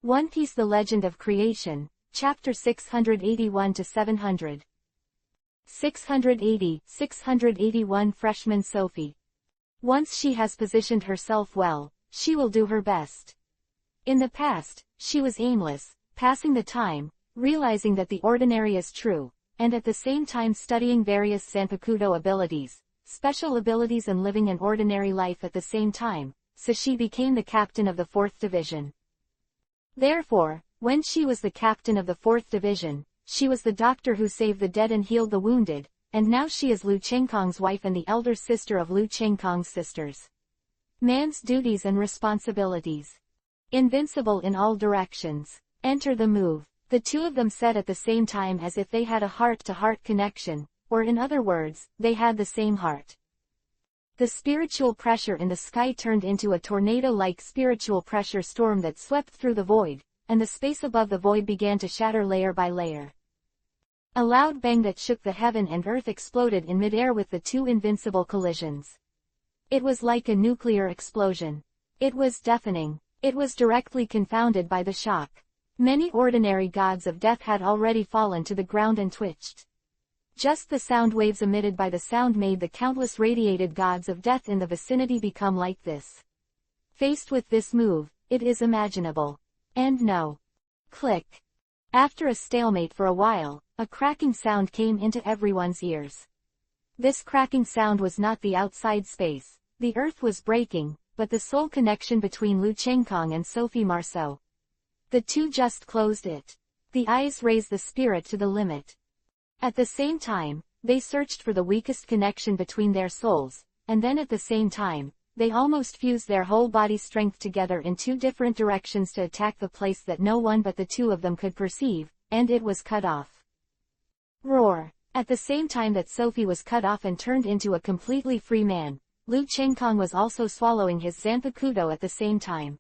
One Piece: The Legend of Creation, Chapter 681-700. 681 Freshman Sophie. Once she has positioned herself well, she will do her best. In the past, she was aimless, passing the time, realizing that the ordinary is true, and at the same time studying various Zanpakuto abilities, special abilities, and living an ordinary life at the same time, so she became the captain of the 4th Division. Therefore, when she was the captain of the 4th Division, she was the doctor who saved the dead and healed the wounded, and now she is Lu Chengkong's wife and the elder sister of Lu Chengkong's sisters. Man's duties and responsibilities. Invincible in all directions. Enter the move. The two of them said at the same time, as if they had a heart-to-heart connection, or in other words, they had the same heart. The spiritual pressure in the sky turned into a tornado-like spiritual pressure storm that swept through the void, and the space above the void began to shatter layer by layer. A loud bang that shook the heaven and earth exploded in midair with the two invincible collisions. It was like a nuclear explosion. It was deafening. It was directly confounded by the shock. Many ordinary gods of death had already fallen to the ground and twitched. Just the sound waves emitted by the sound made the countless radiated gods of death in the vicinity become like this. Faced with this move, it is imaginable. And no. Click. After a stalemate for a while, a cracking sound came into everyone's ears. This cracking sound was not the outside space. The earth was breaking, but the soul connection between Lu Chengkong and Sophie Marceau. The two just closed it. The eyes raised the spirit to the limit. At the same time, they searched for the weakest connection between their souls, and then at the same time, they almost fused their whole body strength together in two different directions to attack the place that no one but the two of them could perceive, and it was cut off. Roar! At the same time that Sophie was cut off and turned into a completely free man, Lu Chengkong was also swallowing his Zanpakuto at the same time.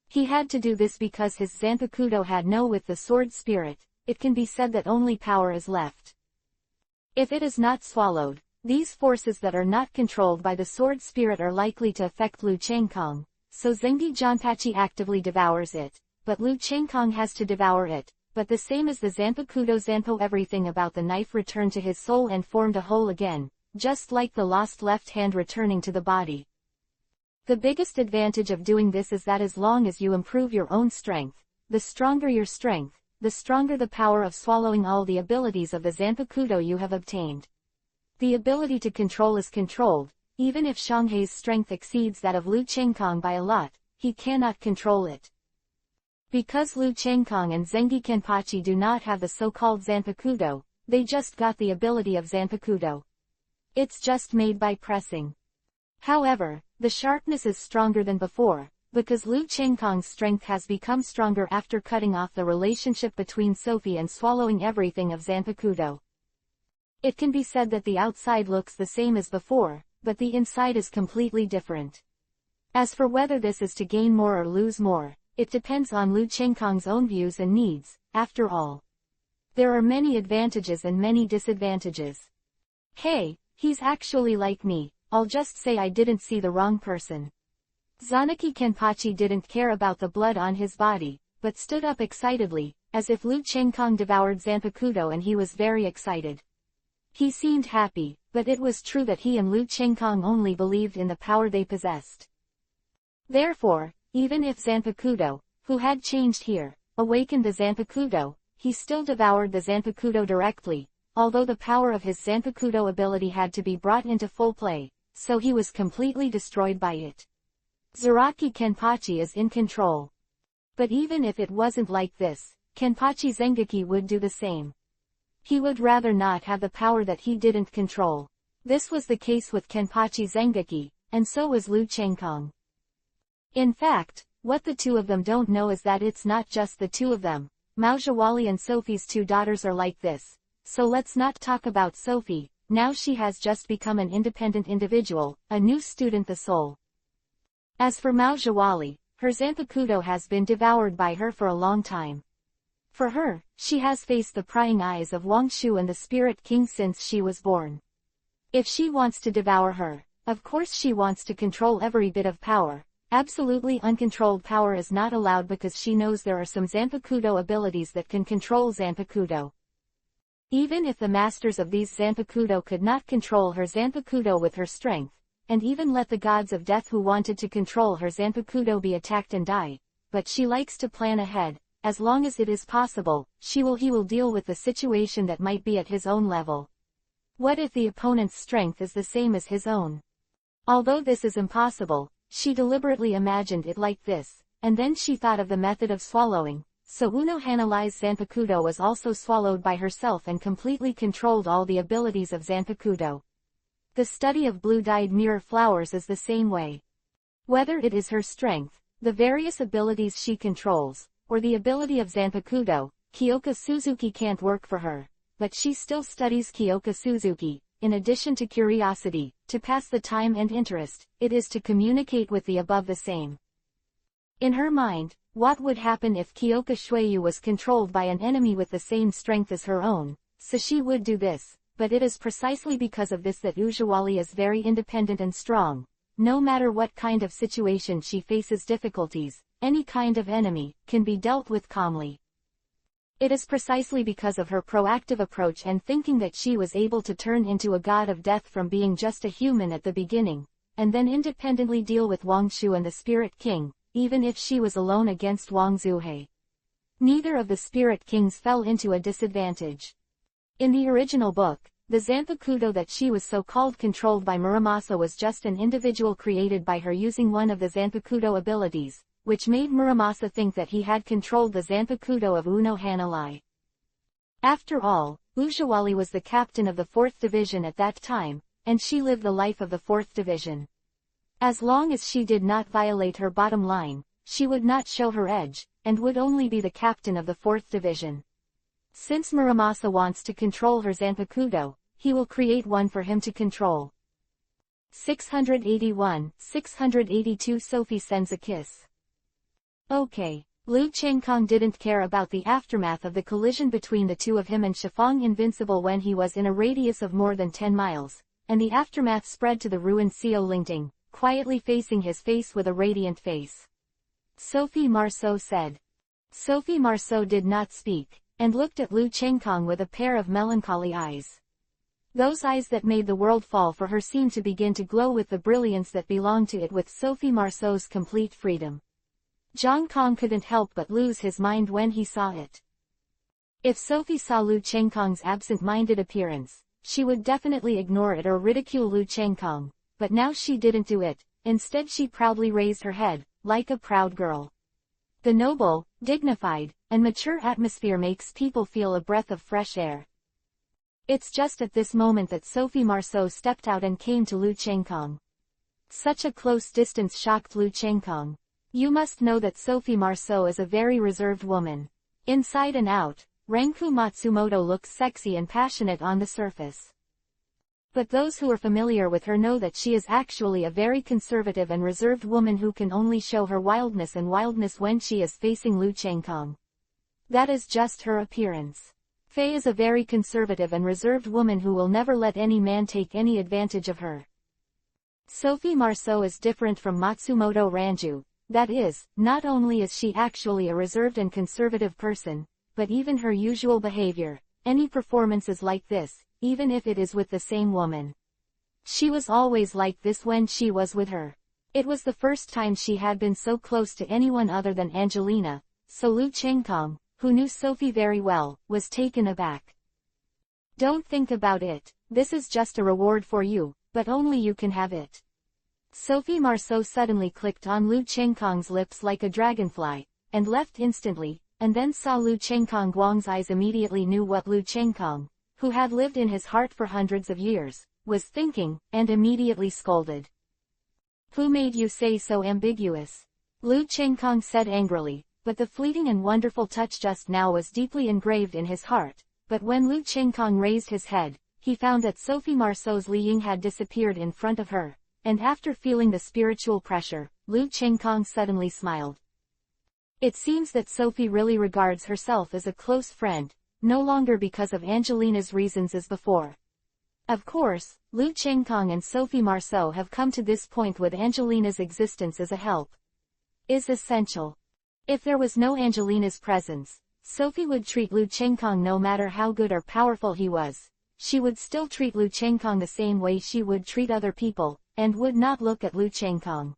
He had to do this because his Zanpakuto had no with the sword spirit. It can be said that only power is left. If it is not swallowed, these forces that are not controlled by the sword spirit are likely to affect Lu Chengkong, so Zengi Janpachi actively devours it, but Lu Chengkong has to devour it, but the same as the Zanpakuto Zanpo, everything about the knife returned to his soul and formed a whole again, just like the lost left hand returning to the body. The biggest advantage of doing this is that as long as you improve your own strength, the stronger your strength, the stronger the power of swallowing all the abilities of the Zanpakuto you have obtained. The ability to control is controlled, even if Shanghai's strength exceeds that of Lu Chengkong by a lot, he cannot control it. Because Lu Chengkong and Zengi Kenpachi do not have the so-called Zanpakuto, they just got the ability of Zanpakuto. It's just made by pressing. However, the sharpness is stronger than before, because Lu Chengkong's strength has become stronger after cutting off the relationship between Sophie and swallowing everything of Zanpakuto. It can be said that the outside looks the same as before, but the inside is completely different. As for whether this is to gain more or lose more, it depends on Lu Chengkong's own views and needs. After all, there are many advantages and many disadvantages. Hey, he's actually like me. I'll just say I didn't see the wrong person. Zanaki Kenpachi didn't care about the blood on his body, but stood up excitedly, as if Lu Chengkong devoured Zanpakuto and he was very excited. He seemed happy, but it was true that he and Lu Chengkong only believed in the power they possessed. Therefore, even if Zanpakuto, who had changed here, awakened the Zanpakuto, he still devoured the Zanpakuto directly, although the power of his Zanpakuto ability had to be brought into full play, so he was completely destroyed by it. Zaraki Kenpachi is in control. But even if it wasn't like this, Kenpachi Zengaki would do the same. He would rather not have the power that he didn't control. This was the case with Kenpachi Zengaki, and so was Lu Chengkong. In fact, what the two of them don't know is that it's not just the two of them. Mao Zhawali and Sophie's two daughters are like this. So let's not talk about Sophie. Now she has just become an independent individual, a new student, the soul. As for Mao Zhawali, her Zanpakuto has been devoured by her for a long time. For her, she has faced the prying eyes of Wang Shu and the Spirit King since she was born. If she wants to devour her, of course she wants to control every bit of power, Absolutely uncontrolled power is not allowed because she knows there are some Zanpakuto abilities that can control Zanpakuto. Even if the masters of these Zanpakuto could not control her Zanpakuto with her strength, and even let the gods of death who wanted to control her Zanpakuto be attacked and die, but she likes to plan ahead. As long as it is possible, he will deal with the situation that might be at his own level. What if the opponent's strength is the same as his own? Although this is impossible, she deliberately imagined it like this, and then she thought of the method of swallowing, so Uno Hanalai's Zanpakuto was also swallowed by herself and completely controlled all the abilities of Zanpakuto. The study of blue-dyed mirror flowers is the same way. Whether it is her strength, the various abilities she controls, or the ability of Zanpakuto, Kyoka Suzuki can't work for her, but she still studies Kyoka Suzuki. In addition to curiosity, to pass the time and interest, it is to communicate with the above the same. In her mind, what would happen if Kyoka Shueyu was controlled by an enemy with the same strength as her own? So she would do this, but it is precisely because of this that Ujiwali is very independent and strong. No matter what kind of situation she faces difficulties, any kind of enemy can be dealt with calmly. It is precisely because of her proactive approach and thinking that she was able to turn into a god of death from being just a human at the beginning, and then independently deal with Wang Shu and the Spirit King, even if she was alone against Wang Zuhei. Neither of the Spirit Kings fell into a disadvantage. In the original book, the Zanpakuto that she was so-called controlled by Muramasa was just an individual created by her using one of the Zanpakuto abilities, which made Muramasa think that he had controlled the Zanpakuto of Uno Hanalai. After all, Ujiwali was the captain of the 4th Division at that time, and she lived the life of the 4th Division. As long as she did not violate her bottom line, she would not show her edge, and would only be the captain of the 4th Division. Since Muramasa wants to control her Zanpakuto, he will create one for him to control. 681-682 Sophie sends a kiss. Okay. Lu Chengkong didn't care about the aftermath of the collision between the two of him and Shifang Invincible when he was in a radius of more than 10 miles, and the aftermath spread to the ruined Xiao Lingting, quietly facing his face with a radiant face. Sophie Marceau said. Sophie Marceau did not speak, and looked at Lu Chengkong with a pair of melancholy eyes. Those eyes that made the world fall for her seemed to begin to glow with the brilliance that belonged to it with Sophie Marceau's complete freedom. Zhang Kong couldn't help but lose his mind when he saw it. If Sophie saw Lu Chengkong's absent-minded appearance, she would definitely ignore it or ridicule Lu Chengkong, but now she didn't do it. Instead she proudly raised her head, like a proud girl. The noble, dignified, and mature atmosphere makes people feel a breath of fresh air. It's just at this moment that Sophie Marceau stepped out and came to Lu Chengkong. Such a close distance shocked Lu Chengkong. You must know that Sophie Marceau is a very reserved woman. Inside and out, Renku Matsumoto looks sexy and passionate on the surface. But those who are familiar with her know that she is actually a very conservative and reserved woman who can only show her wildness when she is facing Lu Chengkong. That is just her appearance. Faye is a very conservative and reserved woman who will never let any man take any advantage of her. Sophie Marceau is different from Matsumoto Ranju. That is, not only is she actually a reserved and conservative person, but even her usual behavior, any performances like this, even if it is with the same woman. She was always like this when she was with her. It was the first time she had been so close to anyone other than Angelina, so Lu Chengkong, who knew Sophie very well, was taken aback. Don't think about it, this is just a reward for you, but only you can have it. Sophie Marceau suddenly clicked on Lu Chengkong's lips like a dragonfly, and left instantly, and then saw Lu Chengkong. Guang's eyes immediately knew what Lu Chengkong, who had lived in his heart for hundreds of years, was thinking, and immediately scolded. Who made you say so ambiguous? Lu Chengkong said angrily, but the fleeting and wonderful touch just now was deeply engraved in his heart, but when Lu Chengkong raised his head, he found that Sophie Marceau's Li Ying had disappeared in front of her. And after feeling the spiritual pressure, Lu Chengkong suddenly smiled. It seems that Sophie really regards herself as a close friend, no longer because of Angelina's reasons as before. Of course, Lu Chengkong and Sophie Marceau have come to this point with Angelina's existence as a help. Is essential. If there was no Angelina's presence, Sophie would treat Lu Chengkong no matter how good or powerful he was. She would still treat Lu Chengkong the same way she would treat other people, and would not look at Lu Chengkong.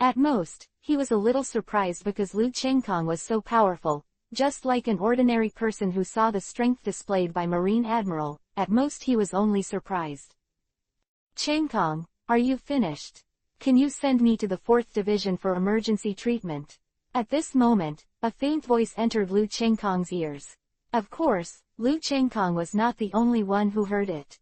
At most, he was a little surprised because Lu Chengkong was so powerful, just like an ordinary person who saw the strength displayed by Marine Admiral. At most he was only surprised. Chengkong, are you finished? Can you send me to the 4th Division for emergency treatment? At this moment, a faint voice entered Lu Chengkong's ears. Of course, Lu Chengkong was not the only one who heard it.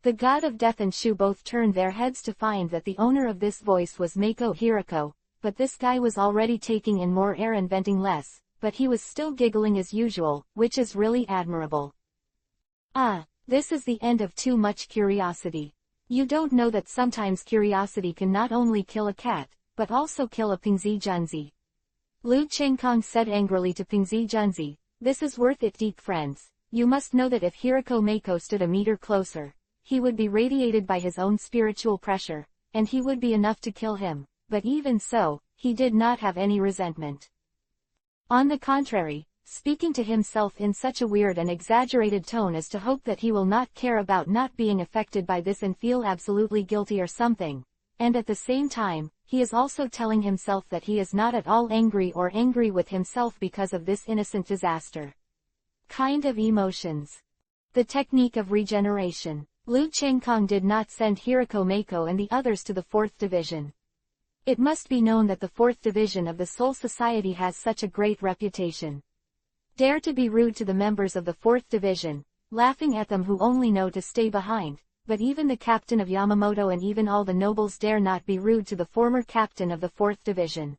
The god of death and Shu both turned their heads to find that the owner of this voice was Mako Hiriko, but this guy was already taking in more air and venting less, but he was still giggling as usual, which is really admirable. Ah, this is the end of too much curiosity. You don't know that sometimes curiosity can not only kill a cat, but also kill a Pingzi Junzi. Lu Chengkong said angrily to Pingzi Junzi, this is worth it, deep friends. You must know that if Hiriko Mako stood a meter closer, he would be radiated by his own spiritual pressure, and he would be enough to kill him, but even so, he did not have any resentment. On the contrary, speaking to himself in such a weird and exaggerated tone as to hope that he will not care about not being affected by this and feel absolutely guilty or something, and at the same time, he is also telling himself that he is not at all angry or angry with himself because of this innocent disaster. Kind of emotions. The technique of regeneration. Lu Chengkong did not send Hiriko Mako and the others to the 4th Division. It must be known that the 4th Division of the Soul Society has such a great reputation. Dare to be rude to the members of the 4th Division, laughing at them who only know to stay behind, but even the captain of Yamamoto and even all the nobles dare not be rude to the former captain of the 4th Division.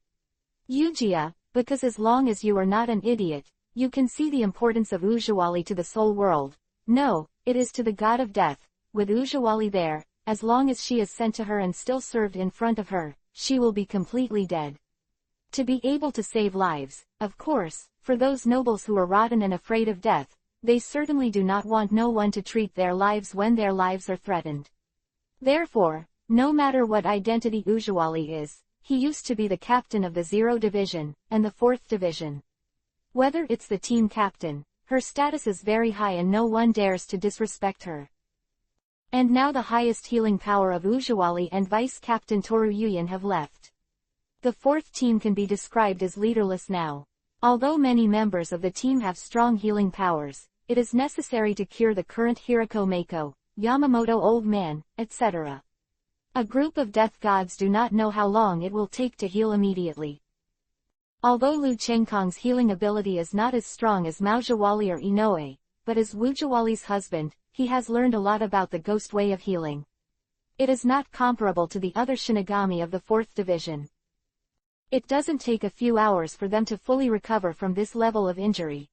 Yujiya, because as long as you are not an idiot, you can see the importance of Ujawali to the soul world. No, it is to the god of death, with Ujawali there, as long as she is sent to her and still served in front of her, she will be completely dead. To be able to save lives, of course, for those nobles who are rotten and afraid of death, they certainly do not want no one to treat their lives when their lives are threatened. Therefore, no matter what identity Ujawali is, he used to be the captain of the 0 Division, and the 4th Division. Whether it's the team captain, her status is very high and no one dares to disrespect her. And now the highest healing power of Ujawali and Vice Captain Toru Yuyan have left. The 4th team can be described as leaderless now. Although many members of the team have strong healing powers, it is necessary to cure the current Hiriko Mako, Yamamoto Old Man, etc. A group of death gods do not know how long it will take to heal immediately. Although Lu Chengkong's healing ability is not as strong as Maojawali or Inoue, but as Wujawali's husband, he has learned a lot about the ghost way of healing. It is not comparable to the other Shinigami of the 4th Division. It doesn't take a few hours for them to fully recover from this level of injury.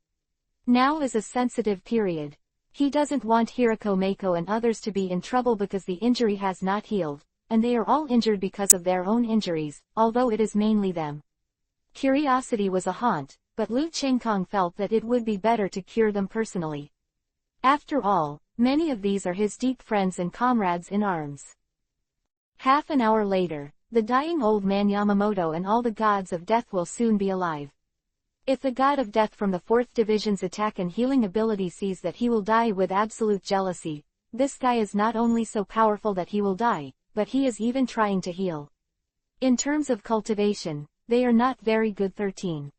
Now is a sensitive period. He doesn't want Hiriko Mako and others to be in trouble because the injury has not healed, and they are all injured because of their own injuries, although it is mainly them. Curiosity was a haunt, but Lu Chengkong felt that it would be better to cure them personally. After all, many of these are his deep friends and comrades in arms. Half an hour later, the dying old man Yamamoto and all the gods of death will soon be alive. If the god of death from the 4th Division's attack and healing ability sees that he will die with absolute jealousy, this guy is not only so powerful that he will die, but he is even trying to heal. In terms of cultivation, they are not very good. 13.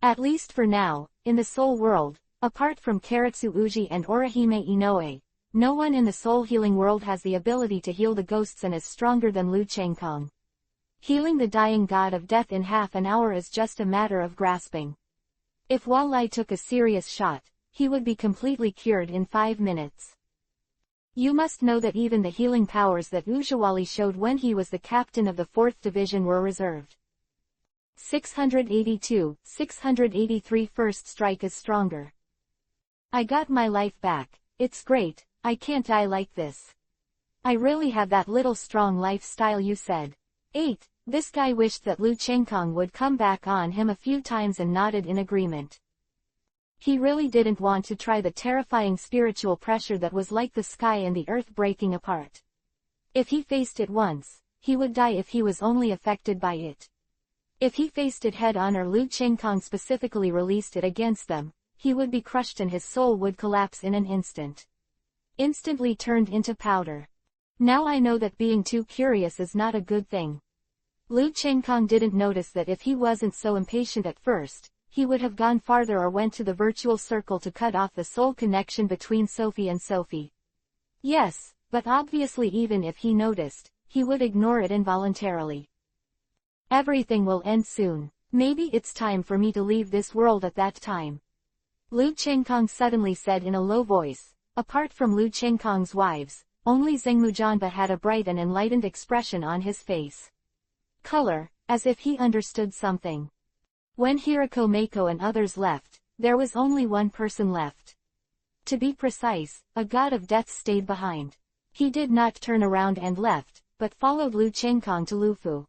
At least for now, in the soul world, apart from Karatsu Uji and Orihime Inoue, no one in the soul healing world has the ability to heal the ghosts and is stronger than Lu Chengkong. Healing the dying god of death in half an hour is just a matter of grasping. If Wallai took a serious shot, he would be completely cured in 5 minutes. You must know that even the healing powers that Ujawali showed when he was the captain of the 4th Division were reserved. 682, 683 First strike is stronger. I got my life back. It's great, I can't die like this. I really have that little strong lifestyle you said. 8. This guy wished that Lu Chengkong would come back on him a few times and nodded in agreement. He really didn't want to try the terrifying spiritual pressure that was like the sky and the earth breaking apart. If he faced it once, he would die if he was only affected by it. If he faced it head-on or Lu Chengkong specifically released it against them, he would be crushed and his soul would collapse in an instant. Instantly turned into powder. Now I know that being too curious is not a good thing. Lu Chengkong didn't notice that if he wasn't so impatient at first, he would have gone farther or went to the virtual circle to cut off the soul connection between Sophie and Sophie. Yes, but obviously even if he noticed, he would ignore it involuntarily. Everything will end soon. Maybe it's time for me to leave this world at that time. Lu Chengkong suddenly said in a low voice. Apart from Lu Chengkong's wives, only Zhengmu Zhanba had a bright and enlightened expression on his face. Color, as if he understood something. When Hirako Mako and others left, there was only one person left. To be precise, a god of death stayed behind. He did not turn around and left, but followed Lu Chengkong to Lufu.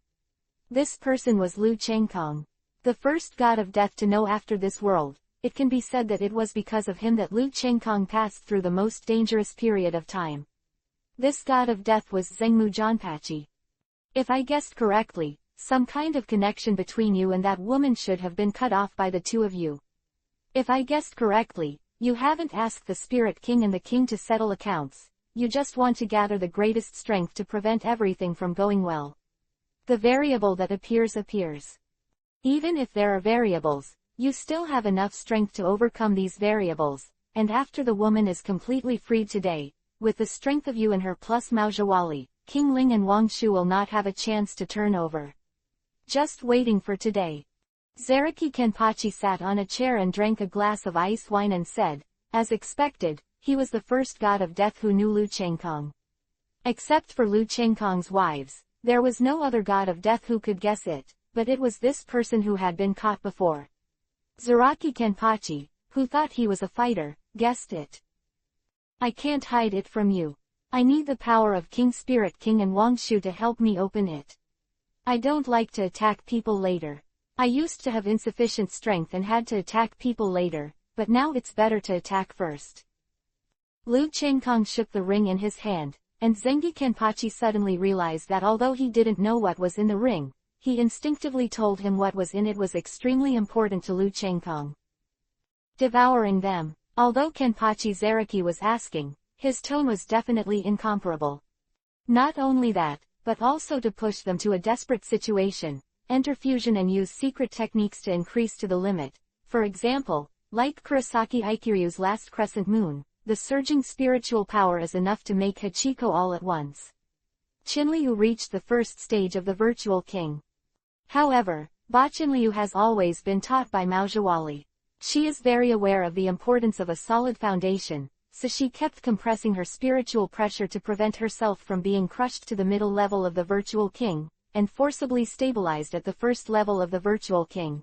This person was Lu Chengkong, the first god of death to know after this world. It can be said that it was because of him that Lu Chengkong passed through the most dangerous period of time. This god of death was Zhengmu Zhanpachi. If I guessed correctly, some kind of connection between you and that woman should have been cut off by the two of you. If I guessed correctly, you haven't asked the Spirit King and the King to settle accounts, you just want to gather the greatest strength to prevent everything from going well. The variable that appears. Even if there are variables, you still have enough strength to overcome these variables, and after the woman is completely freed today, with the strength of you and her plus Mao Zhawali, King Ling and Wang Shu will not have a chance to turn over. Just waiting for today. Zaraki Kenpachi sat on a chair and drank a glass of ice wine and said, as expected, he was the first god of death who knew Lu Chengkong. Except for Lu Chengkong's wives, there was no other god of death who could guess it, but it was this person who had been caught before. Zaraki Kenpachi, who thought he was a fighter, guessed it. I can't hide it from you. I need the power of King Spirit King and Wang Shu to help me open it. I don't like to attack people later. I used to have insufficient strength and had to attack people later, but now it's better to attack first. Lu Chengkong shook the ring in his hand, and Zengi Kenpachi suddenly realized that although he didn't know what was in the ring, he instinctively told him what was in it was extremely important to Lu Chengkong. Devouring them. Although Kenpachi Zaraki was asking, his tone was definitely incomparable. Not only that, but also to push them to a desperate situation, enter fusion and use secret techniques to increase to the limit. For example, like Kurosaki Aikiryu's last crescent moon, the surging spiritual power is enough to make Hachiko all at once. Qinliu reached the first stage of the virtual king. However, Ba Qinliu has always been taught by Mao Zhawali. She is very aware of the importance of a solid foundation, so she kept compressing her spiritual pressure to prevent herself from being crushed to the middle level of the virtual king, and forcibly stabilized at the first level of the virtual king.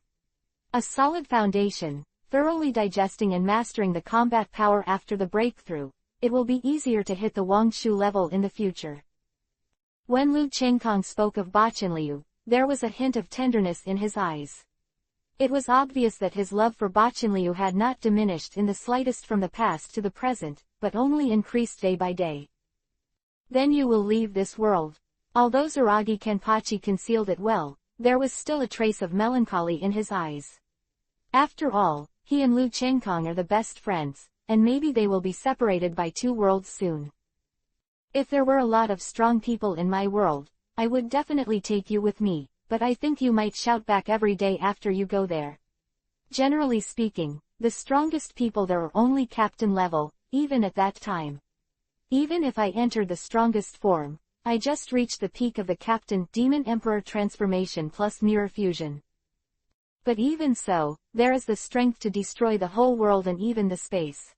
A solid foundation, thoroughly digesting and mastering the combat power after the breakthrough, it will be easier to hit the Wang Shu level in the future. When Lu Chengkong spoke of Ba Qinliu, there was a hint of tenderness in his eyes. It was obvious that his love for Ba Qinliu had not diminished in the slightest from the past to the present, but only increased day by day. Then you will leave this world. Although Zaragi Kenpachi concealed it well, there was still a trace of melancholy in his eyes. After all, he and Lu Chengkong are the best friends, and maybe they will be separated by two worlds soon. If there were a lot of strong people in my world, I would definitely take you with me, but I think you might shout back every day after you go there. Generally speaking, the strongest people there are only captain level, even at that time. Even if I entered the strongest form, I just reached the peak of the Captain Demon Emperor transformation plus mirror fusion. But even so, there is the strength to destroy the whole world and even the space.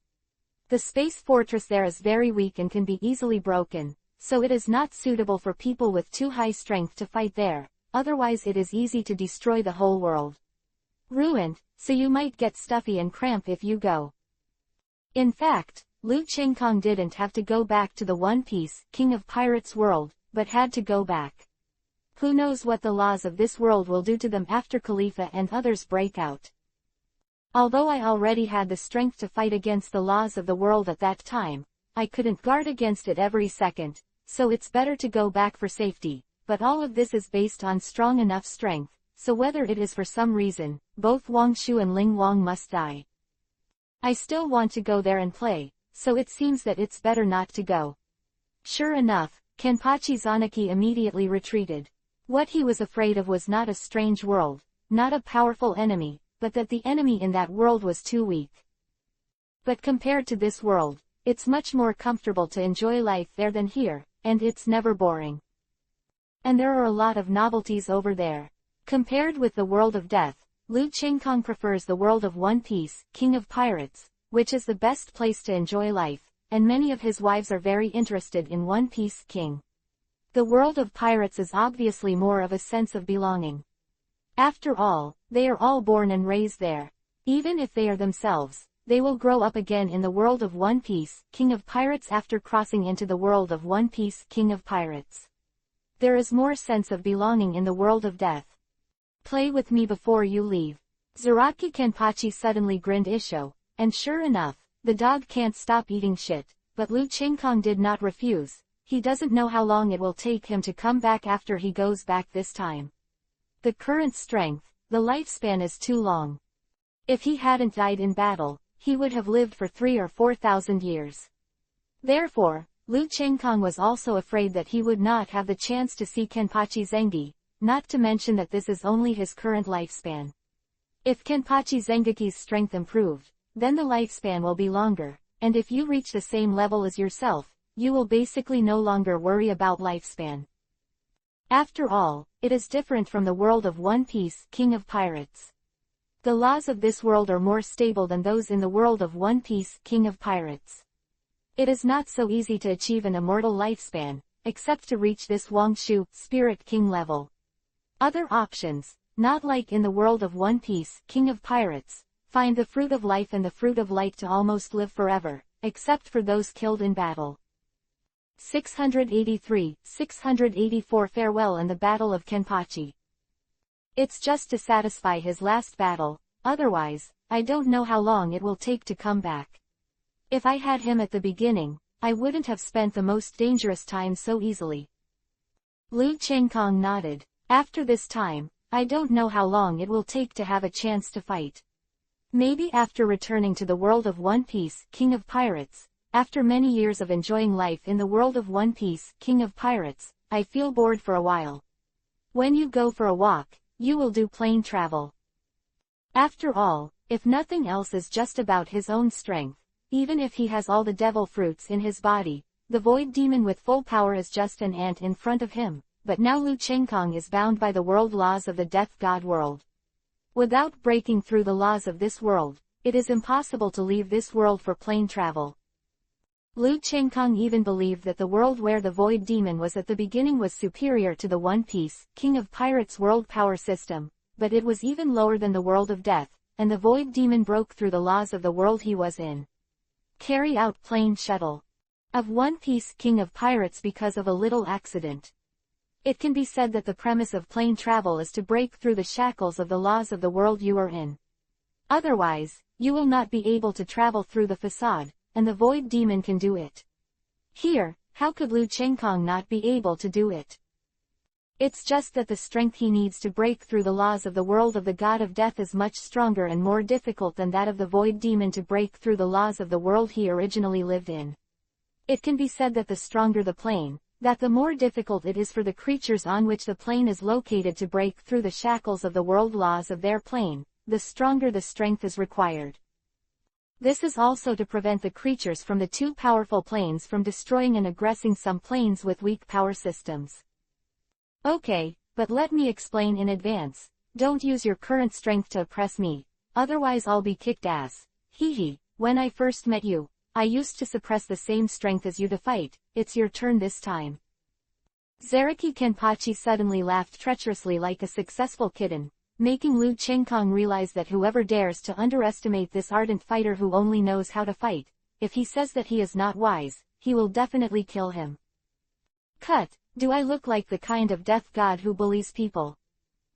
The space fortress there is very weak and can be easily broken, so it is not suitable for people with too high strength to fight there, otherwise it is easy to destroy the whole world. Ruined, so you might get stuffy and cramp if you go. In fact, Lu Chengkong didn't have to go back to the One Piece King of Pirates world, but had to go back. Who knows what the laws of this world will do to them after Khalifa and others break out. Although I already had the strength to fight against the laws of the world at that time, I couldn't guard against it every second, so it's better to go back for safety, but all of this is based on strong enough strength, so whether it is for some reason, both Wang Shu and Ling Wang must die. I still want to go there and play, so it seems that it's better not to go. Sure enough, Kenpachi Zanaki immediately retreated. What he was afraid of was not a strange world, not a powerful enemy, but that the enemy in that world was too weak. But compared to this world, it's much more comfortable to enjoy life there than here, and it's never boring. And there are a lot of novelties over there. Compared with the world of death, Lu Chengkong prefers the world of One Piece, King of Pirates, which is the best place to enjoy life, and many of his wives are very interested in One Piece King. The world of pirates is obviously more of a sense of belonging. After all, they are all born and raised there. Even if they are themselves, they will grow up again in the world of One Piece, King of Pirates after crossing into the world of One Piece, King of Pirates. There is more sense of belonging in the world of death. Play with me before you leave. Zaraki Kenpachi suddenly grinned Isho, and sure enough, the dog can't stop eating shit, but Lu Chengkong did not refuse. He doesn't know how long it will take him to come back after he goes back this time. The current strength, the lifespan is too long. If he hadn't died in battle, he would have lived for 3,000 or 4,000 years. Therefore, Lu Chengkong was also afraid that he would not have the chance to see Kenpachi Zengi, not to mention that this is only his current lifespan. If Kenpachi Zengaki's strength improved, then the lifespan will be longer, and if you reach the same level as yourself, you will basically no longer worry about lifespan. After all, it is different from the world of One Piece, King of Pirates. The laws of this world are more stable than those in the world of One Piece, King of Pirates. It is not so easy to achieve an immortal lifespan, except to reach this Wang Shu, Spirit King level. Other options, not like in the world of One Piece, King of Pirates, find the fruit of life and the fruit of light to almost live forever, except for those killed in battle. 683, 684 Farewell and the Battle of Kenpachi. It's just to satisfy his last battle, otherwise, I don't know how long it will take to come back. If I had him at the beginning, I wouldn't have spent the most dangerous time so easily. Lu Chengkong nodded. After this time, I don't know how long it will take to have a chance to fight. Maybe after returning to the world of One Piece, King of Pirates, after many years of enjoying life in the world of One Piece, King of Pirates, I feel bored for a while. When you go for a walk, you will do plane travel. After all, if nothing else is just about his own strength, even if he has all the devil fruits in his body, the void demon with full power is just an ant in front of him, but now Lu Chengkong is bound by the world laws of the death god world. Without breaking through the laws of this world, it is impossible to leave this world for plane travel. Lu Chengkong even believed that the world where the void demon was at the beginning was superior to the One Piece, King of Pirates world power system, but it was even lower than the world of death, and the void demon broke through the laws of the world he was in. Carry out plane shuttle of One Piece, King of Pirates because of a little accident. It can be said that the premise of plane travel is to break through the shackles of the laws of the world you are in. Otherwise, you will not be able to travel through the facade, and the void demon can do it. Here, how could Lu Chengkong not be able to do it? It's just that the strength he needs to break through the laws of the world of the god of death is much stronger and more difficult than that of the void demon to break through the laws of the world he originally lived in. It can be said that the stronger the plane, that the more difficult it is for the creatures on which the plane is located to break through the shackles of the world laws of their plane, the stronger the strength is required. This is also to prevent the creatures from the too powerful planes from destroying and aggressing some planes with weak power systems. Okay, but let me explain in advance. Don't use your current strength to oppress me, otherwise I'll be kicked ass. Hee. When I first met you, I used to suppress the same strength as you to fight. It's your turn this time. Zaraki Kenpachi suddenly laughed treacherously like a successful kitten, making Lu Chengkong realize that whoever dares to underestimate this ardent fighter who only knows how to fight, if he says that he is not wise, he will definitely kill him. Cut, do I look like the kind of death god who bullies people?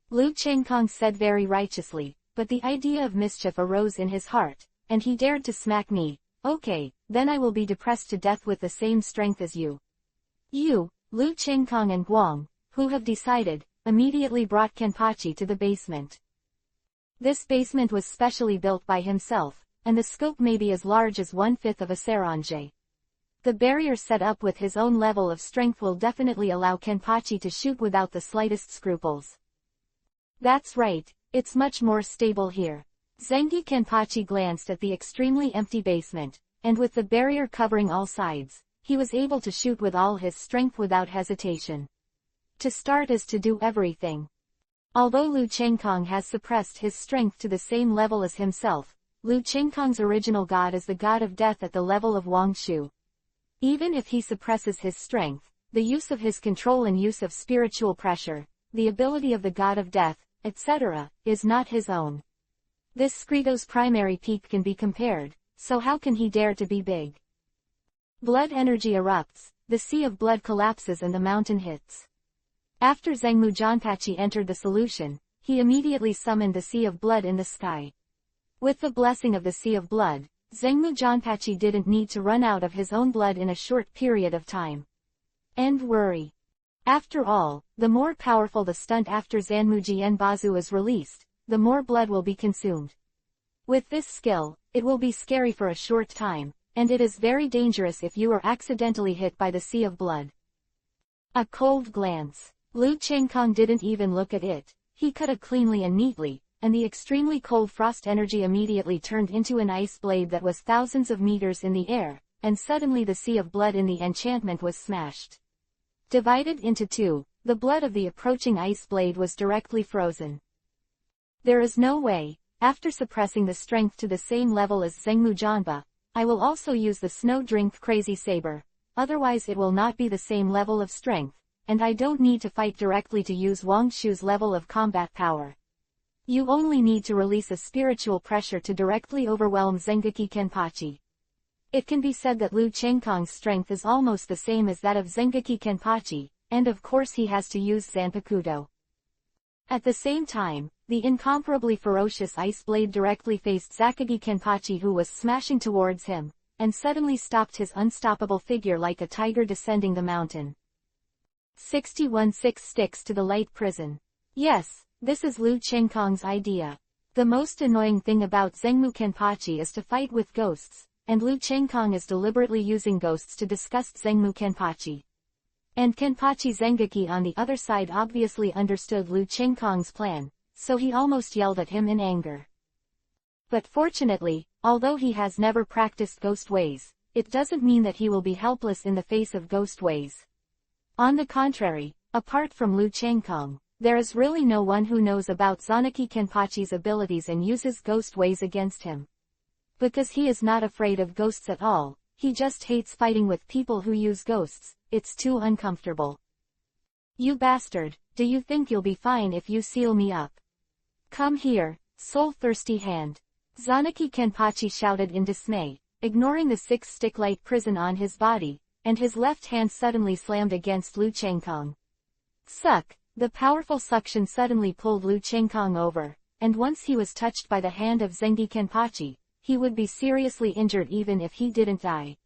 Lu Chengkong said very righteously, but the idea of mischief arose in his heart, and he dared to smack me. Okay, then I will be depressed to death with the same strength as you. You, Lu Qingkong and Guang, who have decided, immediately brought Kenpachi to the basement. This basement was specially built by himself, and the scope may be as large as 1/5 of a serangé. The barrier set up with his own level of strength will definitely allow Kenpachi to shoot without the slightest scruples. That's right, it's much more stable here. Zengi Kenpachi glanced at the extremely empty basement, and with the barrier covering all sides, he was able to shoot with all his strength without hesitation. To start is to do everything. Although Lu Qingkong has suppressed his strength to the same level as himself, Lu Qingkong's original god is the god of death at the level of Wang Shu. Even if he suppresses his strength, the use of his control and use of spiritual pressure, the ability of the god of death, etc., is not his own. This Skrito's primary peak can be compared, so how can he dare to be big? Blood energy erupts, the sea of blood collapses and the mountain hits. After Zhengmu Janpachi entered the solution, he immediately summoned the sea of blood in the sky. With the blessing of the sea of blood, Zhengmu Janpachi didn't need to run out of his own blood in a short period of time. End worry. After all, the more powerful the stunt after Zanmuji Enbazu is released, the more blood will be consumed. With this skill, it will be scary for a short time, and it is very dangerous if you are accidentally hit by the sea of blood. A cold glance. Lu Qingkong didn't even look at it. He cut it cleanly and neatly, and the extremely cold frost energy immediately turned into an ice blade that was thousands of meters in the air, and suddenly the sea of blood in the enchantment was smashed. Divided into two, the blood of the approaching ice blade was directly frozen. There is no way, after suppressing the strength to the same level as Zhengmu Janba, I will also use the snow drink crazy saber, otherwise it will not be the same level of strength, and I don't need to fight directly to use Wang Shu's level of combat power. You only need to release a spiritual pressure to directly overwhelm Zengeki Kenpachi. It can be said that Lu Qingkong's strength is almost the same as that of Zengeki Kenpachi, and of course he has to use Zanpakudo. At the same time, the incomparably ferocious ice blade directly faced Zakagi Kenpachi, who was smashing towards him, and suddenly stopped his unstoppable figure like a tiger descending the mountain. 61-6 sticks to the light prison. Yes, this is Lu Qingkong's idea. The most annoying thing about Zhengmu Kenpachi is to fight with ghosts, and Lu Qingkong is deliberately using ghosts to disgust Zhengmu Kenpachi. And Kenpachi Zengeki on the other side obviously understood Lu Qingkong's plan, so he almost yelled at him in anger. But fortunately, although he has never practiced ghost ways, it doesn't mean that he will be helpless in the face of ghost ways. On the contrary, apart from Lu Qingkong, there is really no one who knows about Zanaki Kenpachi's abilities and uses ghost ways against him. Because he is not afraid of ghosts at all, he just hates fighting with people who use ghosts, it's too uncomfortable. You bastard, do you think you'll be fine if you seal me up? Come here, soul-thirsty hand. Zanaki Kenpachi shouted in dismay, ignoring the 6-stick light prison on his body, and his left hand suddenly slammed against Lu Qingkong. Suck! The powerful suction suddenly pulled Lu Qingkong over, and once he was touched by the hand of Zengi Kenpachi, he would be seriously injured even if he didn't die.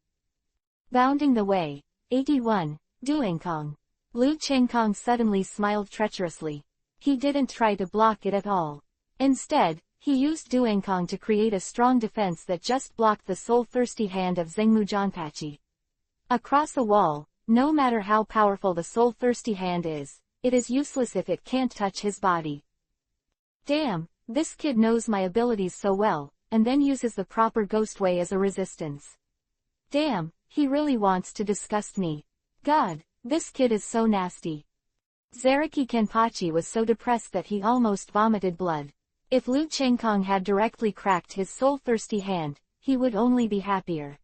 Bounding the way. 81. Duankong. Lu Qingkong suddenly smiled treacherously. He didn't try to block it at all. Instead, he used Duankong to create a strong defense that just blocked the soul-thirsty hand of Zhengmu Janpachi. Across a wall, no matter how powerful the soul-thirsty hand is, it is useless if it can't touch his body. Damn, this kid knows my abilities so well, and then uses the proper ghost way as a resistance. Damn, he really wants to disgust me. God, this kid is so nasty. Zaraki Kenpachi was so depressed that he almost vomited blood. If Lu Qingkong had directly cracked his soul-thirsty hand, he would only be happier.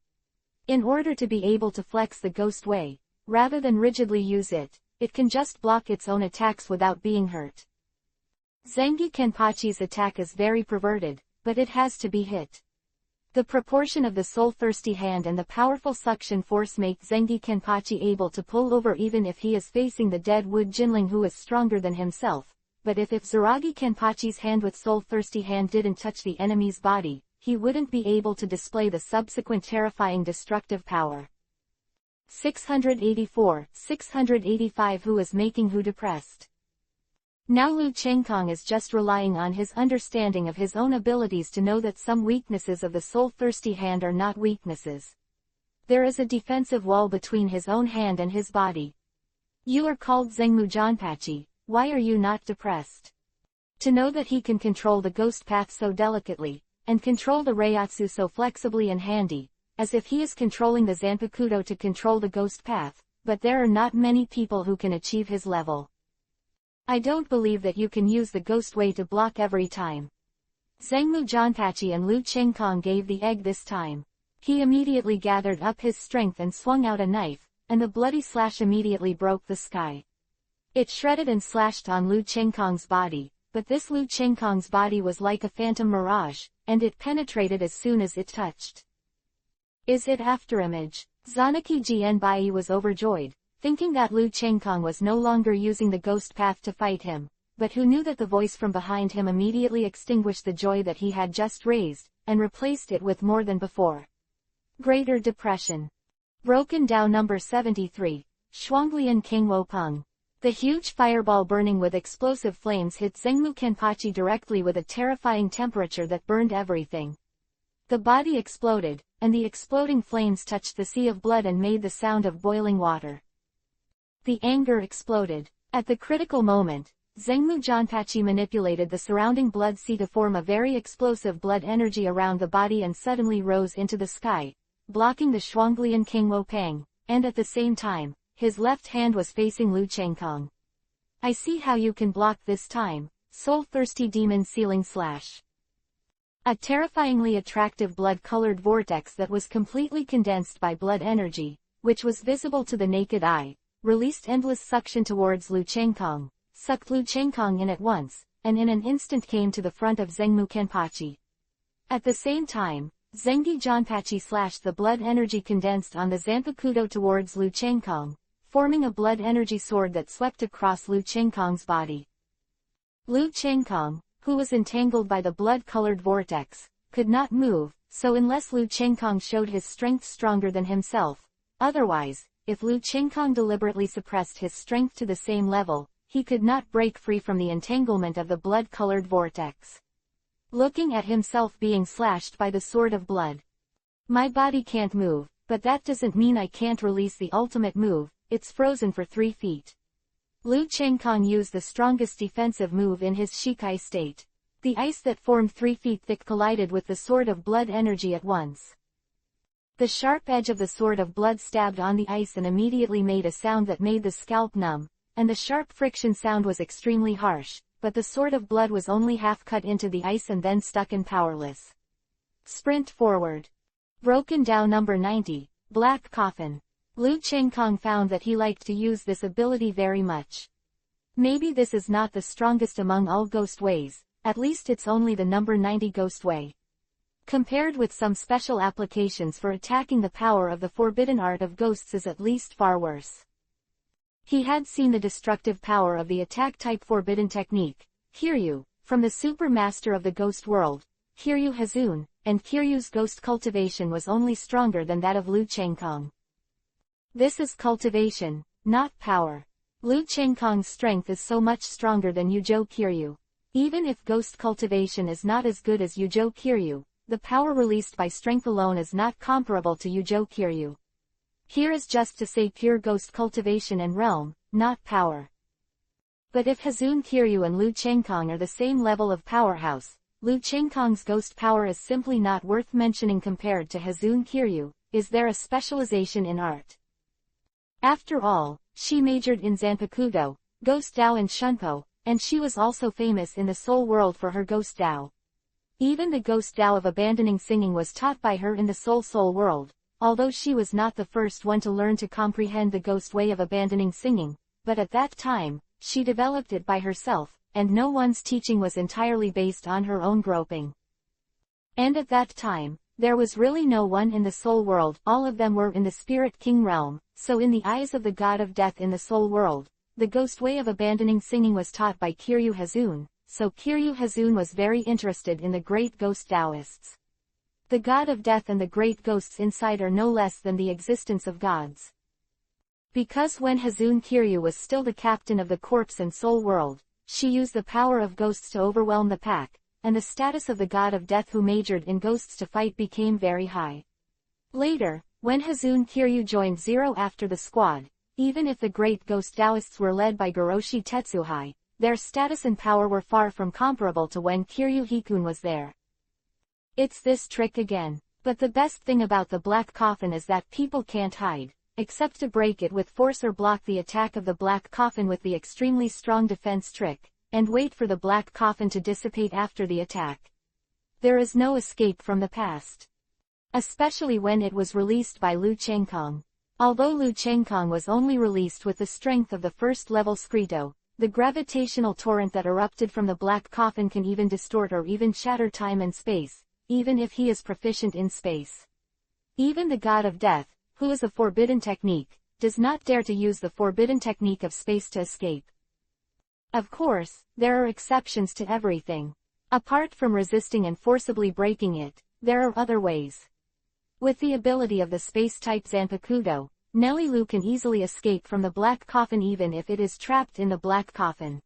In order to be able to flex the ghost way, rather than rigidly use it, it can just block its own attacks without being hurt. Zengi Kenpachi's attack is very perverted, but it has to be hit. The proportion of the soul-thirsty hand and the powerful suction force make Zengi Kenpachi able to pull over even if he is facing the dead wood Jinling who is stronger than himself, but if Zaragi Kenpachi's hand with soul-thirsty hand didn't touch the enemy's body, he wouldn't be able to display the subsequent terrifying destructive power. 684, 685 Who is making who depressed? Now Lu Chengkong is just relying on his understanding of his own abilities to know that some weaknesses of the soul-thirsty hand are not weaknesses. There is a defensive wall between his own hand and his body. You are called Zengmu Janpachi, why are you not depressed? To know that he can control the ghost path so delicately, and control the Reiatsu so flexibly and handy, as if he is controlling the Zanpakuto to control the ghost path, but there are not many people who can achieve his level. I don't believe that you can use the ghost way to block every time. Zengmu Janpachi and Lu Chengkong gave the egg this time. He immediately gathered up his strength and swung out a knife, and the bloody slash immediately broke the sky. It shredded and slashed on Lu Chengkong's body, but this Lu Chengkong's body was like a phantom mirage, and it penetrated as soon as it touched. Is it afterimage? Zanaki Jianbai was overjoyed, thinking that Lu Chengkong was no longer using the ghost path to fight him, but who knew that the voice from behind him immediately extinguished the joy that he had just raised, and replaced it with more than before. Greater Depression. Broken Down Number 73, Shuanglian King Wopeng. The huge fireball burning with explosive flames hit Zengmu Kenpachi directly with a terrifying temperature that burned everything. The body exploded, and the exploding flames touched the sea of blood and made the sound of boiling water. The anger exploded. At the critical moment, Zengmu Janpachi manipulated the surrounding blood sea to form a very explosive blood energy around the body and suddenly rose into the sky, blocking the Shuanglian King Wopeng, and at the same time, his left hand was facing Lu Chengkong. I see how you can block this time, soul-thirsty demon ceiling slash. A terrifyingly attractive blood-colored vortex that was completely condensed by blood energy, which was visible to the naked eye, released endless suction towards Lu Chengkong, sucked Lu Chengkong in at once, and in an instant came to the front of Zengmu Kenpachi. At the same time, Zengi Janpachi slashed the blood energy condensed on the Zanpakuto towards Lu Chengkong, forming a blood energy sword that swept across Lu Chengkong's body. Lu Chengkong, who was entangled by the blood-colored vortex, could not move, so unless Lu Chengkong showed his strength stronger than himself, otherwise, if Lu Chengkong deliberately suppressed his strength to the same level, he could not break free from the entanglement of the blood-colored vortex. Looking at himself being slashed by the sword of blood. My body can't move, but that doesn't mean I can't release the ultimate move, it's frozen for 3 feet. Lu Chengkong used the strongest defensive move in his Shikai state. The ice that formed 3 feet thick collided with the sword of blood energy at once. The sharp edge of the sword of blood stabbed on the ice and immediately made a sound that made the scalp numb, and the sharp friction sound was extremely harsh, but the sword of blood was only half cut into the ice and then stuck and powerless. Sprint forward. Broken Down Number 90, Black Coffin. Lu Chengkong found that he liked to use this ability very much. Maybe this is not the strongest among all ghost ways, at least it's only the number 90 ghost way. Compared with some special applications for attacking, the power of the forbidden art of ghosts is at least far worse. He had seen the destructive power of the attack-type forbidden technique, Kiryu, from the super master of the ghost world, Kiryu Hazun, and Kiryu's ghost cultivation was only stronger than that of Lu Chengkong. This is cultivation, not power. Lu Chengkong's strength is so much stronger than Yujo Kiryu. Even if ghost cultivation is not as good as Yujo Kiryu, the power released by strength alone is not comparable to Yujo Kiryu. Here is just to say pure ghost cultivation and realm, not power. But if Hazun Kiryu and Lu Chengkong are the same level of powerhouse, Lu Chengkong's ghost power is simply not worth mentioning compared to Hazun Kiryu. Is there a specialization in art? After all, she majored in Zanpakuto, Ghost Dao and Shunpo, and she was also famous in the soul world for her Ghost Dao. Even the Ghost Dao of abandoning singing was taught by her in the soul world, although she was not the first one to learn to comprehend the ghost way of abandoning singing, but at that time, she developed it by herself, and no one's teaching was entirely based on her own groping. And at that time, there was really no one in the soul world, all of them were in the Spirit King realm, so in the eyes of the god of death in the soul world, the ghost way of abandoning singing was taught by Kiryu Hazun, so Kiryu Hazun was very interested in the great ghost Taoists. The god of death and the great ghosts inside are no less than the existence of gods. Because when Hazun Kiryu was still the captain of the corpse and soul world, she used the power of ghosts to overwhelm the pack, and the status of the god of death who majored in ghosts to fight became very high. Later, when Hazun Kiryu joined Zero after the squad, even if the great ghost Taoists were led by Goroshi Tetsuhai, their status and power were far from comparable to when Kiryu Hikun was there. It's this trick again. But the best thing about the black coffin is that people can't hide, except to break it with force or block the attack of the black coffin with the extremely strong defense trick, and wait for the black coffin to dissipate after the attack. There is no escape from the past. Especially when it was released by Liu Chengkong. Although Liu Chengkong was only released with the strength of the first-level Skrito, the gravitational torrent that erupted from the black coffin can even distort or even shatter time and space, even if he is proficient in space. Even the god of death, who is a forbidden technique, does not dare to use the forbidden technique of space to escape. Of course, there are exceptions to everything. Apart from resisting and forcibly breaking it, there are other ways. With the ability of the space-type Zanpakuto, Nelly Lu can easily escape from the black coffin even if it is trapped in the black coffin.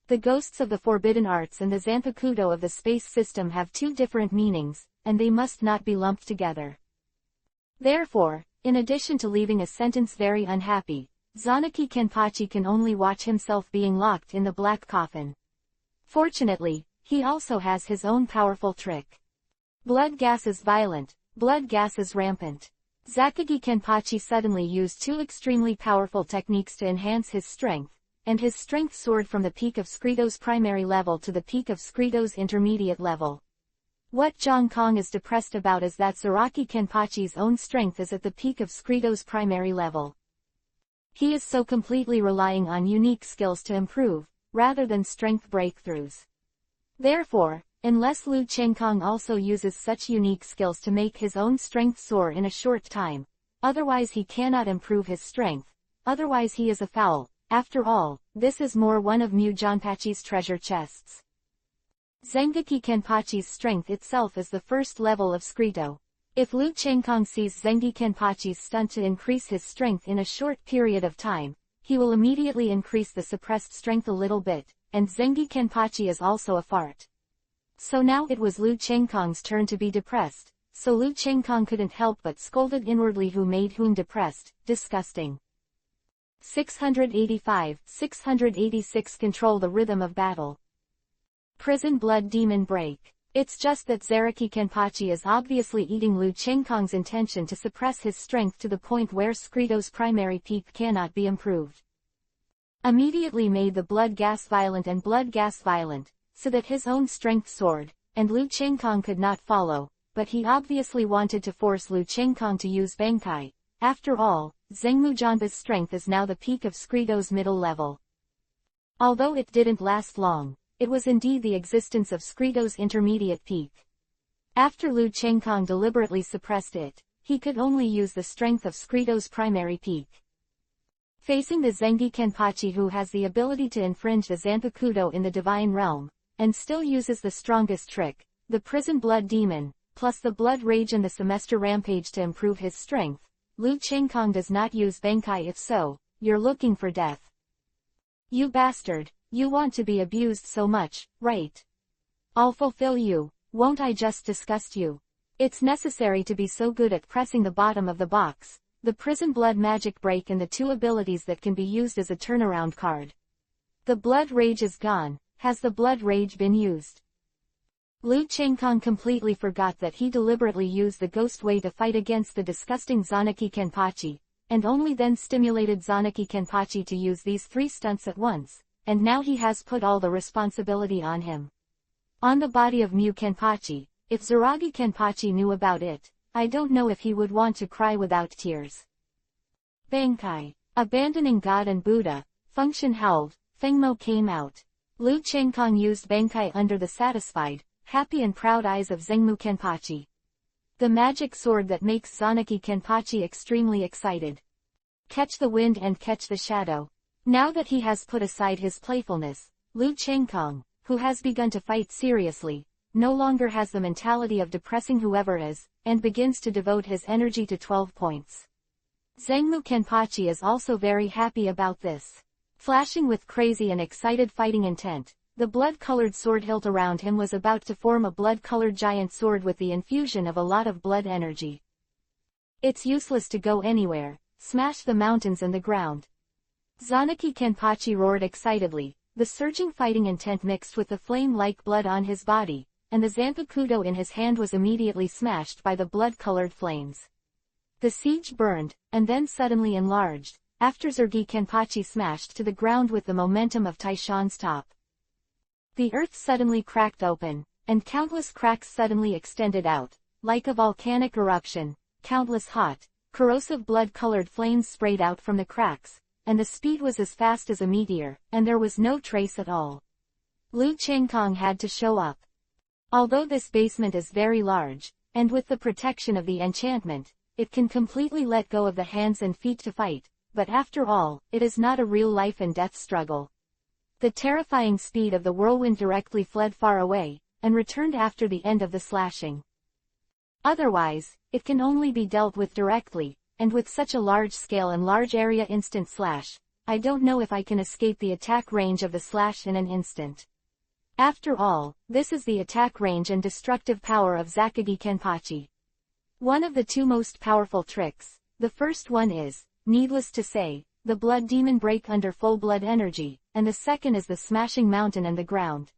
The ghosts of the forbidden arts and the Zanpakuto of the space system have two different meanings, and they must not be lumped together. Therefore, in addition to leaving a sentence very unhappy, Zanaki Kenpachi can only watch himself being locked in the black coffin. Fortunately, he also has his own powerful trick. Blood gas is violent, blood gas is rampant. Zakagi Kenpachi suddenly used two extremely powerful techniques to enhance his strength, and his strength soared from the peak of Skrito's primary level to the peak of Skrito's intermediate level. What Zhang Kong is depressed about is that Zaraki Kenpachi's own strength is at the peak of Skrito's primary level. He is so completely relying on unique skills to improve, rather than strength breakthroughs. Therefore, unless Liu Chengkong also uses such unique skills to make his own strength soar in a short time, otherwise he cannot improve his strength, otherwise he is a foul. After all, this is more one of Mu Janpachi's treasure chests. Zengeki Kenpachi's strength itself is the first level of Skrito. If Liu Chengkong sees Zengi Kenpachi's stunt to increase his strength in a short period of time, he will immediately increase the suppressed strength a little bit, and Zengi Kenpachi is also a fart. So now it was Liu Chengkong's turn to be depressed, so Liu Chengkong couldn't help but scolded inwardly who made whom depressed, disgusting. 686 Control the rhythm of battle. Prison blood demon break. It's just that Zaraki Kenpachi is obviously eating Liu Chengkong's intention to suppress his strength to the point where Skrito's primary peak cannot be improved. Immediately made the blood gas violent and blood gas violent, so that his own strength soared, and Liu Chengkong could not follow, but he obviously wanted to force Liu Chengkong to use Bankai. After all, Zengmu Janpa's strength is now the peak of Skrito's middle level. Although it didn't last long, it was indeed the existence of Skrito's intermediate peak. After Liu Chengkong deliberately suppressed it, he could only use the strength of Skrito's primary peak. Facing the Zengi Kenpachi who has the ability to infringe the Zanpakuto in the divine realm, and still uses the strongest trick, the prison blood demon, plus the blood rage and the semester rampage to improve his strength, Liu Chengkong does not use Bankai. If so, you're looking for death. You bastard, you want to be abused so much, right? I'll fulfill you, won't I just disgust you? It's necessary to be so good at pressing the bottom of the box, the prison blood magic break and the two abilities that can be used as a turnaround card. The blood rage is gone. Has the blood rage been used? Liu Chengkong completely forgot that he deliberately used the ghost way to fight against the disgusting Zanaki Kenpachi, and only then stimulated Zanaki Kenpachi to use these three stunts at once, and now he has put all the responsibility on him. On the body of Mu Kenpachi, if Zaragi Kenpachi knew about it, I don't know if he would want to cry without tears. Bankai. Abandoning God and Buddha, Function howled, Fengmo came out. Liu Chengkong used Bankai under the satisfied, happy and proud eyes of Zengmu Kenpachi. The magic sword that makes Zanaki Kenpachi extremely excited. Catch the wind and catch the shadow. Now that he has put aside his playfulness, Lu Chengkong, who has begun to fight seriously, no longer has the mentality of depressing whoever is, and begins to devote his energy to 12 points. Zhengmu Kenpachi is also very happy about this. Flashing with crazy and excited fighting intent, the blood-colored sword hilt around him was about to form a blood-colored giant sword with the infusion of a lot of blood energy. It's useless to go anywhere, smash the mountains and the ground. Zanaki Kenpachi roared excitedly, the surging fighting intent mixed with the flame-like blood on his body, and the zanpakudo in his hand was immediately smashed by the blood-colored flames. The siege burned, and then suddenly enlarged, after Zergi Kenpachi smashed to the ground with the momentum of Taishan's top. The earth suddenly cracked open, and countless cracks suddenly extended out, like a volcanic eruption. Countless hot, corrosive blood-colored flames sprayed out from the cracks, and the speed was as fast as a meteor, and there was no trace at all. Lu Chengkong had to show up. Although this basement is very large, and with the protection of the enchantment, it can completely let go of the hands and feet to fight, but after all, it is not a real life and death struggle. The terrifying speed of the whirlwind directly fled far away, and returned after the end of the slashing. Otherwise, it can only be dealt with directly, and with such a large scale and large area instant slash, I don't know if I can escape the attack range of the slash in an instant. After all, this is the attack range and destructive power of Zakagi Kenpachi. One of the two most powerful tricks, the first one is, needless to say, the blood demon break under full blood energy, and the second is the smashing mountain and the ground.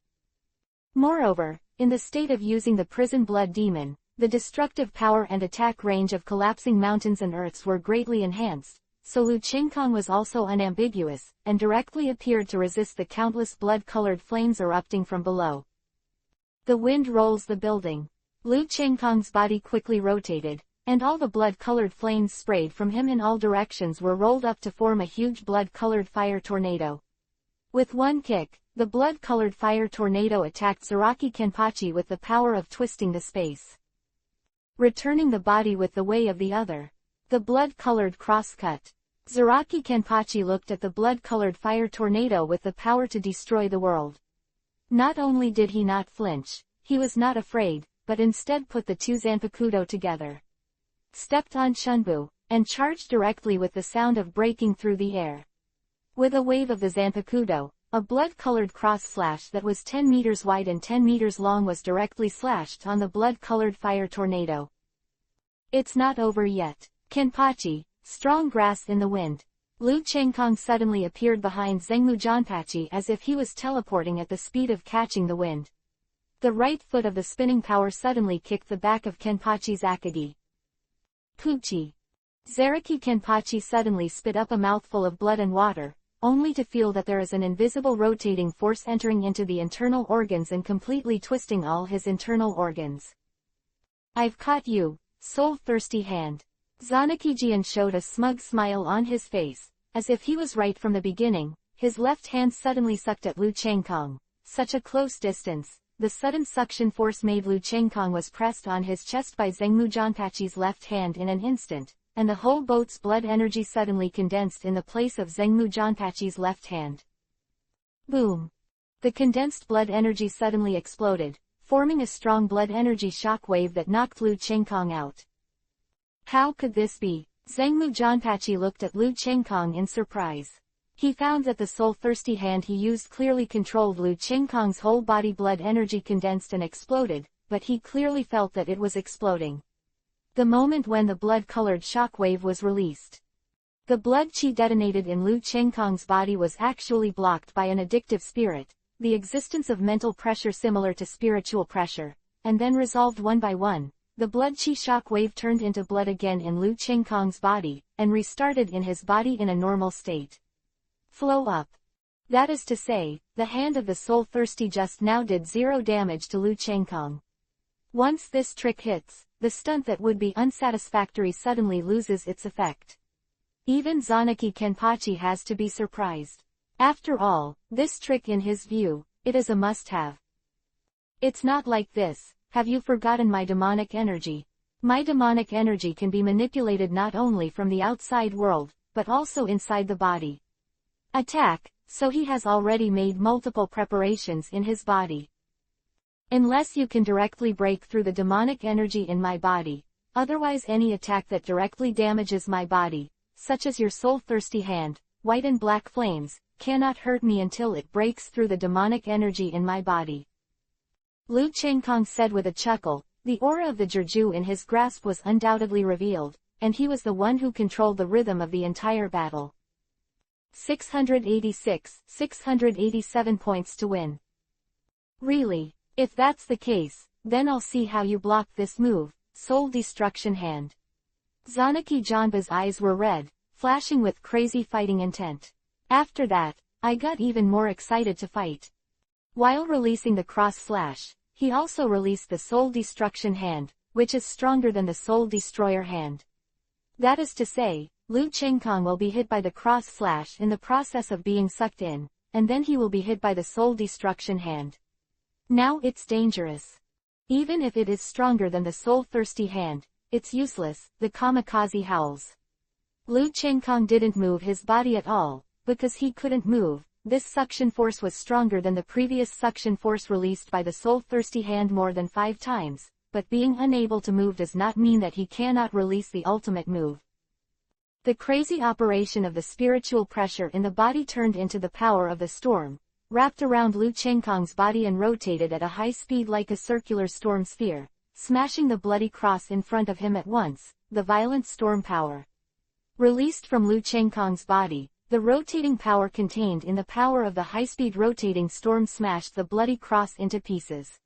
Moreover, in the state of using the prison blood demon, the destructive power and attack range of collapsing mountains and earths were greatly enhanced, so Lu Chengkong was also unambiguous, and directly appeared to resist the countless blood-colored flames erupting from below. The wind rolls the building. Lu Chengkong's body quickly rotated, and all the blood-colored flames sprayed from him in all directions were rolled up to form a huge blood-colored fire tornado. With one kick, the blood-colored fire tornado attacked Zaraki Kenpachi with the power of twisting the space, returning the body with the way of the other. The blood-colored cross-cut. Zaraki Kenpachi looked at the blood-colored fire tornado with the power to destroy the world. Not only did he not flinch, he was not afraid, but instead put the two zanpakudo together, stepped on Shunbu, and charged directly with the sound of breaking through the air. With a wave of the zanpakudo, a blood-colored cross-slash that was 10 meters wide and 10 meters long was directly slashed on the blood-colored fire tornado. It's not over yet. Kenpachi, strong grass in the wind. Lu Chengkong suddenly appeared behind Zhengmu Janpachi as if he was teleporting at the speed of catching the wind. The right foot of the spinning power suddenly kicked the back of Kenpachi's Akagi. Puchi. Zaraki Kenpachi suddenly spit up a mouthful of blood and water, only to feel that there is an invisible rotating force entering into the internal organs and completely twisting all his internal organs. I've caught you, soul-thirsty hand. Zanakijian showed a smug smile on his face, as if he was right from the beginning. His left hand suddenly sucked at Lu Chengkong. Such a close distance. The sudden suction force made Lu Chengkong was pressed on his chest by Zhengmu Janpachi's left hand in an instant, and the whole boat's blood energy suddenly condensed in the place of Zhengmu Janpachi's left hand. Boom! The condensed blood energy suddenly exploded, forming a strong blood energy shock wave that knocked Lu Chengkong out. How could this be? Zhengmu Janpachi looked at Lu Chengkong in surprise. He found that the soul-thirsty hand he used clearly controlled Lu Chengkong's whole body. Blood energy condensed and exploded, but he clearly felt that it was exploding the moment when the blood-colored shock wave was released. The blood chi detonated in Lu Chengkong's body was actually blocked by an addictive spirit, the existence of mental pressure similar to spiritual pressure, and then resolved one by one. The blood chi shock wave turned into blood again in Lu Chengkong's body, and restarted in his body in a normal state. Flow up. That is to say, the hand of the soul-thirsty just now did 0 damage to Lu Chengkong. Once this trick hits, the stunt that would be unsatisfactory suddenly loses its effect. Even Zanaki Kenpachi has to be surprised. After all, this trick in his view, it is a must-have. It's not like this. Have you forgotten my demonic energy? My demonic energy can be manipulated not only from the outside world, but also inside the body. Attack, so he has already made multiple preparations in his body. Unless you can directly break through the demonic energy in my body, otherwise any attack that directly damages my body, such as your soul-thirsty hand, white and black flames, cannot hurt me until it breaks through the demonic energy in my body. Lu Chengkong said with a chuckle. The aura of the Jeju in his grasp was undoubtedly revealed, and he was the one who controlled the rhythm of the entire battle. 687 points to win. Really? If that's the case, then I'll see how you block this move, Soul Destruction Hand. Zanaki Janba's eyes were red, flashing with crazy fighting intent. After that, I got even more excited to fight. While releasing the cross slash, he also released the Soul Destruction Hand, which is stronger than the Soul Destroyer Hand. That is to say, Lu Chengkong will be hit by the cross slash in the process of being sucked in, and then he will be hit by the Soul Destruction Hand. Now it's dangerous. Even if it is stronger than the Soul-Thirsty Hand, it's useless, the kamikaze howls. Lu Chengkong didn't move his body at all, because he couldn't move. This suction force was stronger than the previous suction force released by the Soul-Thirsty Hand more than 5 times, but being unable to move does not mean that he cannot release the ultimate move. The crazy operation of the spiritual pressure in the body turned into the power of the storm, wrapped around Lu Chengkong's body and rotated at a high speed like a circular storm sphere, smashing the bloody cross in front of him at once, the violent storm power. Released from Lu Chengkong's body, the rotating power contained in the power of the high-speed rotating storm smashed the bloody cross into pieces.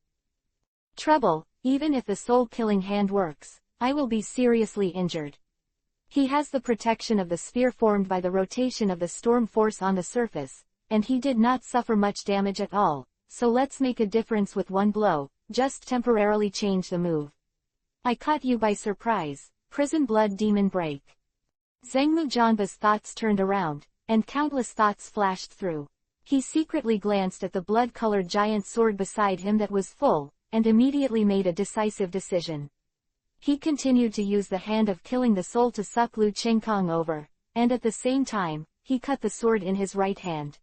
Trouble, even if the soul-killing hand works, I will be seriously injured. He has the protection of the sphere formed by the rotation of the storm force on the surface, and he did not suffer much damage at all, so let's make a difference with one blow, just temporarily change the move. I caught you by surprise, Prison Blood Demon Break. Zhengmu Janba's thoughts turned around, and countless thoughts flashed through. He secretly glanced at the blood-colored giant sword beside him that was full, and immediately made a decisive decision. He continued to use the hand of killing the soul to suck Lu Chengkong over, and at the same time, he cut the sword in his right hand.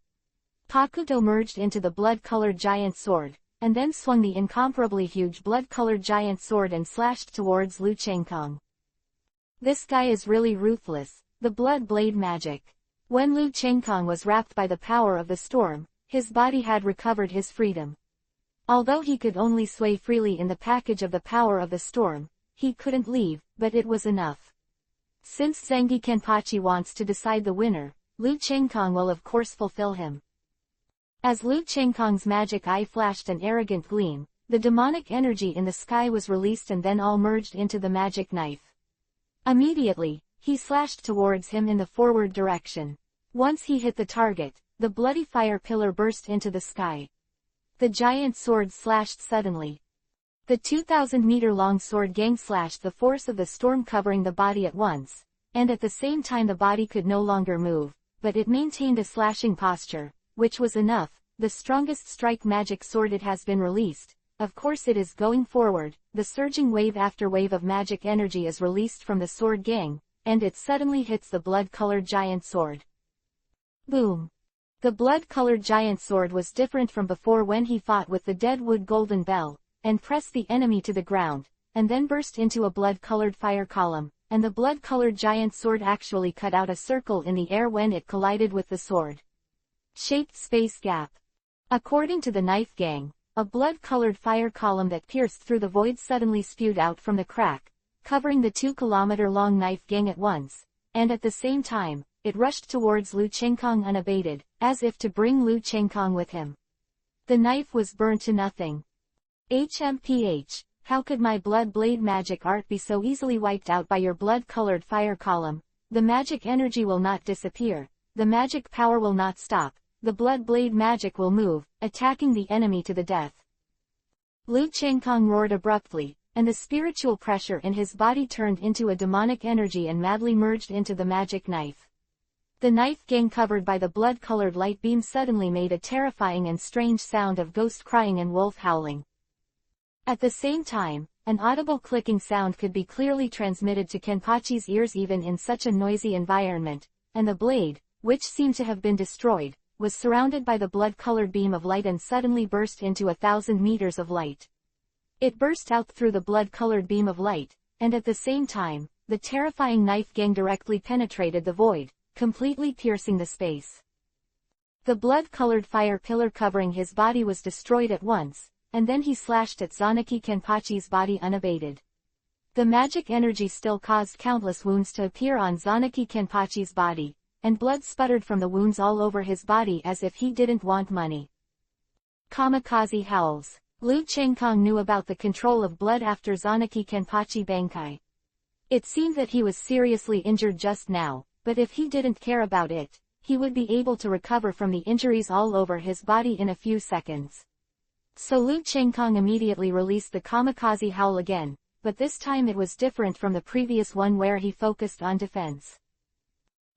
Pakuto merged into the blood-colored giant sword, and then swung the incomparably huge blood-colored giant sword and slashed towards Lu Chengkong. This guy is really ruthless, the blood blade magic. When Lu Chengkong was wrapped by the power of the storm, his body had recovered his freedom. Although he could only sway freely in the package of the power of the storm, he couldn't leave, but it was enough. Since Zengi Kenpachi wants to decide the winner, Lu Chengkong will of course fulfill him. As Lu Chengkong's magic eye flashed an arrogant gleam, the demonic energy in the sky was released and then all merged into the magic knife. Immediately, he slashed towards him in the forward direction. Once he hit the target, the bloody fire pillar burst into the sky. The giant sword slashed suddenly. The 2,000-meter-long sword gang slashed the force of the storm covering the body at once, and at the same time the body could no longer move, but it maintained a slashing posture, which was enough. The strongest strike magic sword, it has been released. Of course it is going forward. The surging wave after wave of magic energy is released from the sword gang, and it suddenly hits the blood-colored giant sword. Boom! The blood-colored giant sword was different from before when he fought with the Deadwood Golden Bell, and pressed the enemy to the ground, and then burst into a blood-colored fire column, and the blood-colored giant sword actually cut out a circle in the air when it collided with the sword. Shaped space gap. According to the knife gang, a blood-colored fire column that pierced through the void suddenly spewed out from the crack, covering the 2-kilometer-long knife gang at once, and at the same time, it rushed towards Lu Chengkong unabated, as if to bring Lu Chengkong with him. The knife was burnt to nothing. HMPH, how could my blood blade magic art be so easily wiped out by your blood-colored fire column? The magic energy will not disappear, the magic power will not stop, the blood blade magic will move, attacking the enemy to the death. Lu Chengkong roared abruptly, and the spiritual pressure in his body turned into a demonic energy and madly merged into the magic knife. The knife gang covered by the blood-colored light beam suddenly made a terrifying and strange sound of ghost crying and wolf howling. At the same time, an audible clicking sound could be clearly transmitted to Kenpachi's ears even in such a noisy environment, and the blade, which seemed to have been destroyed, was surrounded by the blood-colored beam of light and suddenly burst into 1,000 meters of light. It burst out through the blood-colored beam of light, and at the same time, the terrifying knife gang directly penetrated the void, completely piercing the space. The blood-colored fire pillar covering his body was destroyed at once, and then he slashed at Zanaki Kenpachi's body unabated. The magic energy still caused countless wounds to appear on Zanaki Kenpachi's body, and blood sputtered from the wounds all over his body as if he didn't want money. Kamikaze howls. Lu Chengkong knew about the control of blood after Zanaki Kenpachi Bankai. It seemed that he was seriously injured just now, but if he didn't care about it, he would be able to recover from the injuries all over his body in a few seconds. So Lu Chengkong immediately released the kamikaze howl again, but this time it was different from the previous one where he focused on defense.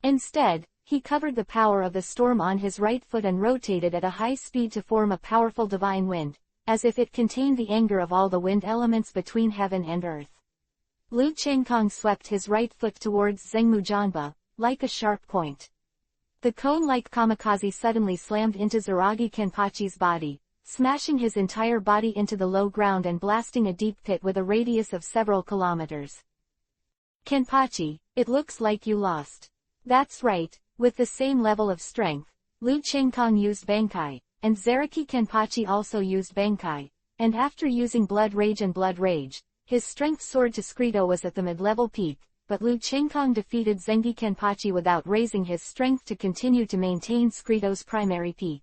Instead, he covered the power of the storm on his right foot and rotated at a high speed to form a powerful divine wind, as if it contained the anger of all the wind elements between heaven and earth. Lu Chengkong swept his right foot towards Zhengmu Janba, like a sharp point. The cone-like kamikaze suddenly slammed into Zaragi Kenpachi's body, smashing his entire body into the low ground and blasting a deep pit with a radius of several kilometers. Kenpachi, it looks like you lost. That's right, with the same level of strength, Lu Chengkong used Bankai, and Zaraki Kenpachi also used Bankai, and after using Blood Rage and Blood Rage, his strength soared to Skrito was at the mid-level peak, but Lu Chengkong defeated Zengi Kenpachi without raising his strength to continue to maintain Skrito's primary peak.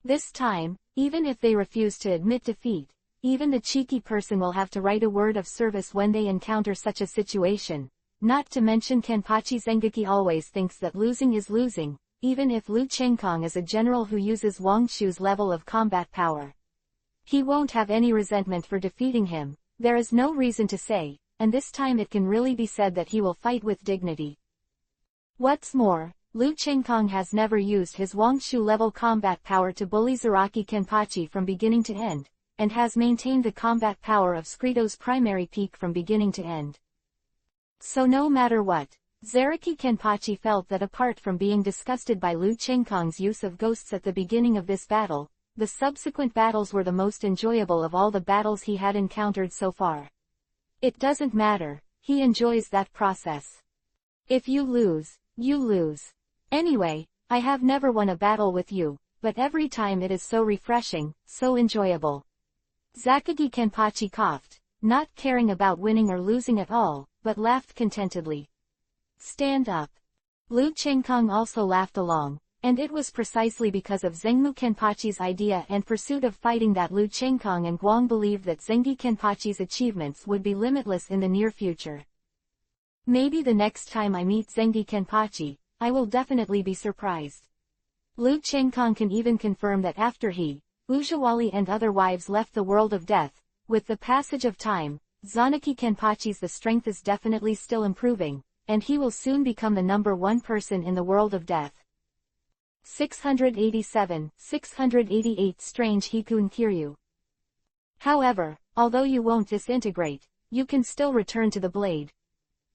This time, even if they refuse to admit defeat, even the cheeky person will have to write a word of service when they encounter such a situation. Not to mention Kenpachi Zengeki always thinks that losing is losing, even if Lu Chengkong is a general who uses Wang Shu's level of combat power. He won't have any resentment for defeating him, there is no reason to say, and this time it can really be said that he will fight with dignity. What's more, Lu Chengkong has never used his Wang Shu level combat power to bully Zaraki Kenpachi from beginning to end, and has maintained the combat power of Skrito's primary peak from beginning to end. So no matter what, Zaraki Kenpachi felt that apart from being disgusted by Lu Chengkong's use of ghosts at the beginning of this battle, the subsequent battles were the most enjoyable of all the battles he had encountered so far. It doesn't matter, he enjoys that process. If you lose, you lose. Anyway, I have never won a battle with you, but every time it is so refreshing, so enjoyable. Zakagi Kenpachi coughed, not caring about winning or losing at all, but laughed contentedly. Stand up. Lu Chengkong also laughed along, and it was precisely because of Zhengmu Kenpachi's idea and pursuit of fighting that Lu Chengkong and Guang believed that Zengi Kenpachi's achievements would be limitless in the near future. Maybe the next time I meet Zengi Kenpachi, I will definitely be surprised. Lu Chengkong can even confirm that after he, Ujawali and other wives left the world of death, with the passage of time, Zanaki Kenpachi's strength is definitely still improving, and he will soon become the #1 person in the world of death. 688 Strange Hikun Kiryu. However, although you won't disintegrate, you can still return to the blade.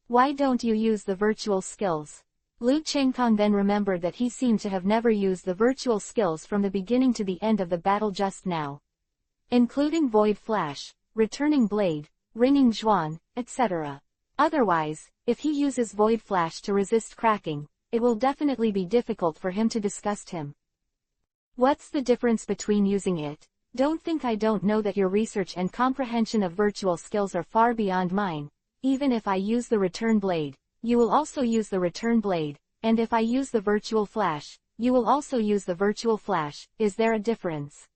Why don't you use the virtual skills? Lu Chengkong then remembered that he seemed to have never used the virtual skills from the beginning to the end of the battle just now. Including Void Flash, Returning Blade, Ringing Zhuan, etc. Otherwise, if he uses Void Flash to resist cracking, it will definitely be difficult for him to disgust him. What's the difference between using it? Don't think I don't know that your research and comprehension of virtual skills are far beyond mine. Even if I use the Return Blade, you will also use the Return Blade, and if I use the Virtual Flash, you will also use the Virtual Flash. Is there a difference?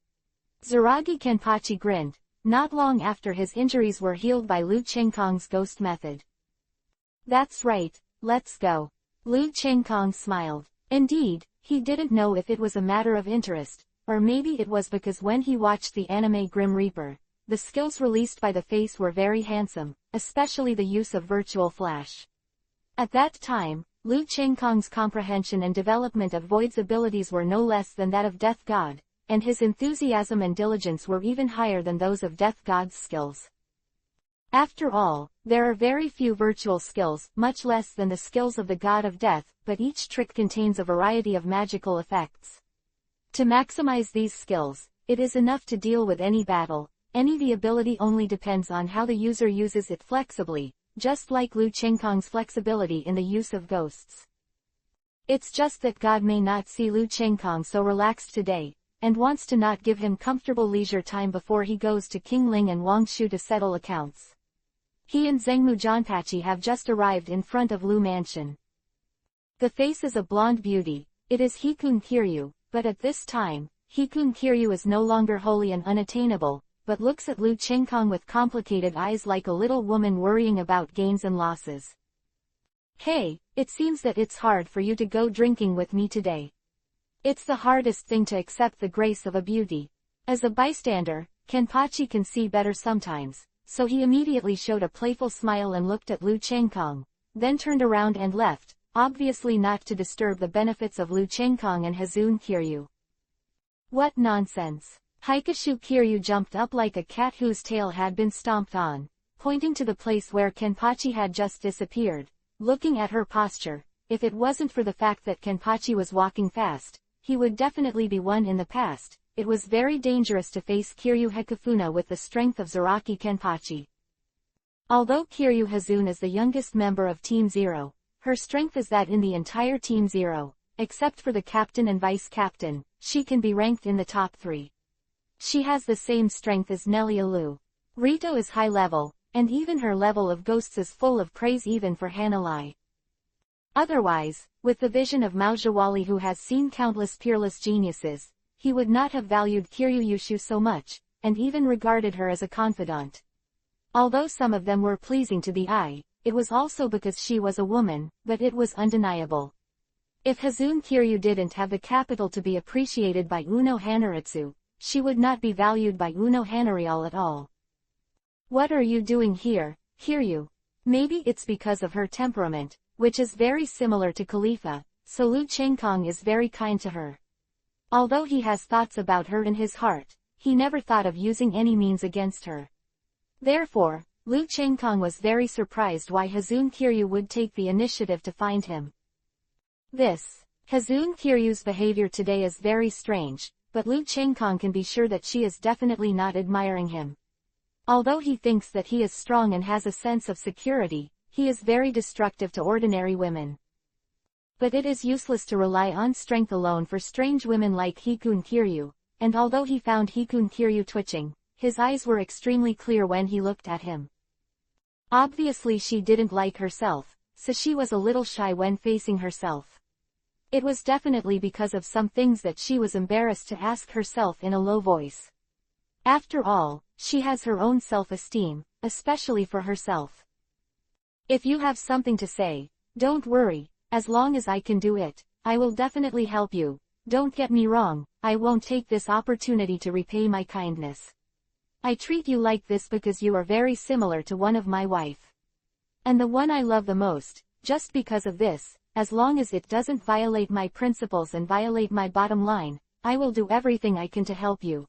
Zaragi Kenpachi grinned, not long after his injuries were healed by Lu Chengkong's ghost method. That's right, let's go. Lu Chengkong smiled. Indeed, he didn't know if it was a matter of interest, or maybe it was because when he watched the anime Grim Reaper, the skills released by the face were very handsome, especially the use of Virtual Flash. At that time, Lu Chengkong's comprehension and development of Void's abilities were no less than that of Death God, and his enthusiasm and diligence were even higher than those of Death God's skills. After all, there are very few virtual skills, much less than the skills of the god of death, but each trick contains a variety of magical effects. To maximize these skills, it is enough to deal with any battle. The ability only depends on how the user uses it flexibly, just like Lu Chengkong's flexibility in the use of ghosts. It's just that God may not see Lu Chengkong so relaxed today, and wants to not give him comfortable leisure time before he goes to King Ling and Wang Shu to settle accounts. He and Zhengmu Zhanpachi have just arrived in front of Lu Mansion. The face is a blonde beauty. It is Hikun Kiryu, but at this time, Hikun Kiryu is no longer holy and unattainable, but looks at Lu Chengkong with complicated eyes like a little woman worrying about gains and losses. Hey, it seems that it's hard for you to go drinking with me today. It's the hardest thing to accept the grace of a beauty. As a bystander, Kenpachi can see better sometimes, so he immediately showed a playful smile and looked at Lu Chengkong, then turned around and left, obviously not to disturb the benefits of Lu Chengkong and Hazun Kiryu. What nonsense! Haikashu Kiryu jumped up like a cat whose tail had been stomped on, pointing to the place where Kenpachi had just disappeared. Looking at her posture, if it wasn't for the fact that Kenpachi was walking fast, he would definitely be one in the past. It was very dangerous to face Kiryu Hekifuna with the strength of Zaraki Kenpachi. Although Kiryu Hazun is the youngest member of Team Zero, her strength is that in the entire Team Zero, except for the captain and vice-captain, she can be ranked in the top 3. She has the same strength as Nelia Lu. Rito is high level, and even her level of ghosts is full of praise even for Hanalei. Otherwise, with the vision of Mao Zhawali who has seen countless peerless geniuses, he would not have valued Kiryu Yushu so much, and even regarded her as a confidant. Although some of them were pleasing to the eye, it was also because she was a woman, but it was undeniable. If Hazun Kiryu didn't have the capital to be appreciated by Uno Hanaritsu, she would not be valued by Uno Hanarial at all. What are you doing here, Kiryu? Maybe it's because of her temperament, which is very similar to Khalifa, so Lu Chengkong is very kind to her. Although he has thoughts about her in his heart, he never thought of using any means against her. Therefore, Lu Chengkong was very surprised why Hazun Kiryu would take the initiative to find him. Hazun Kiryu's behavior today is very strange, but Lu Chengkong can be sure that she is definitely not admiring him. Although he thinks that he is strong and has a sense of security, he is very destructive to ordinary women. But it is useless to rely on strength alone for strange women like Hikun Kiryu, and although he found Hikun Kiryu twitching, his eyes were extremely clear when he looked at him. Obviously she didn't like herself, so she was a little shy when facing herself. It was definitely because of some things that she was embarrassed to ask herself in a low voice. After all, she has her own self-esteem, especially for herself. If you have something to say, don't worry, as long as I can do it, I will definitely help you. Don't get me wrong, I won't take this opportunity to repay my kindness. I treat you like this because you are very similar to one of my wife. And the one I love the most, just because of this, as long as it doesn't violate my principles and violate my bottom line, I will do everything I can to help you.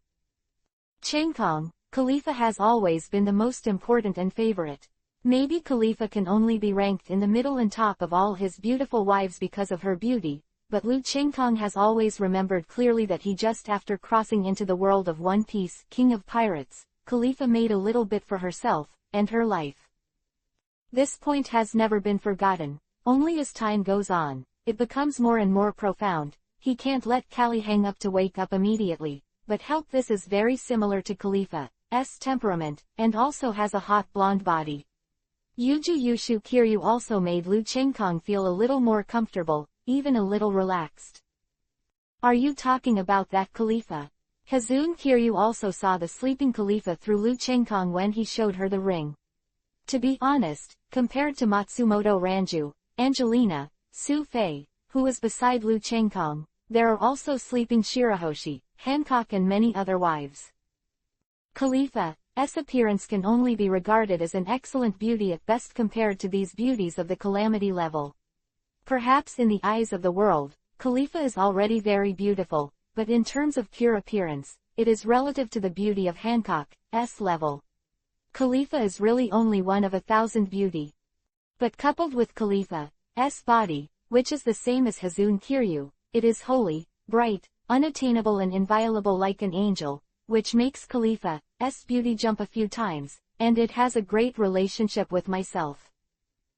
Chengkong, Khalifa has always been the most important and favorite. Maybe Khalifa can only be ranked in the middle and top of all his beautiful wives because of her beauty, but Lu Chengkong has always remembered clearly that he just after crossing into the world of One Piece, King of Pirates, Khalifa made a little bit for herself, and her life. This point has never been forgotten, only as time goes on, it becomes more and more profound. He can't let Callie hang up to wake up immediately, but help this is very similar to Khalifa's temperament, and also has a hot blonde body. Yuju Yushu Kiryu also made Lu Chengkong feel a little more comfortable, even a little relaxed. Are you talking about that Khalifa? Hazun Kiryu also saw the sleeping Khalifa through Lu Chengkong when he showed her the ring. To be honest, compared to Matsumoto Ranju, Angelina, Su Fei, who was beside Lu Chengkong, there are also sleeping Shirahoshi, Hancock and many other wives. Khalifa's appearance can only be regarded as an excellent beauty at best compared to these beauties of the calamity level. Perhaps in the eyes of the world, Khalifa is already very beautiful, but in terms of pure appearance, it is relative to the beauty of Hancock's level. Khalifa is really only one of 1,000 beauty. But coupled with Khalifa's body, which is the same as Hazun Kiryu, it is holy, bright, unattainable and inviolable like an angel, which makes Khalifa's beauty jump a few times, and it has a great relationship with myself.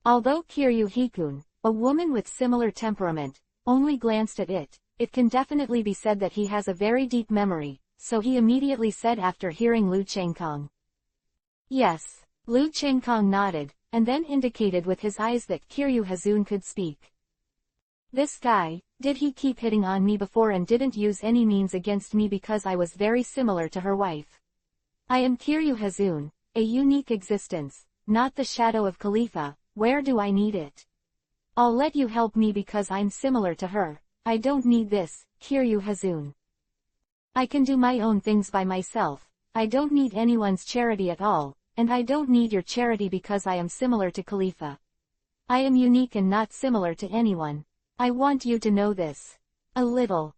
Although Kiryu Hikun, a woman with similar temperament, only glanced at it, it can definitely be said that he has a very deep memory, so he immediately said after hearing Lu Chengkong. Yes. Lu Chengkong nodded, and then indicated with his eyes that Kiryu Hazun could speak. This guy, did he keep hitting on me before and didn't use any means against me because I was very similar to her wife? I am Kiryu Hazun, a unique existence, not the shadow of Khalifa. Where do I need it? I'll let you help me because I'm similar to her. I don't need this, Kiryu Hazun. I can do my own things by myself. I don't need anyone's charity at all, and I don't need your charity because I am similar to Khalifa. I am unique and not similar to anyone. I want you to know this. A little.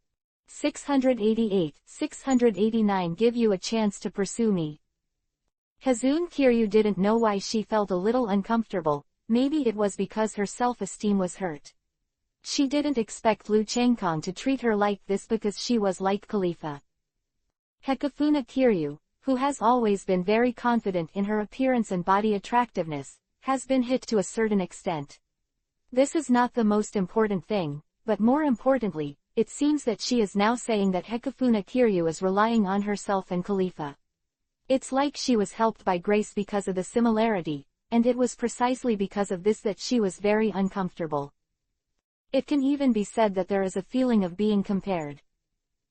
689 Give you a chance to pursue me. Hazun Kiryu didn't know why she felt a little uncomfortable. Maybe it was because her self-esteem was hurt. She didn't expect Lu Chengkong to treat her like this because she was like Khalifa. Hekafuna Kiryu, who has always been very confident in her appearance and body attractiveness, has been hit to a certain extent. This is not the most important thing, but more importantly, it seems that she is now saying that Hekafuna Kiryu is relying on herself and Khalifa. It's like she was helped by grace because of the similarity, and it was precisely because of this that she was very uncomfortable. It can even be said that there is a feeling of being compared.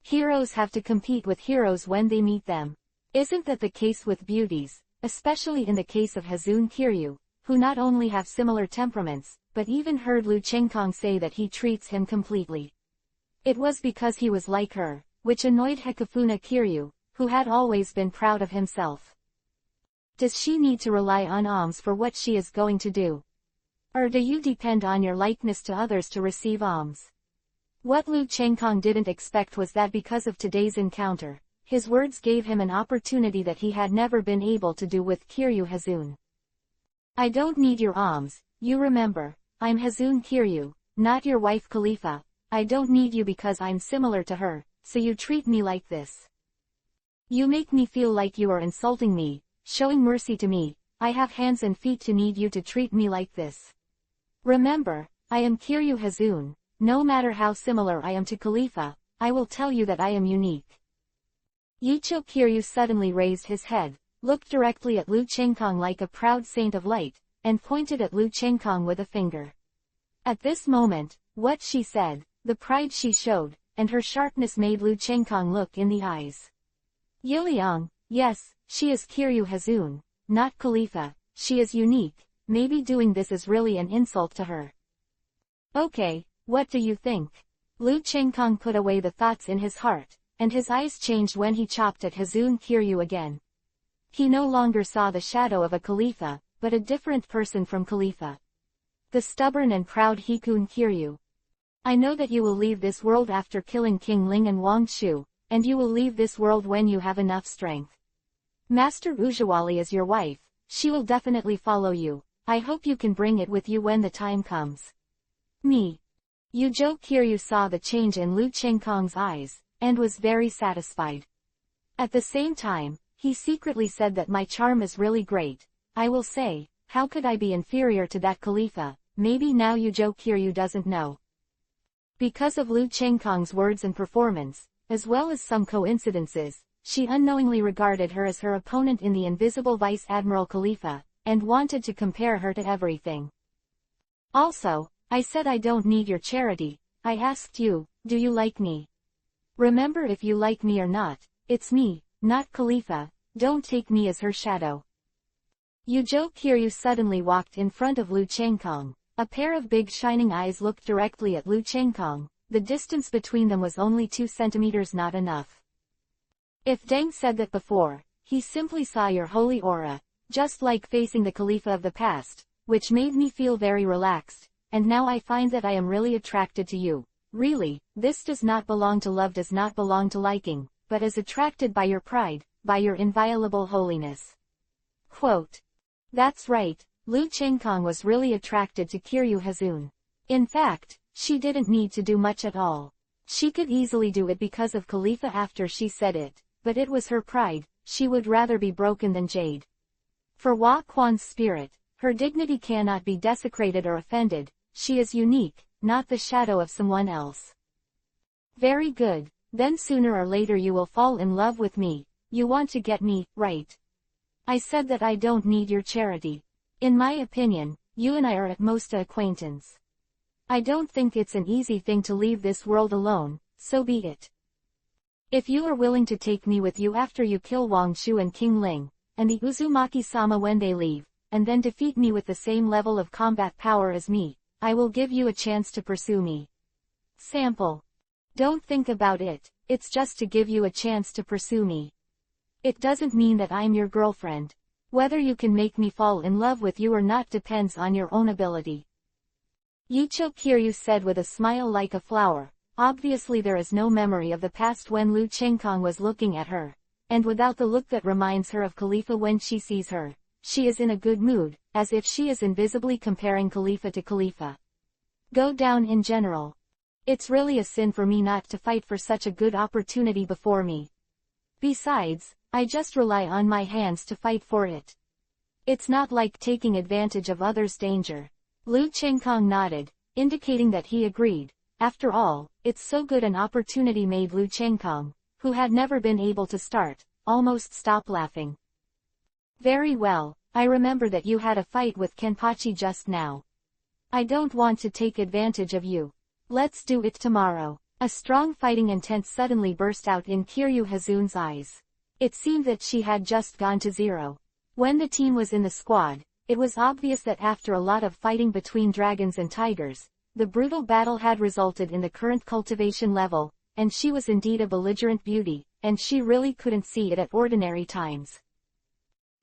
Heroes have to compete with heroes when they meet them. Isn't that the case with beauties, especially in the case of Hazun Kiryu, who not only have similar temperaments, but even heard Lu Chengkong say that he treats him completely. It was because he was like her, which annoyed Hekafuna Kiryu, who had always been proud of himself. Does she need to rely on alms for what she is going to do? Or do you depend on your likeness to others to receive alms? What Lu Chengkong didn't expect was that because of today's encounter, his words gave him an opportunity that he had never been able to do with Kiryu Hazun. I don't need your alms, you remember, I'm Hazun Kiryu, not your wife Khalifa. I don't need you because I'm similar to her, so you treat me like this. You make me feel like you are insulting me, showing mercy to me. I have hands and feet to need you to treat me like this. Remember, I am Kiryu Hazun. No matter how similar I am to Khalifa, I will tell you that I am unique. Yicho Kiryu suddenly raised his head, looked directly at Lu Chengkong like a proud saint of light, and pointed at Lu Chengkong with a finger. At this moment, what she said, the pride she showed, and her sharpness made Lu Chengkong look in the eyes. Yiliang, yes, she is Kiryu Hazun, not Khalifa. She is unique. Maybe doing this is really an insult to her. Okay, what do you think? Lu Chengkong put away the thoughts in his heart, and his eyes changed when he chopped at Hazun Kiryu again. He no longer saw the shadow of a Khalifa, but a different person from Khalifa. The stubborn and proud Hikun Kiryu. I know that you will leave this world after killing King Ling and Wang Shu, and you will leave this world when you have enough strength. Master Ujawali is your wife, she will definitely follow you. I hope you can bring it with you when the time comes. Me. Yujo Kiryu saw the change in Lu Chengkong's eyes, and was very satisfied. At the same time, he secretly said that my charm is really great. I will say, how could I be inferior to that Khalifa? Maybe now Yujo Kiryu doesn't know. Because of Lu Chengkong's words and performance, as well as some coincidences, she unknowingly regarded her as her opponent in the invisible Vice Admiral Khalifa, and wanted to compare her to everything. Also, I said I don't need your charity. I asked you, do you like me? Remember, if you like me or not, it's me, not Khalifa. Don't take me as her shadow. Yujo Kiryu suddenly walked in front of Lu Chengkong. A pair of big shining eyes looked directly at Lu Chengkong. The distance between them was only 2 centimeters, not enough. If Deng said that before, he simply saw your holy aura, just like facing the Khalifa of the past, which made me feel very relaxed, and now I find that I am really attracted to you. Really, this does not belong to love, does not belong to liking, but is attracted by your pride, by your inviolable holiness. Quote. That's right, Lu Chengkong was really attracted to Kiryu Hazun. In fact, she didn't need to do much at all. She could easily do it because of Khalifa after she said it, but it was her pride, she would rather be broken than jade. For Hua Quan's spirit, her dignity cannot be desecrated or offended, she is unique, not the shadow of someone else. Very good, then sooner or later you will fall in love with me, you want to get me, right? I said that I don't need your charity. In my opinion, you and I are at most an acquaintance. I don't think it's an easy thing to leave this world alone, so be it. If you are willing to take me with you after you kill Wang Shu and King Ling, and the Uzumaki-sama when they leave, and then defeat me with the same level of combat power as me, I will give you a chance to pursue me. Sample. Don't think about it, it's just to give you a chance to pursue me. It doesn't mean that I'm your girlfriend. Whether you can make me fall in love with you or not depends on your own ability. Yucho Kiryu said with a smile like a flower. Obviously there is no memory of the past when Lu Chengkong was looking at her, and without the look that reminds her of Khalifa when she sees her, she is in a good mood, as if she is invisibly comparing Khalifa to Khalifa. Go down in general. It's really a sin for me not to fight for such a good opportunity before me. Besides, I just rely on my hands to fight for it. It's not like taking advantage of others' danger. Lu Chengkong nodded, indicating that he agreed. After all, it's so good an opportunity made Lu Chengkong, who had never been able to start, almost stop laughing. Very well, I remember that you had a fight with Kenpachi just now. I don't want to take advantage of you. Let's do it tomorrow. A strong fighting intent suddenly burst out in Kiryu Hazun's eyes. It seemed that she had just gone to zero. When the team was in the squad, it was obvious that after a lot of fighting between dragons and tigers, the brutal battle had resulted in the current cultivation level, and she was indeed a belligerent beauty, and she really couldn't see it at ordinary times.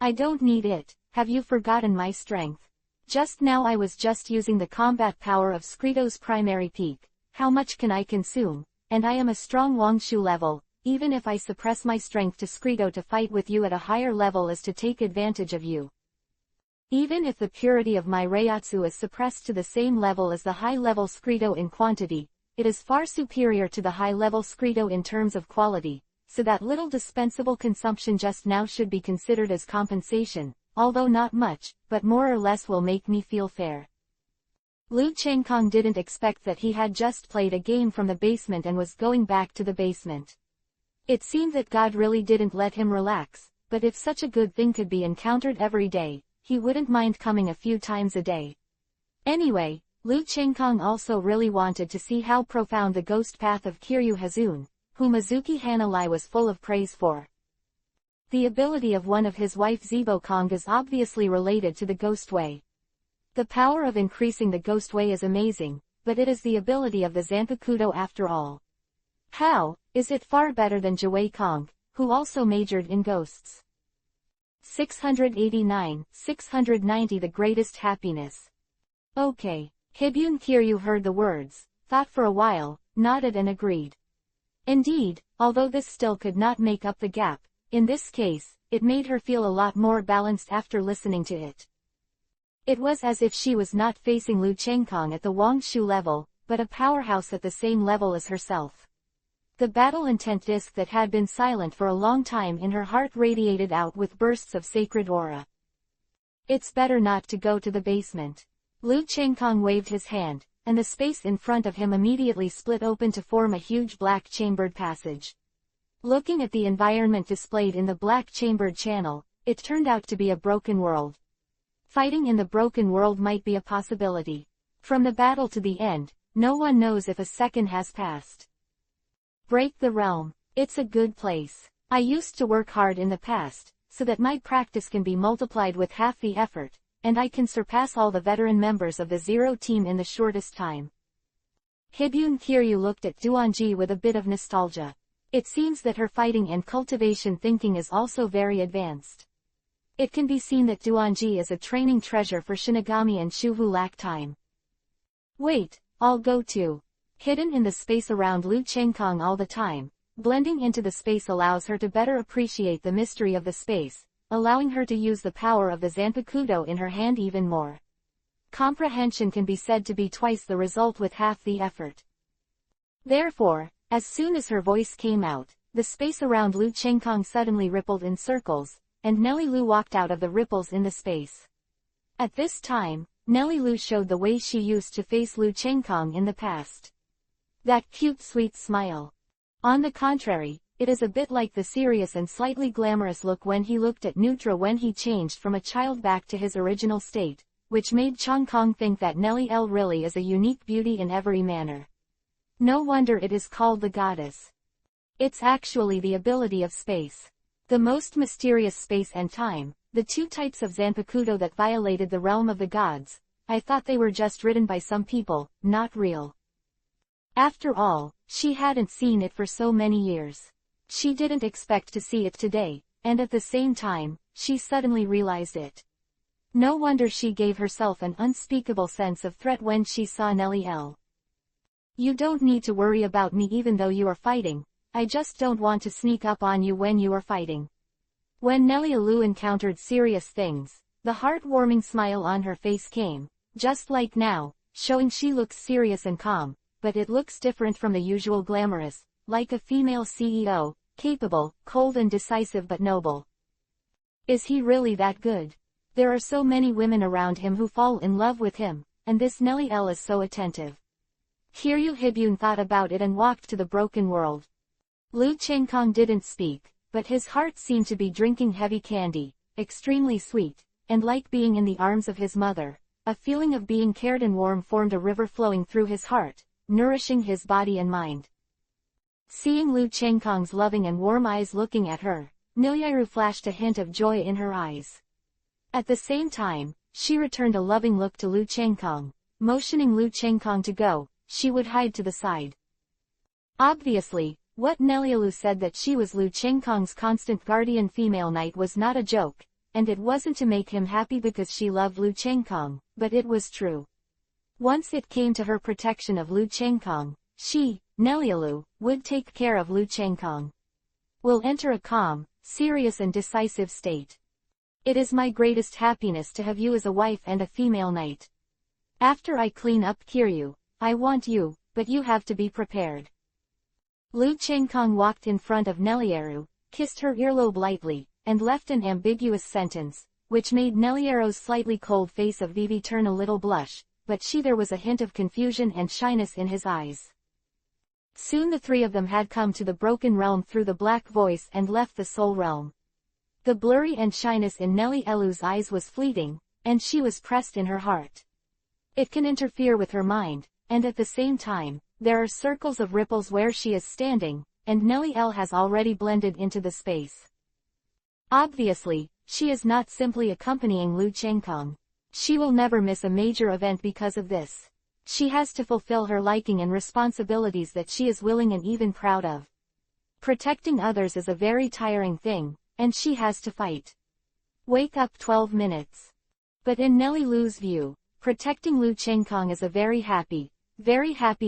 I don't need it, have you forgotten my strength? Just now I was just using the combat power of Skrito's primary peak, how much can I consume, and I am a strong Wangshu level, even if I suppress my strength to Skrito to fight with you at a higher level is to take advantage of you. Even if the purity of my Reiatsu is suppressed to the same level as the high-level Skrito in quantity, it is far superior to the high-level Skrito in terms of quality, so that little dispensable consumption just now should be considered as compensation, although not much, but more or less will make me feel fair. Lu Chengkong didn't expect that he had just played a game from the basement and was going back to the basement. It seemed that God really didn't let him relax, but if such a good thing could be encountered every day, he wouldn't mind coming a few times a day. Anyway, Lu Chengkong also really wanted to see how profound the ghost path of Kiryu Hazun, whom Azuki Hanalei was full of praise for. The ability of one of his wife Zibo Kong is obviously related to the ghost way. The power of increasing the ghost way is amazing, but it is the ability of the Zanpakuto after all. How, is it far better than Jiwei Kong, who also majored in ghosts? 689, 690 The greatest happiness. Okay. Hibun Kiryu heard the words, thought for a while, nodded and agreed. Indeed, although this still could not make up the gap, in this case, it made her feel a lot more balanced after listening to it. It was as if she was not facing Lu Chengkong at the Wangshu level, but a powerhouse at the same level as herself. The battle intent disc that had been silent for a long time in her heart radiated out with bursts of sacred aura. It's better not to go to the basement. Lu Chengkong waved his hand, and the space in front of him immediately split open to form a huge black chambered passage. Looking at the environment displayed in the black chambered channel, it turned out to be a broken world. Fighting in the broken world might be a possibility. From the battle to the end, no one knows if a second has passed. Break the realm. It's a good place. I used to work hard in the past, so that my practice can be multiplied with half the effort, and I can surpass all the veteran members of the Zero team in the shortest time. Hibun Kiryu looked at Duanji with a bit of nostalgia. It seems that her fighting and cultivation thinking is also very advanced. It can be seen that Duanji is a training treasure for Shinigami and Shuvu lack time. Wait, I'll go too. Hidden in the space around Lu Chengkong all the time, blending into the space allows her to better appreciate the mystery of the space, allowing her to use the power of the Zanpakuto in her hand even more. Comprehension can be said to be twice the result with half the effort. Therefore, as soon as her voice came out, the space around Lu Chengkong suddenly rippled in circles, and Nellie Lu walked out of the ripples in the space. At this time, Nellie Lu showed the way she used to face Lu Chengkong in the past. That cute sweet smile. On the contrary, it is a bit like the serious and slightly glamorous look when he looked at Nutra when he changed from a child back to his original state, which made Chongkong think that Nellie L really is a unique beauty in every manner. No wonder it is called the goddess. It's actually the ability of space. The most mysterious space and time, the two types of Zanpakuto that violated the realm of the gods. I thought they were just written by some people, not real. After all, she hadn't seen it for so many years. She didn't expect to see it today, and at the same time, she suddenly realized it. No wonder she gave herself an unspeakable sense of threat when she saw Nellie L. You don't need to worry about me even though you are fighting, I just don't want to sneak up on you when you are fighting. When Nellie Lu encountered serious things, the heartwarming smile on her face came, just like now, showing she looks serious and calm, but it looks different from the usual glamorous, like a female CEO, capable, cold and decisive but noble. Is he really that good? There are so many women around him who fall in love with him, and this Nellie L is so attentive. Kiryu Hibun thought about it and walked to the broken world. Lu Chengkong didn't speak, but his heart seemed to be drinking heavy candy, extremely sweet, and like being in the arms of his mother. A feeling of being cared and warm formed a river flowing through his heart, nourishing his body and mind. Seeing Lu Chengkong's loving and warm eyes looking at her, Nilyaru flashed a hint of joy in her eyes. At the same time, she returned a loving look to Lu Chengkong, motioning Lu Chengkong to go. She would hide to the side. Obviously, what Nelialu said that she was Lu Chengkong's constant guardian female knight was not a joke, and it wasn't to make him happy because she loved Lu Chengkong, but it was true. Once it came to her protection of Lu Chengkong, she, Nelialu, would take care of Lu Chengkong. Will enter a calm, serious and decisive state. It is my greatest happiness to have you as a wife and a female knight. After I clean up Kiryu, I want you, but you have to be prepared. Lu Chengkong walked in front of Neliaru, kissed her earlobe lightly, and left an ambiguous sentence, which made Neliaru's slightly cold face of Vivi turn a little blush, but there was a hint of confusion and shyness in his eyes. Soon the three of them had come to the broken realm through the black voice and left the soul realm. The blurry and shyness in Nellie Elu's eyes was fleeting, and she was pressed in her heart. It can interfere with her mind. And at the same time, there are circles of ripples where she is standing, and Nellie L has already blended into the space. Obviously, she is not simply accompanying Lu Chengkong. She will never miss a major event because of this. She has to fulfill her liking and responsibilities that she is willing and even proud of. Protecting others is a very tiring thing, and she has to fight. Wake up 12 minutes. But in Nellie Lu's view, protecting Lu Chengkong is a very happy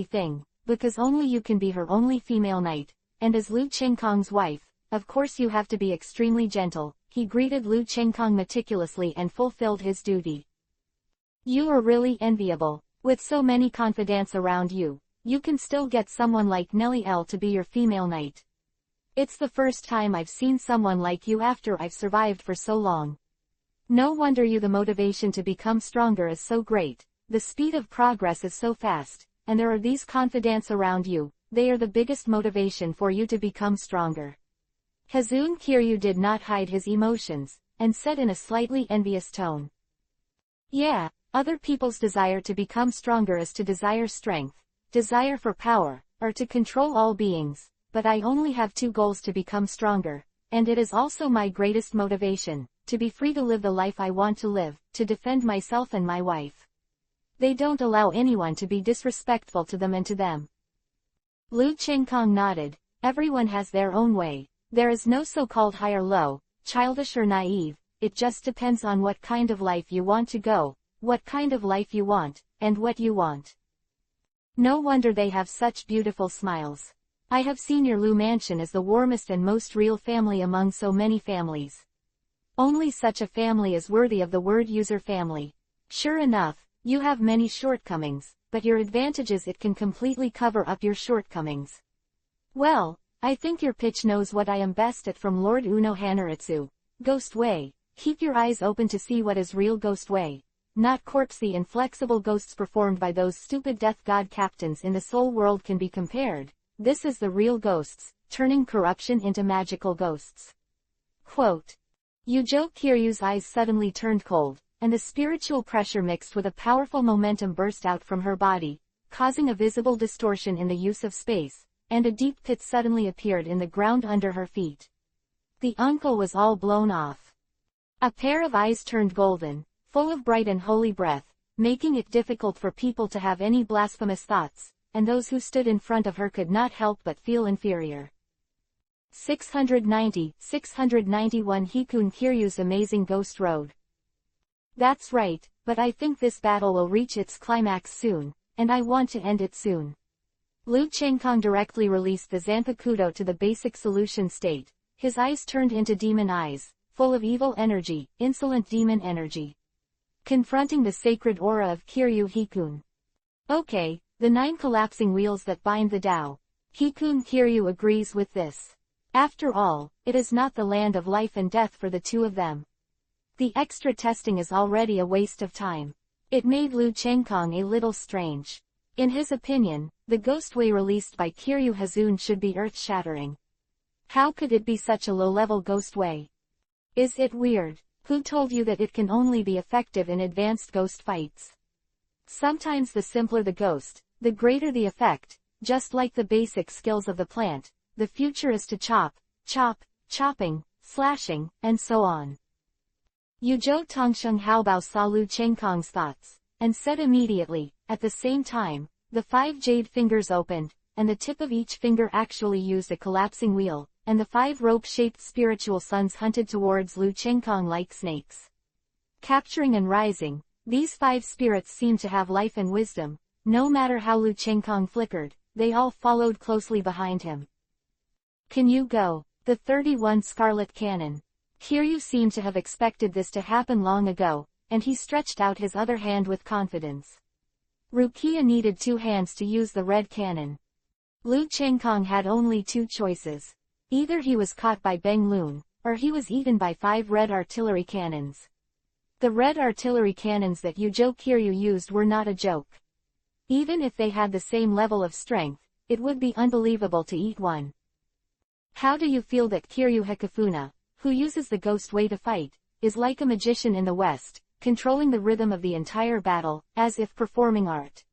thing, because only you can be her only female knight, and as Lu Chengkong's wife, of course you have to be extremely gentle. He greeted Lu Chengkong meticulously and fulfilled his duty. You are really enviable. With so many confidants around you, you can still get someone like Nellie L to be your female knight. It's the first time I've seen someone like you after I've survived for so long. No wonder the motivation to become stronger is so great. The speed of progress is so fast, and there are these confidants around you. They are the biggest motivation for you to become stronger. Hazun Kiryu did not hide his emotions, and said in a slightly envious tone. Yeah, other people's desire to become stronger is to desire strength, desire for power, or to control all beings, but I only have two goals: to become stronger, and it is also my greatest motivation, to be free to live the life I want to live, to defend myself and my wife. They don't allow anyone to be disrespectful to them and to them. Lu Chengkong nodded. Everyone has their own way. There is no so-called high or low, childish or naive. It just depends on what kind of life you want to go, what kind of life you want, and what you want. No wonder they have such beautiful smiles. I have seen your Lu mansion as the warmest and most real family among so many families. Only such a family is worthy of the word user family. Sure enough, you have many shortcomings, but your advantages it can completely cover up your shortcomings. Well, I think your pitch knows what I am best at. From Lord Uno Hanaritsu. Ghost Way. Keep your eyes open to see what is real Ghost Way. Not corpsey inflexible ghosts performed by those stupid death god captains in the soul world can be compared. This is the real ghosts, turning corruption into magical ghosts. Quote. Yujo Kiryu's eyes suddenly turned cold, and the spiritual pressure mixed with a powerful momentum burst out from her body, causing a visible distortion in the use of space, and a deep pit suddenly appeared in the ground under her feet. The uncle was all blown off. A pair of eyes turned golden, full of bright and holy breath, making it difficult for people to have any blasphemous thoughts, and those who stood in front of her could not help but feel inferior. 691 Hikun Kiryu's Amazing Ghost Road. That's right, but I think this battle will reach its climax soon, and I want to end it soon. Lu Chengkong directly released the Zanpakudo to the basic solution state. His eyes turned into demon eyes, full of evil energy, insolent demon energy. Confronting the sacred aura of Kiryu Hikun. Okay, the 9 collapsing wheels that bind the Tao. Hikun Kiryu agrees with this. After all, it is not the land of life and death for the two of them. The extra testing is already a waste of time. It made Lu Chengkong a little strange. In his opinion, the ghost way released by Kiryu Hazun should be earth-shattering. How could it be such a low-level ghost way? Is it weird? Who told you that it can only be effective in advanced ghost fights? Sometimes the simpler the ghost, the greater the effect, just like the basic skills of the plant. The future is to chop, chopping, slashing, and so on. Yuzhou Tongsheng Haobao saw Lu Chengkong's thoughts, and said immediately, at the same time, the 5 jade fingers opened, and the tip of each finger actually used a collapsing wheel, and the 5 rope-shaped spiritual suns hunted towards Lu Chengkong like snakes. Capturing and rising, these 5 spirits seemed to have life and wisdom. No matter how Lu Chengkong flickered, they all followed closely behind him. Can you go? The 31 Scarlet Cannon. Kiryu seemed to have expected this to happen long ago, and he stretched out his other hand with confidence. Rukia needed 2 hands to use the red cannon. Lu Chengkong had only 2 choices. Either he was caught by Beng Lun, or he was eaten by 5 red artillery cannons. The red artillery cannons that Yuzhou Kiryu used were not a joke. Even if they had the same level of strength, it would be unbelievable to eat one. How do you feel that Kiryu Hekifuna, who uses the ghost way to fight, is like a magician in the West, controlling the rhythm of the entire battle, as if performing art?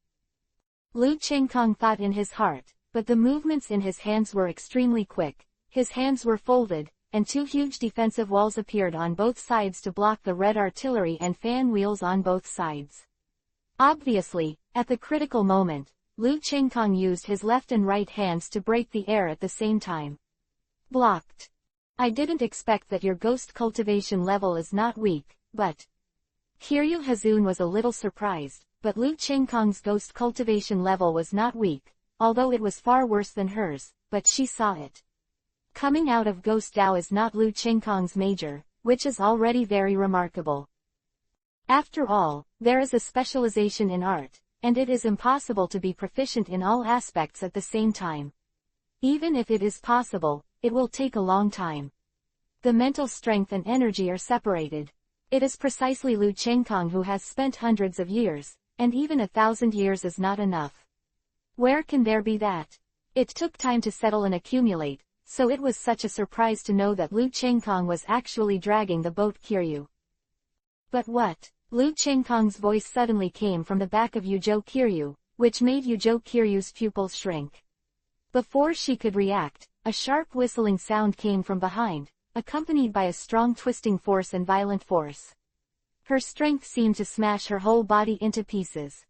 Lu Chengkong thought in his heart, but the movements in his hands were extremely quick. His hands were folded, and 2 huge defensive walls appeared on both sides to block the red artillery and fan wheels on both sides. Obviously, at the critical moment, Lu Chengkong used his left and right hands to break the air at the same time. Blocked. I didn't expect that your ghost cultivation level is not weak, but... Kiryu Hazun was a little surprised, but Lu Chengkong's ghost cultivation level was not weak, although it was far worse than hers, but she saw it. Coming out of Ghost Dao is not Lu Chengkong's major, which is already very remarkable. After all, there is a specialization in art, and it is impossible to be proficient in all aspects at the same time. Even if it is possible, it will take a long time. The mental strength and energy are separated. It is precisely Lu Chengkong who has spent hundreds of years, and even 1,000 years is not enough. Where can there be that? It took time to settle and accumulate, so it was such a surprise to know that Lu Chengkong was actually dragging the boat Kiryu. But what? Lu Chengkong's voice suddenly came from the back of Yuzhou Kiryu, which made Yuzhou Kiryu's pupils shrink. Before she could react, a sharp whistling sound came from behind, accompanied by a strong twisting force and violent force. Her strength seemed to smash her whole body into pieces.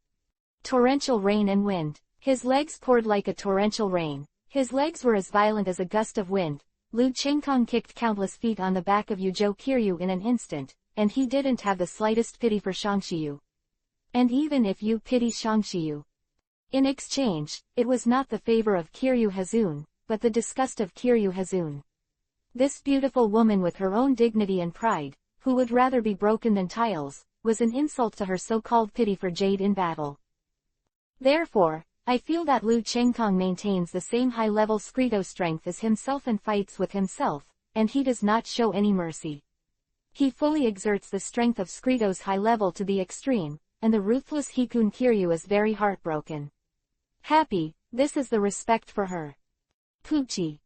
Torrential rain and wind. His legs poured like a torrential rain. His legs were as violent as a gust of wind. Lu Chengkong kicked countless feet on the back of Yuzhou Kiryu in an instant, and he didn't have the slightest pity for Shangxiyu. And even if you pity Shangxiyu. In exchange, it was not the favor of Kiryu Hazun, but the disgust of Kiryu Hazun. This beautiful woman with her own dignity and pride, who would rather be broken than tiles, was an insult to her so-called pity for Jade in battle. Therefore, I feel that Liu Chengkong maintains the same high-level Skrito strength as himself and fights with himself, and he does not show any mercy. He fully exerts the strength of Skrito's high level to the extreme, and the ruthless Hikun Kiryu is very heartbroken. Happy, this is the respect for her. Pucci.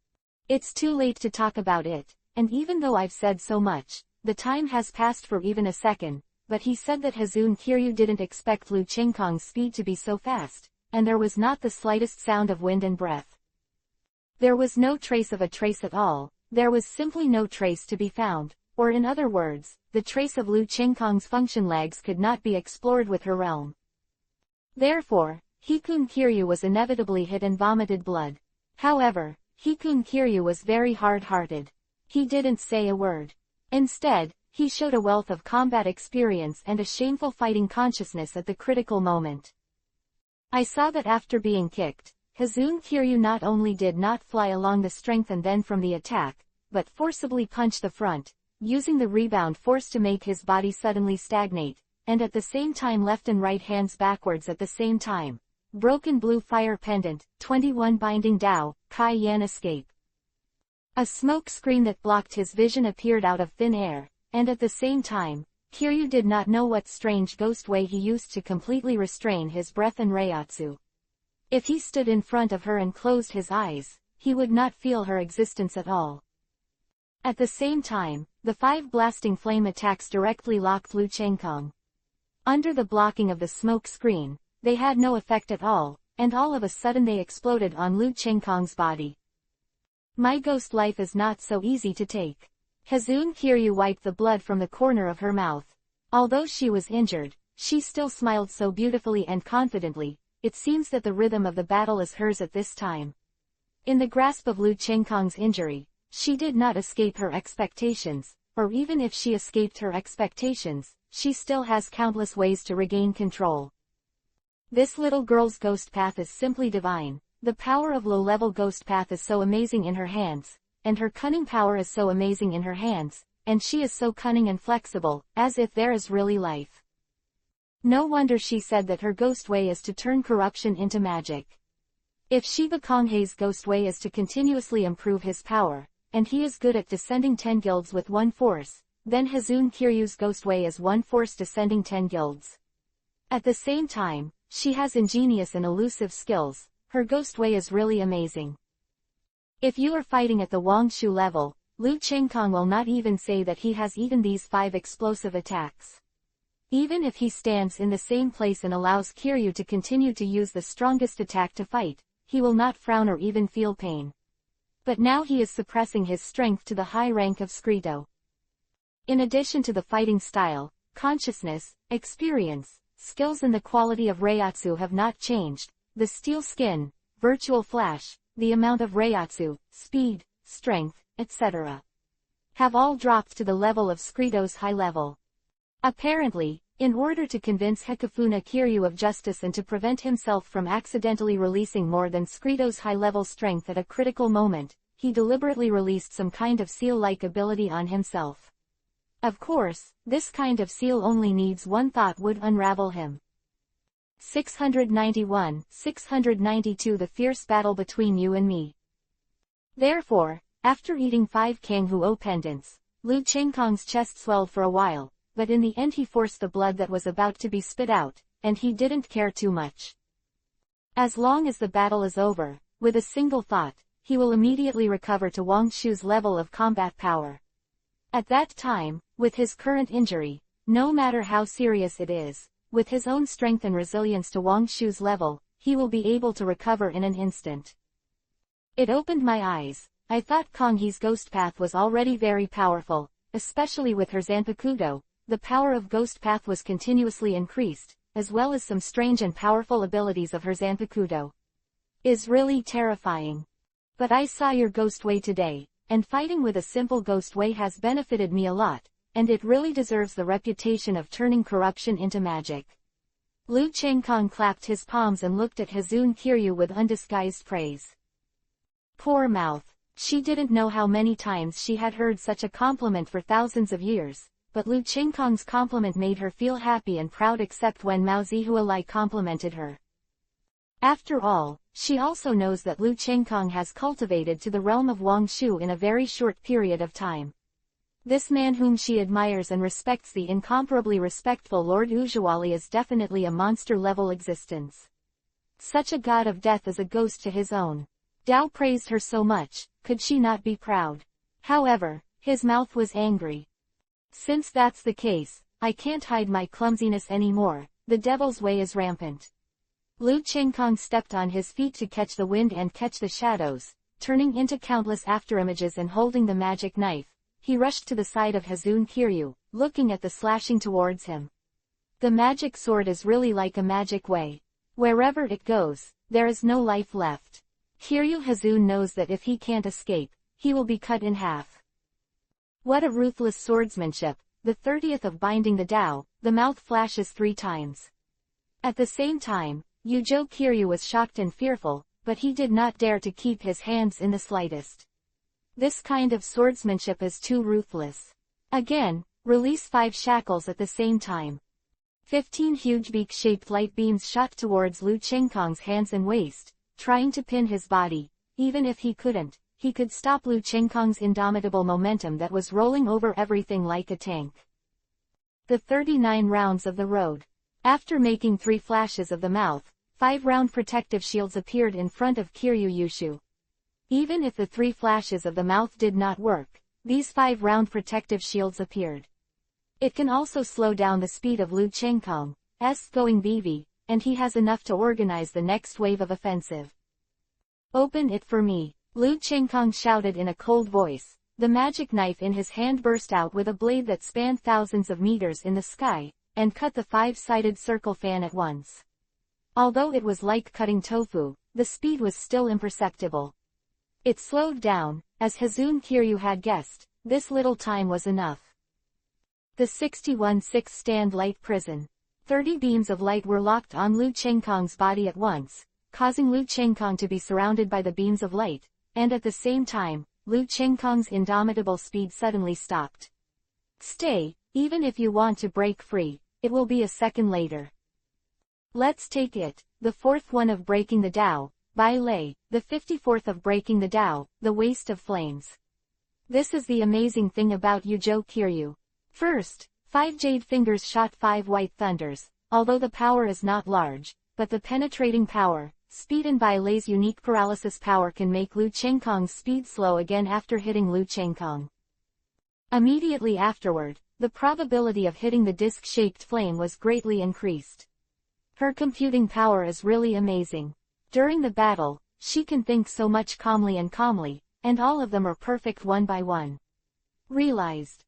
It's too late to talk about it, and even though I've said so much, the time has passed for even a second, but he said that Hazun Kiryu didn't expect Liu Chengkong's speed to be so fast, and there was not the slightest sound of wind and breath. There was no trace of a trace at all, there was simply no trace to be found, or in other words, the trace of Liu Chengkong's function legs could not be explored with her realm. Therefore, Hikun Kiryu was inevitably hit and vomited blood. However, Hikun Kiryu was very hard-hearted. He didn't say a word. Instead, he showed a wealth of combat experience and a shameful fighting consciousness at the critical moment. I saw that after being kicked, Hazun Kiryu not only did not fly along the strength and then from the attack, but forcibly punched the front, using the rebound force to make his body suddenly stagnate, and at the same time left and right hands backwards at the same time. Broken blue fire pendant, 21 binding Dao, Kai Yan escape. A smoke screen that blocked his vision appeared out of thin air, and at the same time, Kiryu did not know what strange ghost way he used to completely restrain his breath and Reiatsu. If he stood in front of her and closed his eyes, he would not feel her existence at all. At the same time, the 5 blasting flame attacks directly locked Liu Chengkong. Under the blocking of the smoke screen, they had no effect at all, and all of a sudden they exploded on Liu Chengkong's body. My ghost life is not so easy to take. Hazun Kiryu wiped the blood from the corner of her mouth. Although she was injured, she still smiled so beautifully and confidently. It seems that the rhythm of the battle is hers at this time. In the grasp of Liu Chengkong's injury, she did not escape her expectations, or even if she escaped her expectations, she still has countless ways to regain control. This little girl's ghost path is simply divine. The power of low-level ghost path is so amazing in her hands, and her cunning power is so amazing in her hands, and she is so cunning and flexible, as if there is really life. No wonder she said that her ghost way is to turn corruption into magic. If Shiba Konghei's ghost way is to continuously improve his power, and he is good at descending 10 guilds with 1 force, then Hazun Kiryu's ghost way is 1 force descending 10 guilds. At the same time, she has ingenious and elusive skills. Her ghost way is really amazing. If you are fighting at the Wangshu level, Liu Chengkong will not even say that he has eaten these 5 explosive attacks. Even if he stands in the same place and allows Kiryu to continue to use the strongest attack to fight, he will not frown or even feel pain. But now he is suppressing his strength to the high rank of Skrito. In addition to the fighting style, consciousness, experience, skills and the quality of Reiatsu have not changed. The steel skin, virtual flash, the amount of Reiatsu, speed, strength, etc. have all dropped to the level of Skrito's high level. Apparently, in order to convince Hikifuna Kiryu of justice and to prevent himself from accidentally releasing more than Skrito's high-level strength at a critical moment, he deliberately released some kind of seal-like ability on himself. Of course, this kind of seal only needs one thought would unravel him. 691, 692 The fierce battle between you and me. Therefore, after eating 5 Kanghuo pendants, Liu Chengkong's chest swelled for a while, but in the end he forced the blood that was about to be spit out, and he didn't care too much. As long as the battle is over, with a single thought, he will immediately recover to Wangshu's level of combat power. At that time, with his current injury, no matter how serious it is, with his own strength and resilience to Wangshu's level, he will be able to recover in an instant. It opened my eyes. I thought Konghei's ghost path was already very powerful, especially with her Zanpakudo. The power of ghost path was continuously increased, as well as some strange and powerful abilities of her Zanpakudo. Is really terrifying. But I saw your ghost way today, and fighting with a simple ghost way has benefited me a lot, and it really deserves the reputation of turning corruption into magic. Liu Chengkong clapped his palms and looked at Hazun Kiryu with undisguised praise. Poor mouth. She didn't know how many times she had heard such a compliment for thousands of years, but Lu Qingkong's compliment made her feel happy and proud except when Mao Zihualai complimented her. After all, she also knows that Lu Qingkong has cultivated to the realm of Wangshu in a very short period of time. This man whom she admires and respects, the incomparably respectful Lord Ujiwali, is definitely a monster-level existence. Such a god of death is a ghost to his own. Dao praised her so much, could she not be proud? However, his mouth was angry. Since that's the case, I can't hide my clumsiness anymore, the devil's way is rampant. Lu Qingkong stepped on his feet to catch the wind and catch the shadows, turning into countless afterimages and holding the magic knife. He rushed to the side of Hazun Kiryu, looking at the slashing towards him. The magic sword is really like a magic way. Wherever it goes, there is no life left. Kiryu Hazun knows that if he can't escape, he will be cut in half. What a ruthless swordsmanship, the 30th of binding the Tao, the mouth flashes 3 times. At the same time, Yuzhou Kiryu was shocked and fearful, but he did not dare to keep his hands in the slightest. This kind of swordsmanship is too ruthless. Again, release 5 shackles at the same time. 15 huge beak-shaped light beams shot towards Lu Qingkong's hands and waist, trying to pin his body. Even if he couldn't, he could stop Lu Qingkong's indomitable momentum that was rolling over everything like a tank. The 39 rounds of the road. After making 3 flashes of the mouth, 5 round protective shields appeared in front of Kiryu Yushu. Even if the 3 flashes of the mouth did not work, these 5 round protective shields appeared. It can also slow down the speed of Lu Qingkong's going BV, and he has enough to organize the next wave of offensive. Open it for me, Lu Qingkong shouted in a cold voice. The magic knife in his hand burst out with a blade that spanned thousands of meters in the sky, and cut the 5-sided circle fan at once. Although it was like cutting tofu, the speed was still imperceptible. It slowed down, as Hazun Kiryu had guessed. This little time was enough. The 61-6 stand light prison. 30 beams of light were locked on Lu Qingkong's body at once, causing Lu Qingkong to be surrounded by the beams of light, and at the same time, Lu Qingkong's indomitable speed suddenly stopped. Stay, even if you want to break free, it will be a second later. Let's take it, the 4th one of breaking the Tao, Bai Lei, the 54th of breaking the Tao, the waste of flames. This is the amazing thing about Yuzhou Kiryu. First, 5 jade fingers shot 5 white thunders, although the power is not large, but the penetrating power, speed and Bai Lei's unique paralysis power can make Lu Qingkong's speed slow again after hitting Lu Qingkong. Immediately afterward, the probability of hitting the disc-shaped flame was greatly increased. Her computing power is really amazing. During the battle, she can think so much calmly, and all of them are perfect one by one. Realized.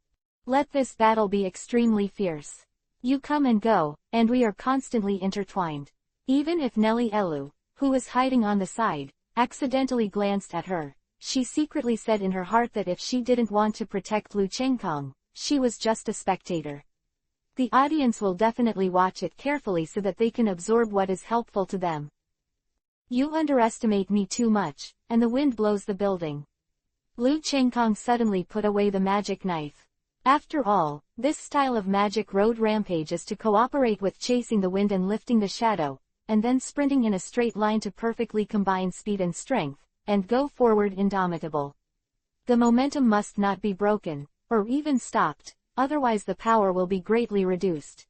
Let this battle be extremely fierce. You come and go, and we are constantly intertwined. Even if Nellie Elu, who was hiding on the side, accidentally glanced at her, she secretly said in her heart that if she didn't want to protect Lu Qingkong, she was just a spectator. The audience will definitely watch it carefully so that they can absorb what is helpful to them. You underestimate me too much, and the wind blows the building. Lu Qingkong suddenly put away the magic knife. After all, this style of magic road rampage is to cooperate with chasing the wind and lifting the shadow, and then sprinting in a straight line to perfectly combine speed and strength, and go forward indomitable. The momentum must not be broken, or even stopped, otherwise the power will be greatly reduced.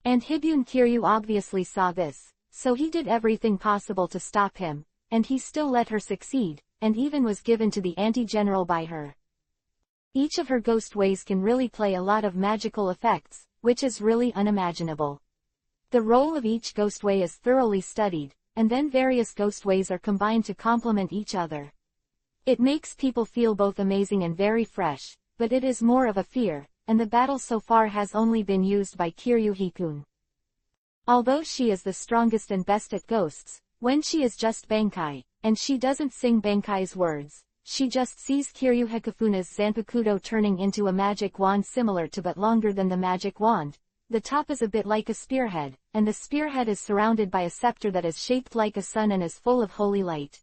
And Hibun Kiryu obviously saw this. So he did everything possible to stop him, and he still let her succeed, and even was given to the anti-general by her. Each of her ghost ways can really play a lot of magical effects, which is really unimaginable. The role of each ghost way is thoroughly studied, and then various ghost ways are combined to complement each other. It makes people feel both amazing and very fresh, but it is more of a fear, and the battle so far has only been used by Kiryu Hikun. Although she is the strongest and best at ghosts, when she is just Bankai, and she doesn't sing Bankai's words, she just sees Kiryu Hikafuna's Zanpakudo turning into a magic wand similar to but longer than the magic wand. The top is a bit like a spearhead, and the spearhead is surrounded by a scepter that is shaped like a sun and is full of holy light.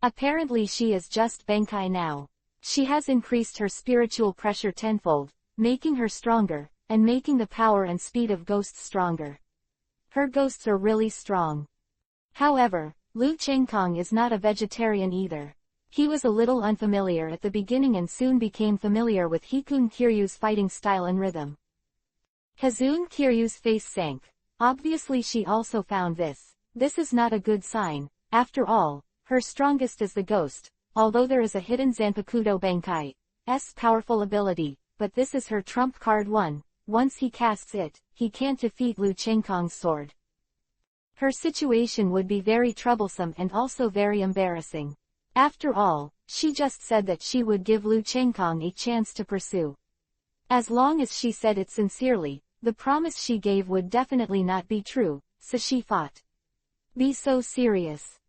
Apparently she is just Bankai now. She has increased her spiritual pressure tenfold, making her stronger, and making the power and speed of ghosts stronger. Her ghosts are really strong. However, Lu Chengkong is not a vegetarian either. He was a little unfamiliar at the beginning and soon became familiar with Hikun Kiryu's fighting style and rhythm. Hazun Kiryu's face sank. Obviously she also found this. This is not a good sign. After all, her strongest is the ghost, although there is a hidden Zanpakuto Bankai's powerful ability, but this is her trump card 1. Once he casts it, he can't defeat Lu Chengkong's sword. Her situation would be very troublesome and also very embarrassing. After all, she just said that she would give Lu Chengkong a chance to pursue. As long as she said it sincerely, the promise she gave would definitely not be true, so she fought. Be so serious.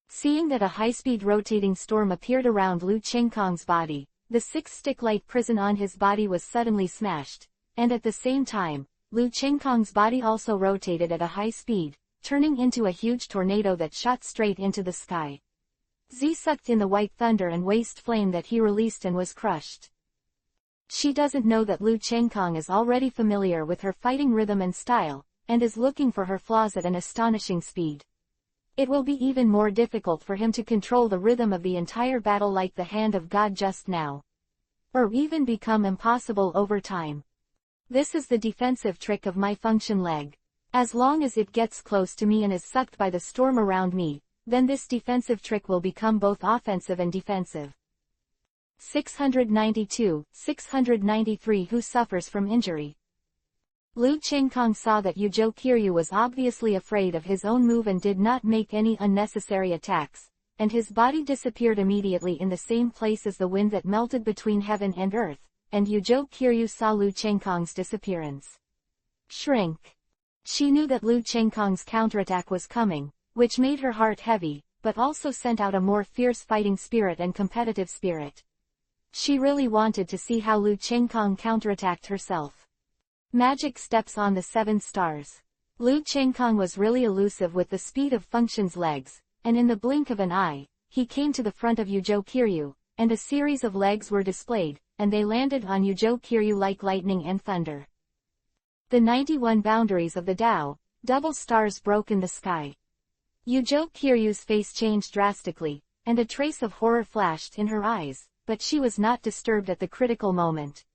Seeing that a high-speed rotating storm appeared around Lu Chengkong's body, the 6-stick light prison on his body was suddenly smashed, and at the same time, Lu Chengkong's body also rotated at a high speed, turning into a huge tornado that shot straight into the sky. Z sucked in the white thunder and waste flame that he released and was crushed. She doesn't know that Lu Chengkong is already familiar with her fighting rhythm and style, and is looking for her flaws at an astonishing speed. It will be even more difficult for him to control the rhythm of the entire battle like the hand of God just now. Or even become impossible over time. This is the defensive trick of my function leg. As long as it gets close to me and is sucked by the storm around me, then this defensive trick will become both offensive and defensive. 692, 693 Who suffers from injury? Lu Chengkong saw that Yuzhou Kiryu was obviously afraid of his own move and did not make any unnecessary attacks, and his body disappeared immediately in the same place as the wind that melted between heaven and earth, and Yuzhou Kiryu saw Lu Chengkong's disappearance. Shrink. She knew that Lu Chengkong's counterattack was coming, which made her heart heavy, but also sent out a more fierce fighting spirit and competitive spirit. She really wanted to see how Lu Chengkong counterattacked herself. Magic steps on the 7 stars. Lu Chengkong was really elusive with the speed of Function's legs, and in the blink of an eye, he came to the front of Yuzhou Kiryu, and a series of legs were displayed, and they landed on Yuzhou Kiryu like lightning and thunder. The 91 boundaries of the Tao, double stars broke in the sky. Yuzhou Kiryu's face changed drastically, and a trace of horror flashed in her eyes, but she was not disturbed at the critical moment.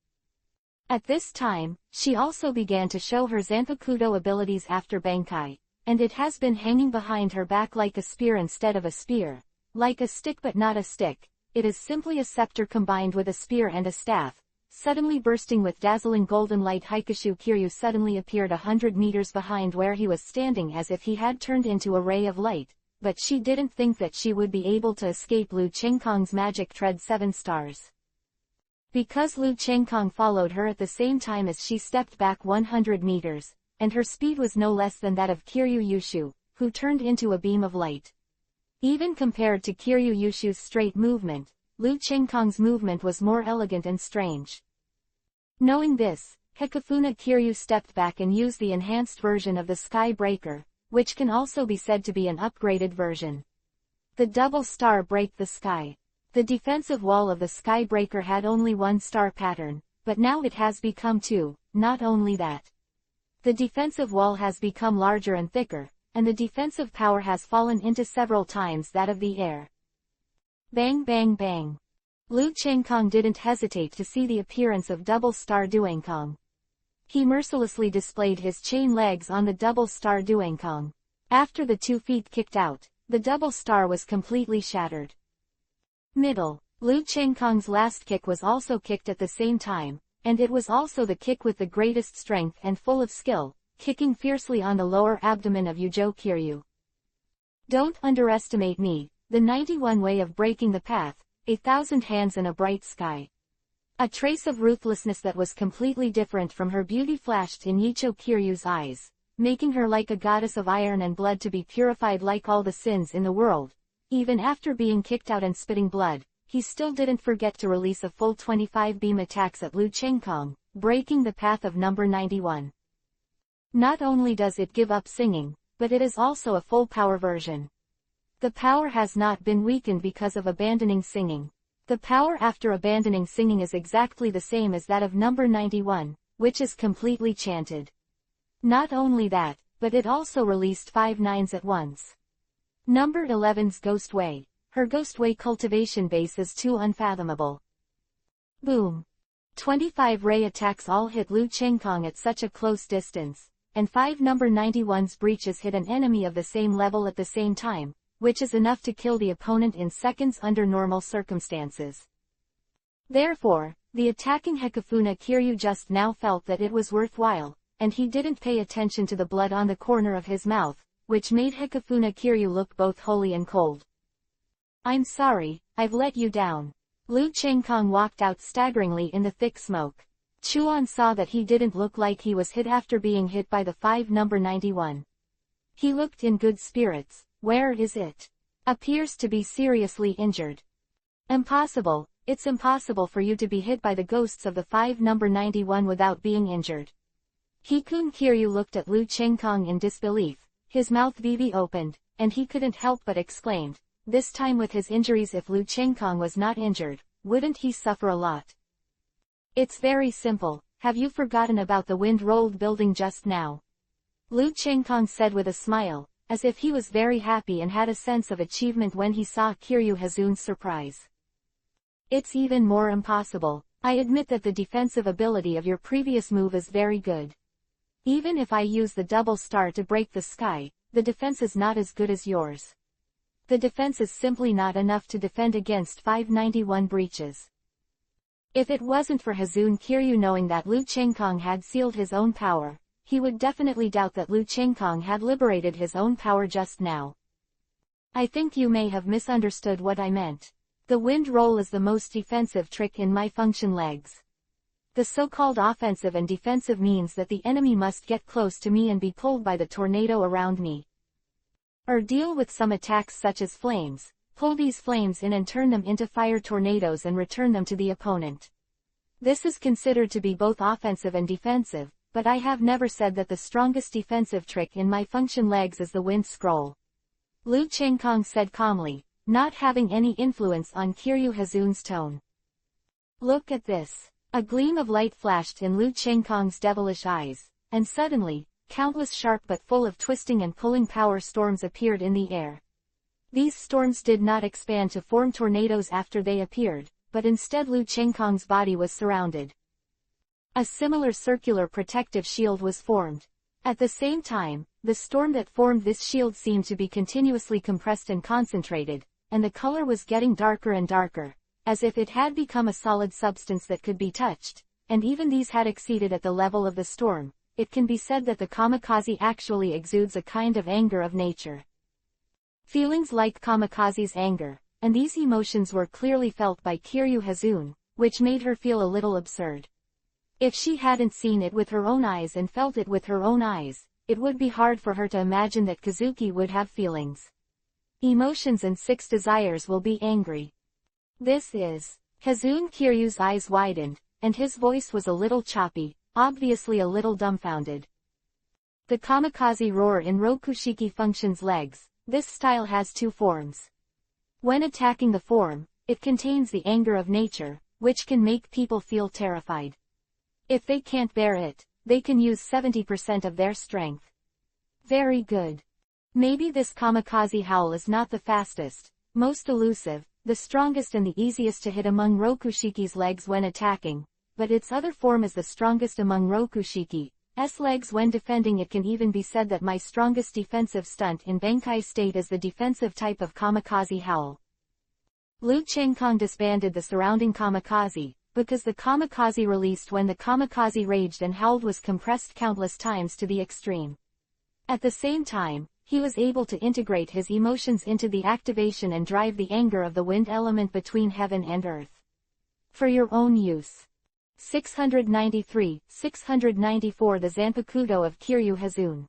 At this time, she also began to show her Zanpakuto abilities after Bankai, and it has been hanging behind her back like a spear instead of a spear, like a stick but not a stick. It is simply a scepter combined with a spear and a staff. Suddenly bursting with dazzling golden light, Haikashu Kiryu suddenly appeared 100 meters behind where he was standing as if he had turned into a ray of light, but she didn't think that she would be able to escape Lu Chengkong's magic tread 7 stars. Because Lu Chengkong followed her at the same time as she stepped back 100 meters, and her speed was no less than that of Kiryu Yushu, who turned into a beam of light. Even compared to Kiryu Yushu's straight movement, Lu Chengkong's movement was more elegant and strange. Knowing this, Hekafuna Kiryu stepped back and used the enhanced version of the Sky Breaker, which can also be said to be an upgraded version. The double star break the sky. The defensive wall of the Sky Breaker had only 1 star pattern, but now it has become 2, not only that. The defensive wall has become larger and thicker, and the defensive power has fallen into several times that of the air. Bang bang bang. Lu Chengkong didn't hesitate to see the appearance of double star Duankong. He mercilessly displayed his chain legs on the double star Duankong. After the 2 feet kicked out, the double star was completely shattered. Middle. Lu Chengkong's last kick was also kicked at the same time, and it was also the kick with the greatest strength and full of skill, kicking fiercely on the lower abdomen of Yuzhou Kiryu. Don't underestimate me. The 91 way of breaking the path, 1,000 hands in a bright sky. A trace of ruthlessness that was completely different from her beauty flashed in Yuzhou Kiryu's eyes, making her like a goddess of iron and blood to be purified like all the sins in the world. Even after being kicked out and spitting blood, he still didn't forget to release a full 25 beam attacks at Lu Chengkong, breaking the path of number 91. Not only does it give up singing, but it is also a full power version. The power has not been weakened because of abandoning singing. The power after abandoning singing is exactly the same as that of number 91, which is completely chanted. Not only that, but it also released 5 nines at once. Number 11's Ghost Way. Her Ghost Way cultivation base is too unfathomable. Boom. 25 ray attacks all hit Lu Chengkong at such a close distance, and 5 number 91's breaches hit an enemy of the same level at the same time, which is enough to kill the opponent in seconds under normal circumstances. Therefore, the attacking Hekafuna Kiryu just now felt that it was worthwhile, and he didn't pay attention to the blood on the corner of his mouth, which made Hekafuna Kiryu look both holy and cold. I'm sorry, I've let you down. Lu Chengkong walked out staggeringly in the thick smoke. Chuan saw that he didn't look like he was hit after being hit by the 5 number 91. He looked in good spirits. Where is it? Appears to be seriously injured. Impossible, it's impossible for you to be hit by the ghosts of the 5 number 91 without being injured. Hikun Kiryu looked at Lu Chengkong in disbelief, his mouth VV opened, and he couldn't help but exclaimed, this time with his injuries. If Lu Chengkong was not injured, wouldn't he suffer a lot? It's very simple, have you forgotten about the wind-rolled building just now? Lu Chengkong said with a smile, as if he was very happy and had a sense of achievement when he saw Kiryu Hazun's surprise. It's even more impossible. I admit that the defensive ability of your previous move is very good. Even if I use the double star to break the sky, the defense is not as good as yours. The defense is simply not enough to defend against 591 breaches. If it wasn't for Hazun Kiryu knowing that Lu Chengkong had sealed his own power, he would definitely doubt that Lu Chengkong had liberated his own power just now. I think you may have misunderstood what I meant. The wind roll is the most defensive trick in my function legs. The so-called offensive and defensive means that the enemy must get close to me and be pulled by the tornado around me. Or deal with some attacks such as flames, pull these flames in and turn them into fire tornadoes and return them to the opponent. This is considered to be both offensive and defensive, but I have never said that the strongest defensive trick in my function legs is the wind scroll. Lu Chengkong said calmly, not having any influence on Kiryu Hazun's tone. Look at this. A gleam of light flashed in Lu Chengkong's devilish eyes, and suddenly, countless sharp but full of twisting and pulling power storms appeared in the air. These storms did not expand to form tornadoes after they appeared, but instead Lu Chengkong's body was surrounded. A similar circular protective shield was formed. At the same time, the storm that formed this shield seemed to be continuously compressed and concentrated, and the color was getting darker and darker, as if it had become a solid substance that could be touched, and even these had exceeded at the level of the storm. It can be said that the kamikaze actually exudes a kind of anger of nature. Feelings like kamikaze's anger, and these emotions were clearly felt by Kiryu Hazun, which made her feel a little absurd. If she hadn't seen it with her own eyes and felt it with her own eyes, it would be hard for her to imagine that Kazuki would have feelings. Emotions and 6 desires will be angry. This is. Hazun Kiryu's eyes widened, and his voice was a little choppy, obviously a little dumbfounded. The kamikaze roar in Rokushiki functions legs. This style has 2 forms. When attacking the form, it contains the anger of nature, which can make people feel terrified. If they can't bear it, they can use 70% of their strength. Very good. Maybe this kamikaze howl is not the fastest, most elusive, the strongest and the easiest to hit among Rokushiki's legs when attacking, but its other form is the strongest among Rokushiki's legs when defending. It can even be said that my strongest defensive stunt in Benkai state is the defensive type of kamikaze howl. Lu Chengkong disbanded the surrounding kamikaze, because the kamikaze released when the kamikaze raged and howled was compressed countless times to the extreme. At the same time, he was able to integrate his emotions into the activation and drive the anger of the wind element between heaven and earth. For your own use. 693, 694 The Zanpakuto of Kiryu Hazun.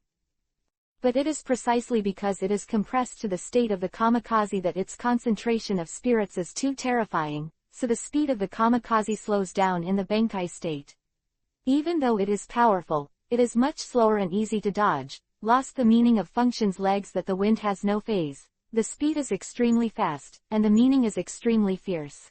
But it is precisely because it is compressed to the state of the kamikaze that its concentration of spirits is too terrifying, so the speed of the kamikaze slows down in the Benkai state. Even though it is powerful, it is much slower and easy to dodge. Lost the meaning of functions legs that the wind has no phase, the speed is extremely fast, and the meaning is extremely fierce.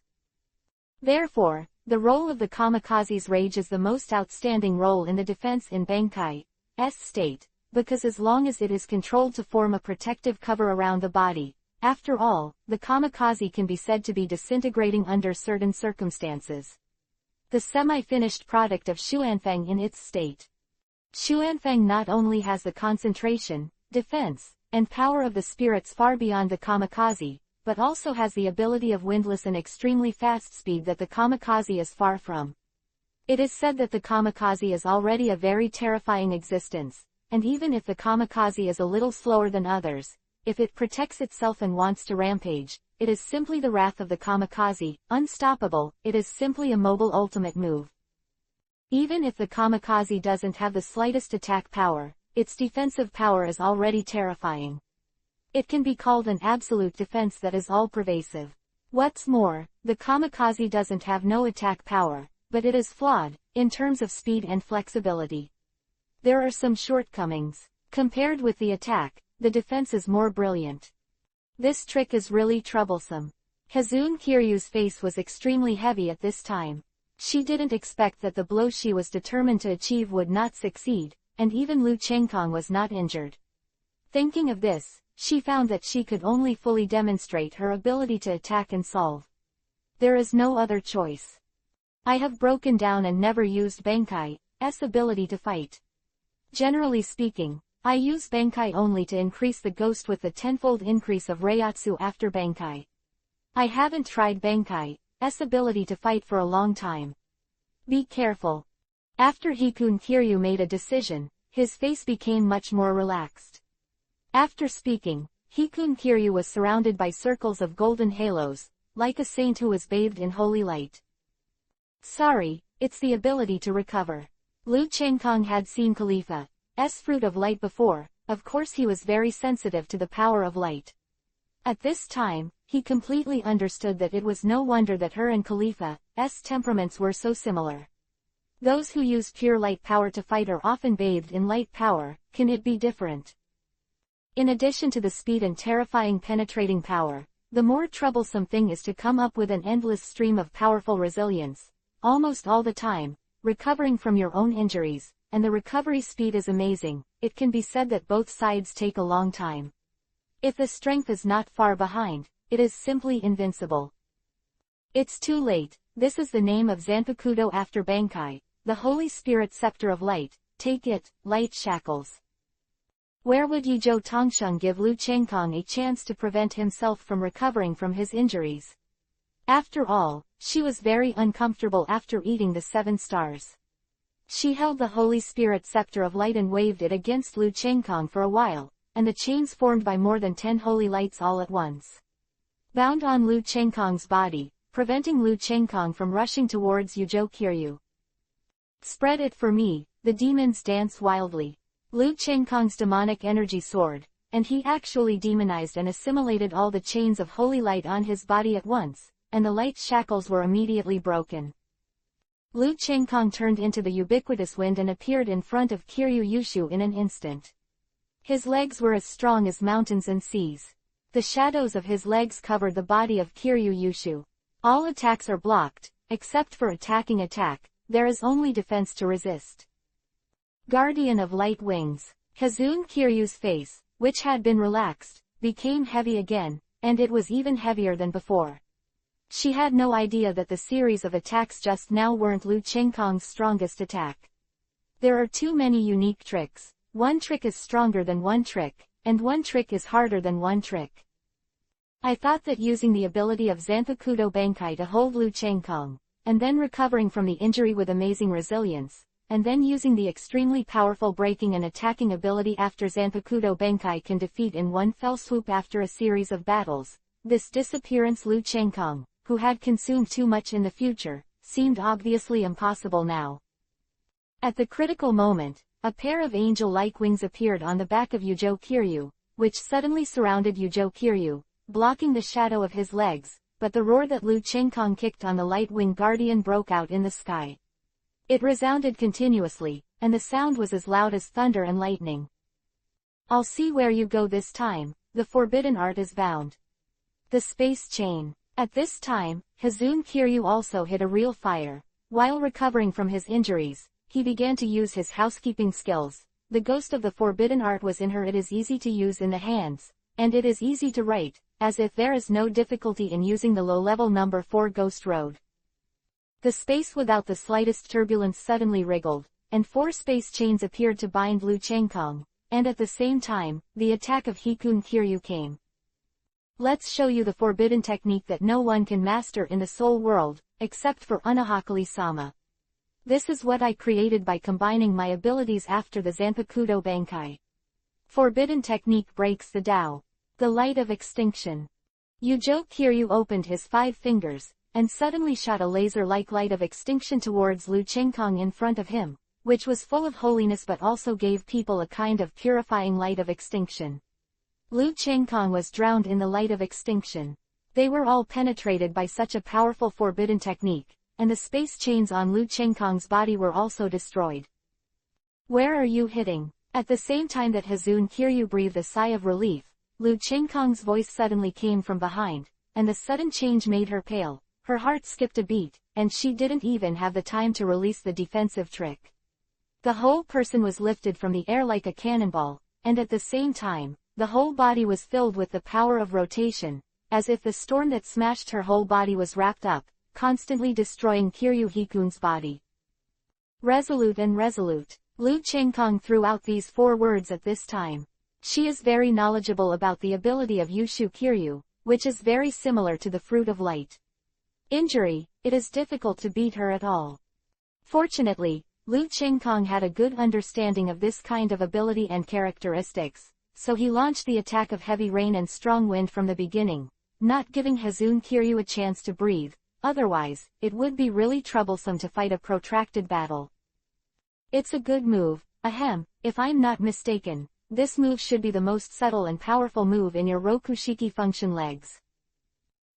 Therefore, the role of the kamikaze's rage is the most outstanding role in the defense in Bankai's state, because as long as it is controlled to form a protective cover around the body, after all, the kamikaze can be said to be disintegrating under certain circumstances. The semi-finished product of Xuanfang in its state. Xuanfang not only has the concentration, defense, and power of the spirits far beyond the kamikaze, but also has the ability of windless and extremely fast speed that the kamikaze is far from. It is said that the kamikaze is already a very terrifying existence, and even if the kamikaze is a little slower than others, if it protects itself and wants to rampage, it is simply the wrath of the kamikaze, unstoppable. It is simply a mobile ultimate move. Even if the kamikaze doesn't have the slightest attack power, its defensive power is already terrifying. It can be called an absolute defense that is all-pervasive. What's more, the kamikaze doesn't have no attack power, but it is flawed, in terms of speed and flexibility. There are some shortcomings. Compared with the attack, the defense is more brilliant. This trick is really troublesome. Hazun Kiryu's face was extremely heavy at this time. She didn't expect that the blow she was determined to achieve would not succeed, and even Lu Chenggong was not injured. Thinking of this, she found that she could only fully demonstrate her ability to attack and solve. There is no other choice. I have broken down and never used Bankai's ability to fight. Generally speaking, I use Bankai only to increase the ghost with the tenfold increase of Reiatsu after Bankai. I haven't tried Bankai's ability to fight for a long time. Be careful. After Hikun Kiryu made a decision, his face became much more relaxed. After speaking, Hikun Kiryu was surrounded by circles of golden halos, like a saint who was bathed in holy light. Sorry, it's the ability to recover. Lu Chenggong had seen Khalifa's fruit of light before. Of course he was very sensitive to the power of light. At this time, he completely understood that it was no wonder that her and Khalifa's temperaments were so similar. Those who use pure light power to fight are often bathed in light power. Can it be different? In addition to the speed and terrifying penetrating power, the more troublesome thing is to come up with an endless stream of powerful resilience, almost all the time, recovering from your own injuries, and the recovery speed is amazing. It can be said that both sides take a long time. If the strength is not far behind, it is simply invincible. It's too late. This is the name of Zanpakudo after Bankai, the Holy Spirit Scepter of Light. Take it, light shackles. Where would Yizhou Tongsheng give Lu Chenggong a chance to prevent himself from recovering from his injuries? After all, she was very uncomfortable after eating the 7 stars. She held the Holy Spirit Scepter of Light and waved it against Lu Chenggong for a while, and the chains formed by more than 10 holy lights all at once bound on Lu Chenggong's body, preventing Lu Chenggong from rushing towards Yizhou Kiryu. Spread it for me. The demons dance wildly. Lu Chenggong's demonic energy soared, and he actually demonized and assimilated all the chains of holy light on his body at once, and the light shackles were immediately broken. Lu Chenggong turned into the ubiquitous wind and appeared in front of Kiryu Yushu in an instant. His legs were as strong as mountains and seas. The shadows of his legs covered the body of Kiryu Yushu. All attacks are blocked, except for attacking attack. There is only defense to resist. Guardian of Light Wings. Hazun Kiryu's face, which had been relaxed, became heavy again, and it was even heavier than before. She had no idea that the series of attacks just now weren't Lu Chenggong's strongest attack. There are too many unique tricks. One trick is stronger than one trick, and one trick is harder than one trick. I thought that using the ability of Zanpakudo Bankai to hold Lu Chenggong, and then recovering from the injury with amazing resilience, and then using the extremely powerful breaking and attacking ability after Zanpakudo Bankai can defeat in one fell swoop after a series of battles, this disappearance Lu Chenggong, who had consumed too much in the future, seemed obviously impossible now. At the critical moment, a pair of angel-like wings appeared on the back of Yizhou Kiryu, which suddenly surrounded Yizhou Kiryu, blocking the shadow of his legs, but the roar that Lu Chenggong kicked on the light wing guardian broke out in the sky. It resounded continuously, and the sound was as loud as thunder and lightning. I'll see where you go this time. The forbidden art is bound. The space chain. At this time, Hazun Kiryu also hit a real fire. While recovering from his injuries, he began to use his housekeeping skills. The ghost of the forbidden art was in her. It is easy to use in the hands, and it is easy to write, as if there is no difficulty in using the low-level number 4 Ghost Road. The space without the slightest turbulence suddenly wriggled, and 4 space chains appeared to bind Lu Chengkong, and at the same time, the attack of Hikun Kiryu came. Let's show you the forbidden technique that no one can master in the soul world, except for Unahakali-sama. This is what I created by combining my abilities after the Zanpakudo Bankai. Forbidden technique breaks the Tao. The light of extinction. Yujo Kiryu opened his 5 fingers, and suddenly shot a laser-like light of extinction towards Lu Chengkong in front of him, which was full of holiness but also gave people a kind of purifying light of extinction. Lu Chengkong was drowned in the light of extinction. They were all penetrated by such a powerful forbidden technique, and the space chains on Lu Chengkong's body were also destroyed. Where are you hitting? At the same time that Hazun Kiryu breathed a sigh of relief, Lu Chengkong's voice suddenly came from behind, and the sudden change made her pale. Her heart skipped a beat, and she didn't even have the time to release the defensive trick. The whole person was lifted from the air like a cannonball, and at the same time, the whole body was filled with the power of rotation, as if the storm that smashed her whole body was wrapped up, constantly destroying Kiryu Hikun's body. Resolute and resolute. Lu Chengkong threw out these 4 words at this time. She is very knowledgeable about the ability of Yushu Kiryu, which is very similar to the Fruit of Light. Injury, it is difficult to beat her at all. Fortunately, Lu Chengkong had a good understanding of this kind of ability and characteristics, so he launched the attack of heavy rain and strong wind from the beginning, not giving Hazun Kiryu a chance to breathe. Otherwise, it would be really troublesome to fight a protracted battle. It's a good move, ahem, if I'm not mistaken, this move should be the most subtle and powerful move in your Rokushiki function legs.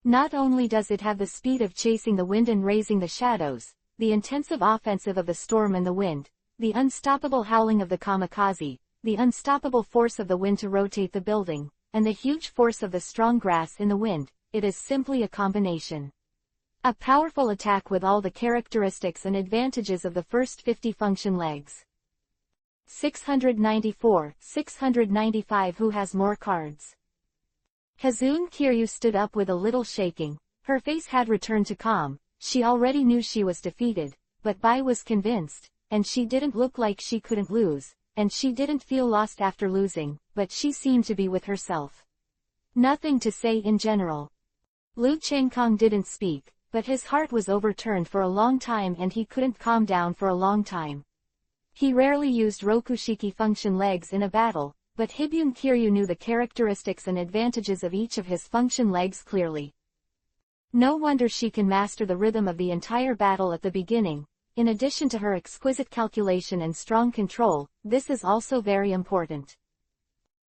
Not only does it have the speed of chasing the wind and raising the shadows, the intensive offensive of the storm and the wind, the unstoppable howling of the kamikaze, the unstoppable force of the wind to rotate the building, and the huge force of the strong grass in the wind, it is simply a combination. A powerful attack with all the characteristics and advantages of the first 50 function legs. 694, 695. Who has more cards? Hazun Kiryu stood up with a little shaking. Her face had returned to calm. She already knew she was defeated, but Bai was convinced, and she didn't look like she couldn't lose, and she didn't feel lost after losing, but she seemed to be with herself. Nothing to say in general. Lu Chengkong didn't speak, but his heart was overturned for a long time and he couldn't calm down for a long time. He rarely used Rokushiki function legs in a battle, but Hibun Kiryu knew the characteristics and advantages of each of his function legs clearly. No wonder she can master the rhythm of the entire battle at the beginning. In addition to her exquisite calculation and strong control, this is also very important.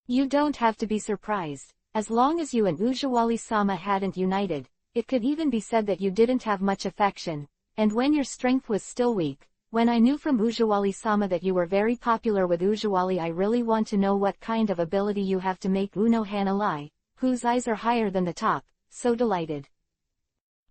You don't have to be surprised. As long as you and Ujiwali-sama hadn't united, it could even be said that you didn't have much affection, and when your strength was still weak, when I knew from Ujiwali-sama that you were very popular with Ujiwali, I really want to know what kind of ability you have to make Uno Hanalai, whose eyes are higher than the top, so delighted.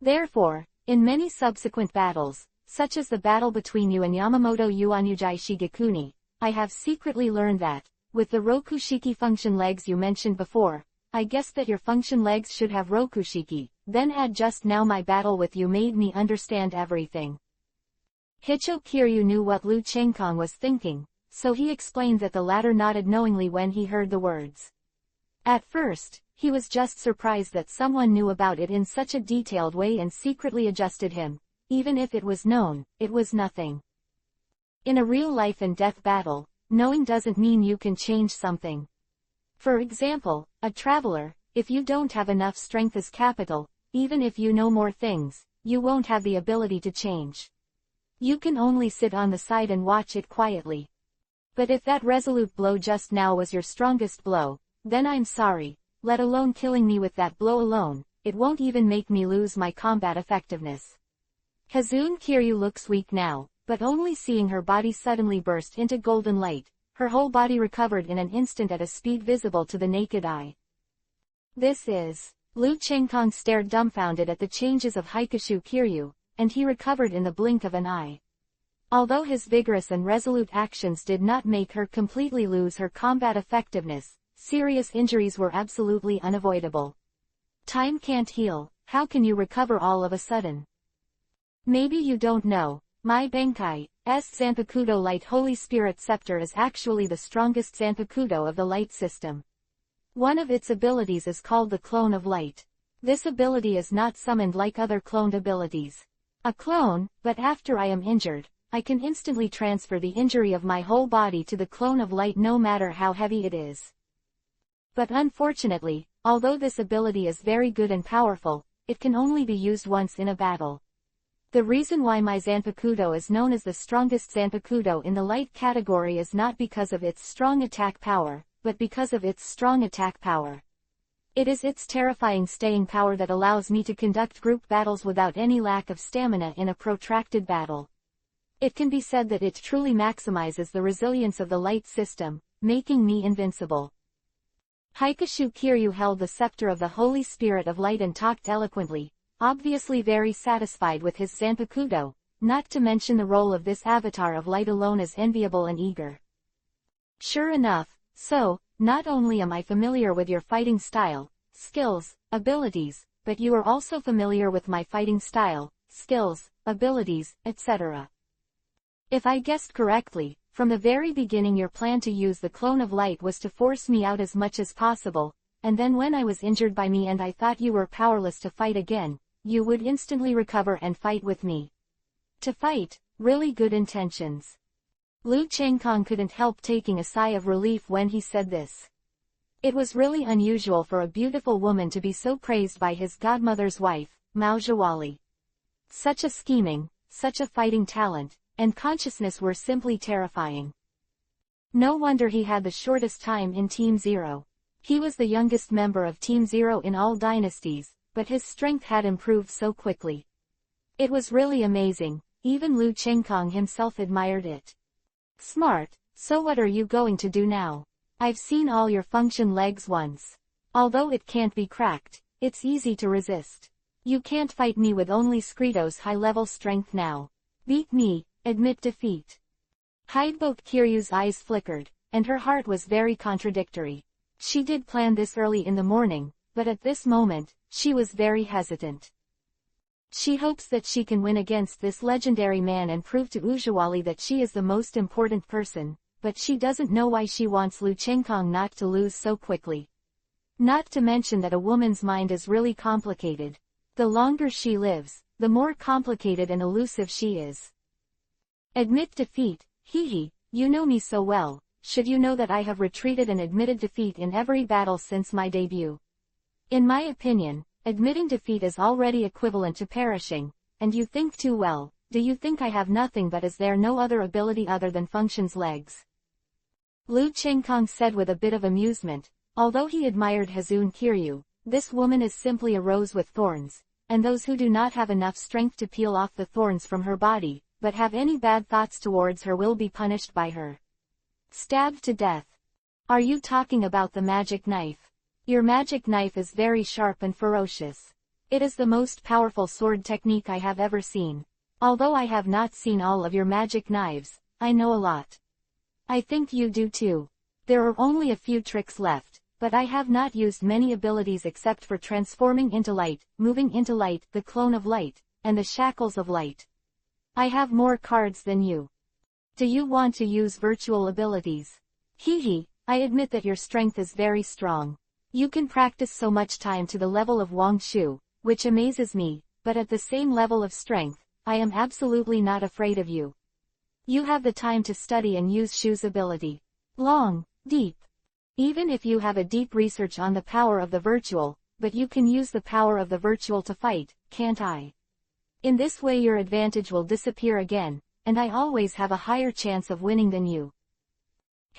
Therefore, in many subsequent battles, such as the battle between you and Yamamoto Yuanyujai Shigekuni, I have secretly learned that, with the Rokushiki function legs you mentioned before, I guessed that your function legs should have Rokushiki, then add just now my battle with you made me understand everything. Hicho Kiryu knew what Lu Chengkong was thinking, so he explained that the latter nodded knowingly when he heard the words. At first, he was just surprised that someone knew about it in such a detailed way and secretly adjusted him. Even if it was known, it was nothing. In a real life and death battle, knowing doesn't mean you can change something. For example, a traveler, if you don't have enough strength as capital, even if you know more things, you won't have the ability to change. You can only sit on the side and watch it quietly. But if that resolute blow just now was your strongest blow, then I'm sorry, let alone killing me with that blow alone, it won't even make me lose my combat effectiveness. Hazun Kiryu looks weak now, but only seeing her body suddenly burst into golden light, her whole body recovered in an instant at a speed visible to the naked eye. This is Lu Chenggong stared dumbfounded at the changes of Haikashu Kiryu, and he recovered in the blink of an eye. Although his vigorous and resolute actions did not make her completely lose her combat effectiveness, serious injuries were absolutely unavoidable. Time can't heal, how can you recover all of a sudden? Maybe you don't know, my Benkai's Zanpakuto Light Holy Spirit Scepter is actually the strongest Zanpakuto of the Light system. One of its abilities is called the Clone of Light. This ability is not summoned like other cloned abilities. A clone, but after I am injured, I can instantly transfer the injury of my whole body to the Clone of Light no matter how heavy it is. But unfortunately, although this ability is very good and powerful, it can only be used once in a battle. The reason why my Zanpakuto is known as the strongest Zanpakuto in the light category is not because of its strong attack power, but because of its strong attack power. It is its terrifying staying power that allows me to conduct group battles without any lack of stamina in a protracted battle. It can be said that it truly maximizes the resilience of the light system, making me invincible. Haikashu Kiryu held the scepter of the Holy Spirit of Light and talked eloquently, obviously very satisfied with his Zanpakuto, not to mention the role of this avatar of light alone is enviable and eager. Sure enough, so, not only am I familiar with your fighting style, skills, abilities, but you are also familiar with my fighting style, skills, abilities, etc. If I guessed correctly, from the very beginning your plan to use the Clone of Light was to force me out as much as possible, and then when I was injured by me and I thought you were powerless to fight again, you would instantly recover and fight with me. To fight, really good intentions. Lu Chenggong couldn't help taking a sigh of relief when he said this. It was really unusual for a beautiful woman to be so praised by his godmother's wife, Mao Zhawali. Such a scheming, such a fighting talent, and consciousness were simply terrifying. No wonder he had the shortest time in Team Zero. He was the youngest member of Team Zero in all dynasties, but his strength had improved so quickly. It was really amazing, even Lu Chenggong himself admired it. Smart, so what are you going to do now? I've seen all your function legs once. Although it can't be cracked, it's easy to resist. You can't fight me with only Skrito's high-level strength now. Beat me, admit defeat. Haibok Kiryu's eyes flickered, and her heart was very contradictory. She did plan this early in the morning, but at this moment, she was very hesitant. She hopes that she can win against this legendary man and prove to Ujawali that she is the most important person, but she doesn't know why she wants Lu Chenggong not to lose so quickly. Not to mention that a woman's mind is really complicated. The longer she lives, the more complicated and elusive she is. Admit defeat, hee, you know me so well, should you know that I have retreated and admitted defeat in every battle since my debut. In my opinion, admitting defeat is already equivalent to perishing, and you think too well. Do you think I have nothing but is there no other ability other than function's legs? Lu Chenggong said with a bit of amusement, although he admired Hazun Kiryu, this woman is simply a rose with thorns, and those who do not have enough strength to peel off the thorns from her body, but have any bad thoughts towards her will be punished by her. Stabbed to death. Are you talking about the magic knife? Your magic knife is very sharp and ferocious. It is the most powerful sword technique I have ever seen. Although I have not seen all of your magic knives, I know a lot. I think you do too. There are only a few tricks left, but I have not used many abilities except for transforming into light, moving into light, the clone of light, and the shackles of light. I have more cards than you. Do you want to use virtual abilities? Hee, I admit that your strength is very strong. You can practice so much time to the level of Wang Shu, which amazes me, but at the same level of strength, I am absolutely not afraid of you. You have the time to study and use Shu's ability. Long, deep. Even if you have a deep research on the power of the virtual, but you can use the power of the virtual to fight, can't I? In this way your advantage will disappear again, and I always have a higher chance of winning than you.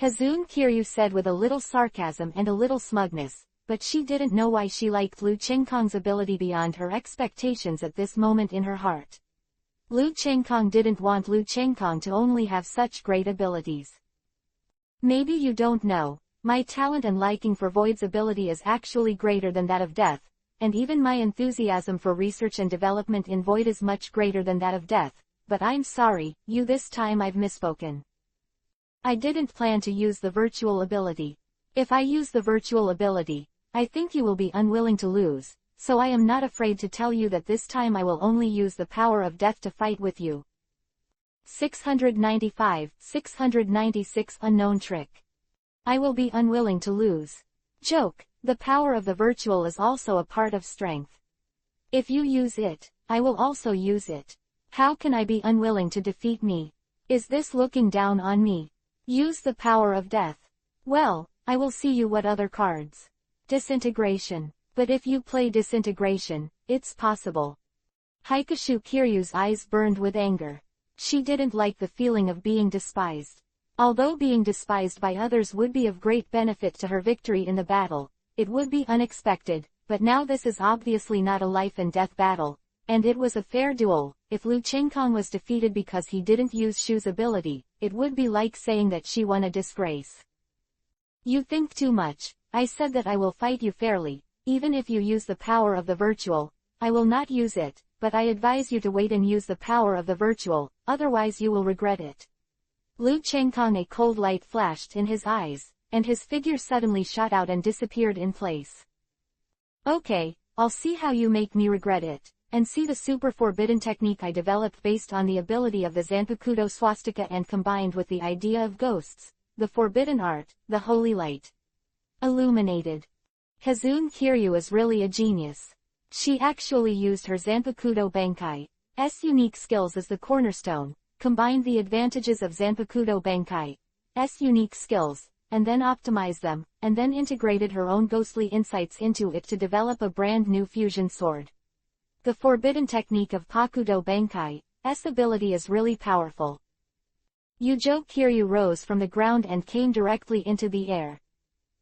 Hazun Kiryu said with a little sarcasm and a little smugness, but she didn't know why she liked Lu Chenggong's ability beyond her expectations at this moment in her heart. Lu Chenggong didn't want Lu Chenggong to only have such great abilities. Maybe you don't know, my talent and liking for Void's ability is actually greater than that of Death, and even my enthusiasm for research and development in void is much greater than that of death, but I'm sorry, you this time I've misspoken. I didn't plan to use the virtual ability. If I use the virtual ability, I think you will be unwilling to lose, so I am not afraid to tell you that this time I will only use the power of death to fight with you. 696 Unknown Trick. I will be unwilling to lose. Joke, the power of the virtual is also a part of strength. If you use it, I will also use it. How can I be unwilling to defeat me? Is this looking down on me? Use the power of death. Well, I will see you what other cards. Disintegration. But if you play disintegration, it's possible. Hikashu Kiryu's eyes burned with anger. She didn't like the feeling of being despised. Although being despised by others would be of great benefit to her victory in the battle, it would be unexpected, but now this is obviously not a life and death battle, and it was a fair duel. If Lu Chenghong was defeated because he didn't use Shu's ability, it would be like saying that she won a disgrace. You think too much. I said that I will fight you fairly, even if you use the power of the virtual. I will not use it, but I advise you to wait and use the power of the virtual, otherwise you will regret it. Lu Chenghong, a cold light flashed in his eyes, and his figure suddenly shot out and disappeared in place. Okay, I'll see how you make me regret it, and see the super forbidden technique I developed based on the ability of the Zanpakuto swastika and combined with the idea of ghosts, the forbidden art, the holy light. Illuminated. Hazune Kiryu is really a genius. She actually used her Zanpakuto Bankai's unique skills as the cornerstone, combined the advantages of Zanpakuto Bankai's unique skills, and then optimized them, and then integrated her own ghostly insights into it to develop a brand new fusion sword. The forbidden technique of Pakudo Bankai's ability is really powerful. Yujo Kiryu rose from the ground and came directly into the air.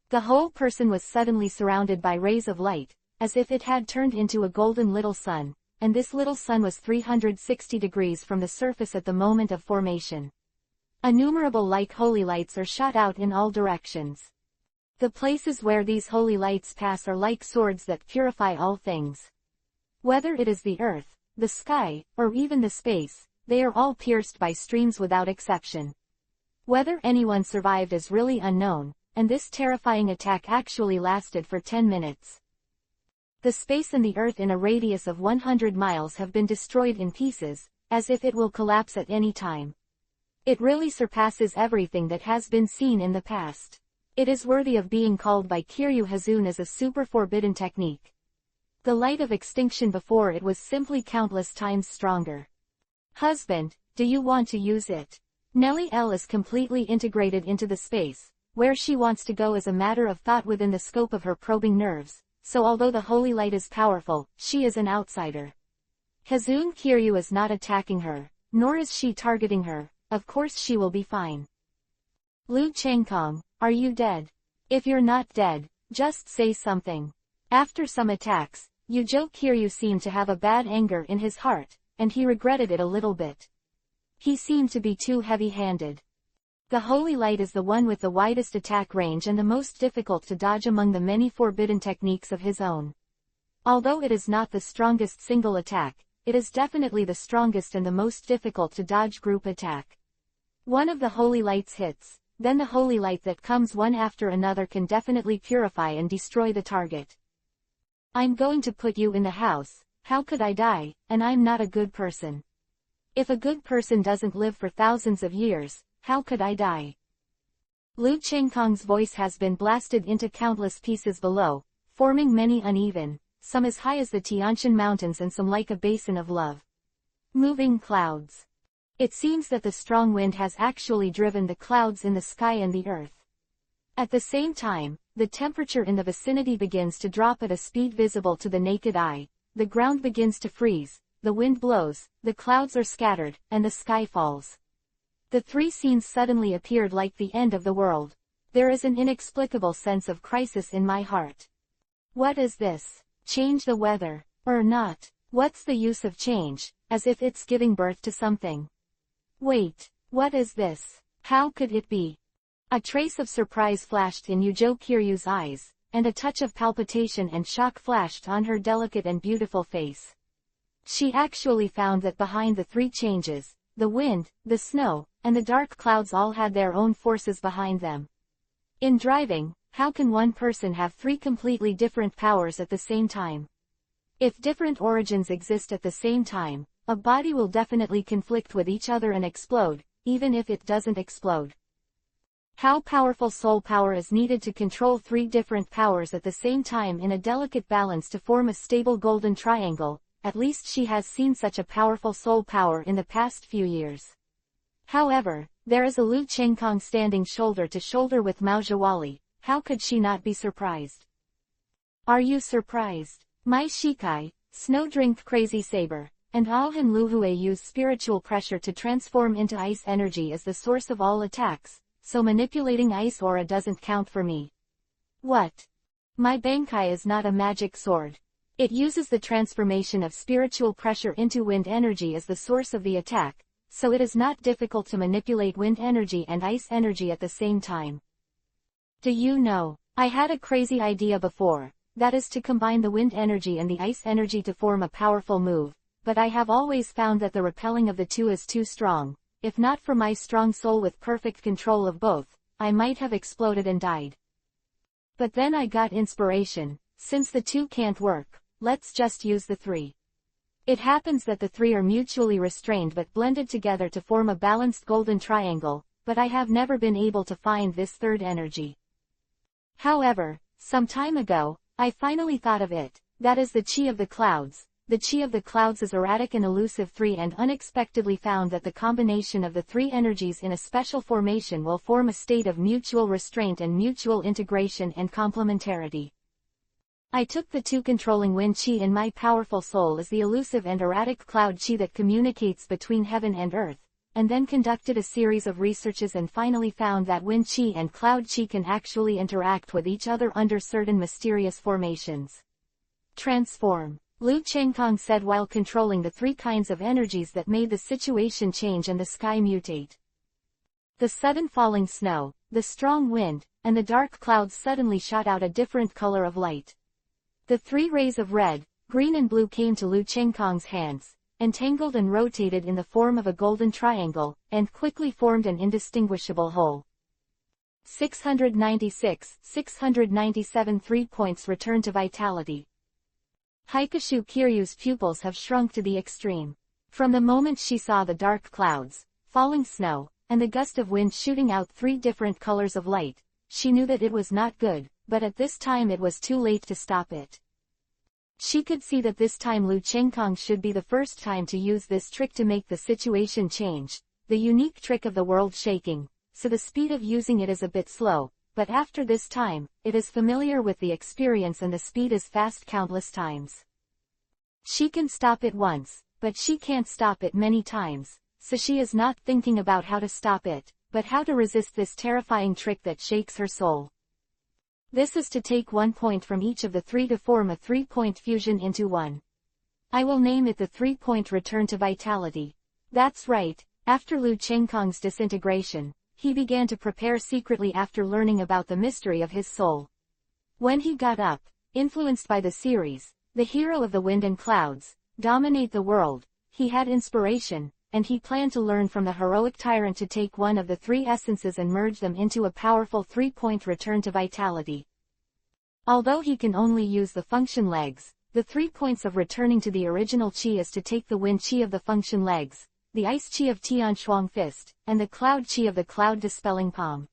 The whole person was suddenly surrounded by rays of light, as if it had turned into a golden little sun, and this little sun was 360 degrees from the surface at the moment of formation. Innumerable like holy lights are shot out in all directions. The places where these holy lights pass are like swords that purify all things. Whether it is the earth, the sky, or even the space, they are all pierced by streams without exception. Whether anyone survived is really unknown, and this terrifying attack actually lasted for 10 minutes. The space and the earth in a radius of 100 miles have been destroyed in pieces, as if it will collapse at any time. It really surpasses everything that has been seen in the past. It is worthy of being called by Kiryu Hazune as a super forbidden technique. The light of extinction before it was simply countless times stronger. Husband, do you want to use it? Nellie L is completely integrated into the space, where she wants to go as a matter of thought within the scope of her probing nerves. So although the holy light is powerful, she is an outsider. Hazune Kiryu is not attacking her, nor is she targeting her. Of course she will be fine. Lu Chenghong, are you dead? If you're not dead, just say something. After some attacks, Yujo Kiryu seemed to have a bad anger in his heart, and he regretted it a little bit. He seemed to be too heavy-handed. The holy light is the one with the widest attack range and the most difficult to dodge among the many forbidden techniques of his own. Although it is not the strongest single attack, it is definitely the strongest and the most difficult to dodge group attack. One of the holy light's hits, then the holy light that comes one after another can definitely purify and destroy the target. I'm going to put you in the house. How could I die, and I'm not a good person? If a good person doesn't live for thousands of years, how could I die? Lu Chenghong's voice has been blasted into countless pieces below, forming many uneven, some as high as the Tianshan Mountains and some like a basin of love. Moving clouds. It seems that the strong wind has actually driven the clouds in the sky and the earth. At the same time, the temperature in the vicinity begins to drop at a speed visible to the naked eye, the ground begins to freeze, the wind blows, the clouds are scattered, and the sky falls. The three scenes suddenly appeared like the end of the world. There is an inexplicable sense of crisis in my heart. What is this? Change the weather, or not? What's the use of change, as if it's giving birth to something? Wait, what is this? How could it be? A trace of surprise flashed in Yujo Kiryu's eyes, and a touch of palpitation and shock flashed on her delicate and beautiful face. She actually found that behind the three changes, the wind, the snow, and the dark clouds all had their own forces behind them. In driving, how can one person have three completely different powers at the same time? If different origins exist at the same time, a body will definitely conflict with each other and explode, even if it doesn't explode. How powerful soul power is needed to control three different powers at the same time in a delicate balance to form a stable golden triangle. At least she has seen such a powerful soul power in the past few years. However, there is a Lu Chengkong standing shoulder to shoulder with Mao Zhawali. How could she not be surprised? Are you surprised? Mai Shikai, Snowdrink Crazy Saber, and Aohan Luhue use spiritual pressure to transform into ice energy as the source of all attacks, so manipulating ice aura doesn't count for me. What? My Bankai is not a magic sword. It uses the transformation of spiritual pressure into wind energy as the source of the attack, so it is not difficult to manipulate wind energy and ice energy at the same time. Do you know, I had a crazy idea before, that is to combine the wind energy and the ice energy to form a powerful move, but I have always found that the repelling of the two is too strong. If not for my strong soul with perfect control of both, I might have exploded and died. But then I got inspiration. Since the two can't work, let's just use the three. It happens that the three are mutually restrained but blended together to form a balanced golden triangle, but I have never been able to find this third energy. However, some time ago, I finally thought of it. That is the chi of the clouds. The chi of the clouds is erratic and elusive three, and unexpectedly found that the combination of the three energies in a special formation will form a state of mutual restraint and mutual integration and complementarity. I took the two controlling wind chi in my powerful soul as the elusive and erratic cloud chi that communicates between heaven and earth, and then conducted a series of researches and finally found that wind chi and cloud chi can actually interact with each other under certain mysterious formations. Transform, Lu Chengkong said while controlling the three kinds of energies that made the situation change and the sky mutate. The sudden falling snow, the strong wind, and the dark clouds suddenly shot out a different color of light. The three rays of red, green and blue came to Lu Chengkong's hands, entangled and rotated in the form of a golden triangle, and quickly formed an indistinguishable whole. 696-697 3 points return to vitality. Haikashu Kiryu's pupils have shrunk to the extreme. From the moment she saw the dark clouds, falling snow, and the gust of wind shooting out three different colors of light, she knew that it was not good, but at this time it was too late to stop it. She could see that this time Lu Chengkong should be the first time to use this trick to make the situation change, the unique trick of the world shaking, so the speed of using it is a bit slow, but after this time, it is familiar with the experience and the speed is fast countless times. She can stop it once, but she can't stop it many times, so she is not thinking about how to stop it, but how to resist this terrifying trick that shakes her soul. This is to take 1 point from each of the three to form a 3-point fusion into one. I will name it the 3-point return to vitality. That's right, after Lu Chengkong's disintegration, he began to prepare secretly after learning about the mystery of his soul. When he got up, influenced by the series, The Hero of the Wind and Clouds, Dominate the World, he had inspiration, and he planned to learn from the heroic tyrant to take one of the three essences and merge them into a powerful 3-point return to vitality. Although he can only use the function legs, the 3 points of returning to the original chi is to take the wind chi of the function legs, the ice chi of Tian Shuang Fist, and the cloud chi of the cloud dispelling palm.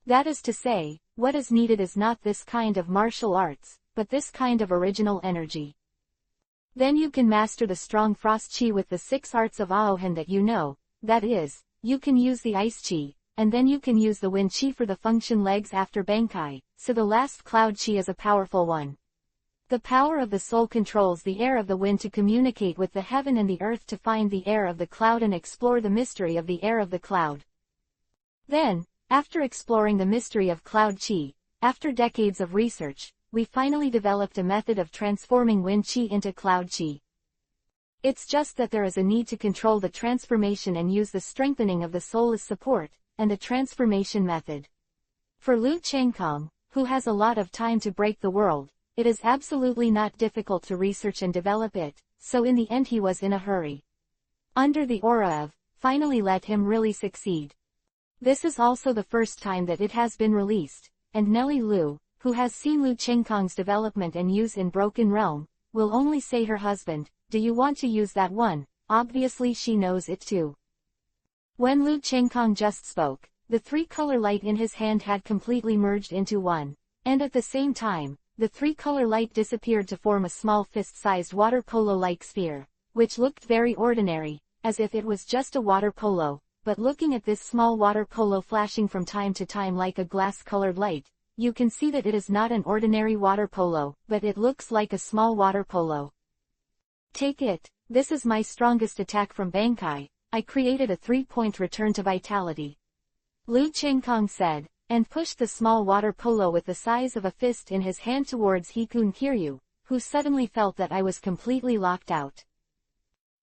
That is to say, what is needed is not this kind of martial arts, but this kind of original energy. Then you can master the strong frost chi with the 6 arts of Aohan that you know, that is, you can use the ice chi, and then you can use the wind chi for the function legs after Bankai, so the last cloud chi is a powerful one. The power of the soul controls the air of the wind to communicate with the heaven and the earth to find the air of the cloud and explore the mystery of the air of the cloud. Then, after exploring the mystery of cloud chi, after decades of research, we finally developed a method of transforming wind chi into cloud chi. It's just that there is a need to control the transformation and use the strengthening of the soul as support, and the transformation method. For Lu Chengkong, who has a lot of time to break the world, it is absolutely not difficult to research and develop it, so in the end he was in a hurry. Under the aura of, finally let him really succeed. This is also the first time that it has been released, and Nellie Lu, who has seen Lu Chengkong's development and use in Broken Realm, will only say her husband, "Do you want to use that one?" Obviously she knows it too. When Lu Chengkong just spoke, the three-color light in his hand had completely merged into one, and at the same time, the three-color light disappeared to form a small fist-sized water polo-like sphere, which looked very ordinary, as if it was just a water polo, but looking at this small water polo flashing from time to time like a glass-colored light, you can see that it is not an ordinary water polo, but it looks like a small water polo. Take it, this is my strongest attack from Bankai, I created a 3-point return to vitality. Lu Chengkong said, and pushed the small water polo with the size of a fist in his hand towards Hikun Kiryu, who suddenly felt that I was completely locked out.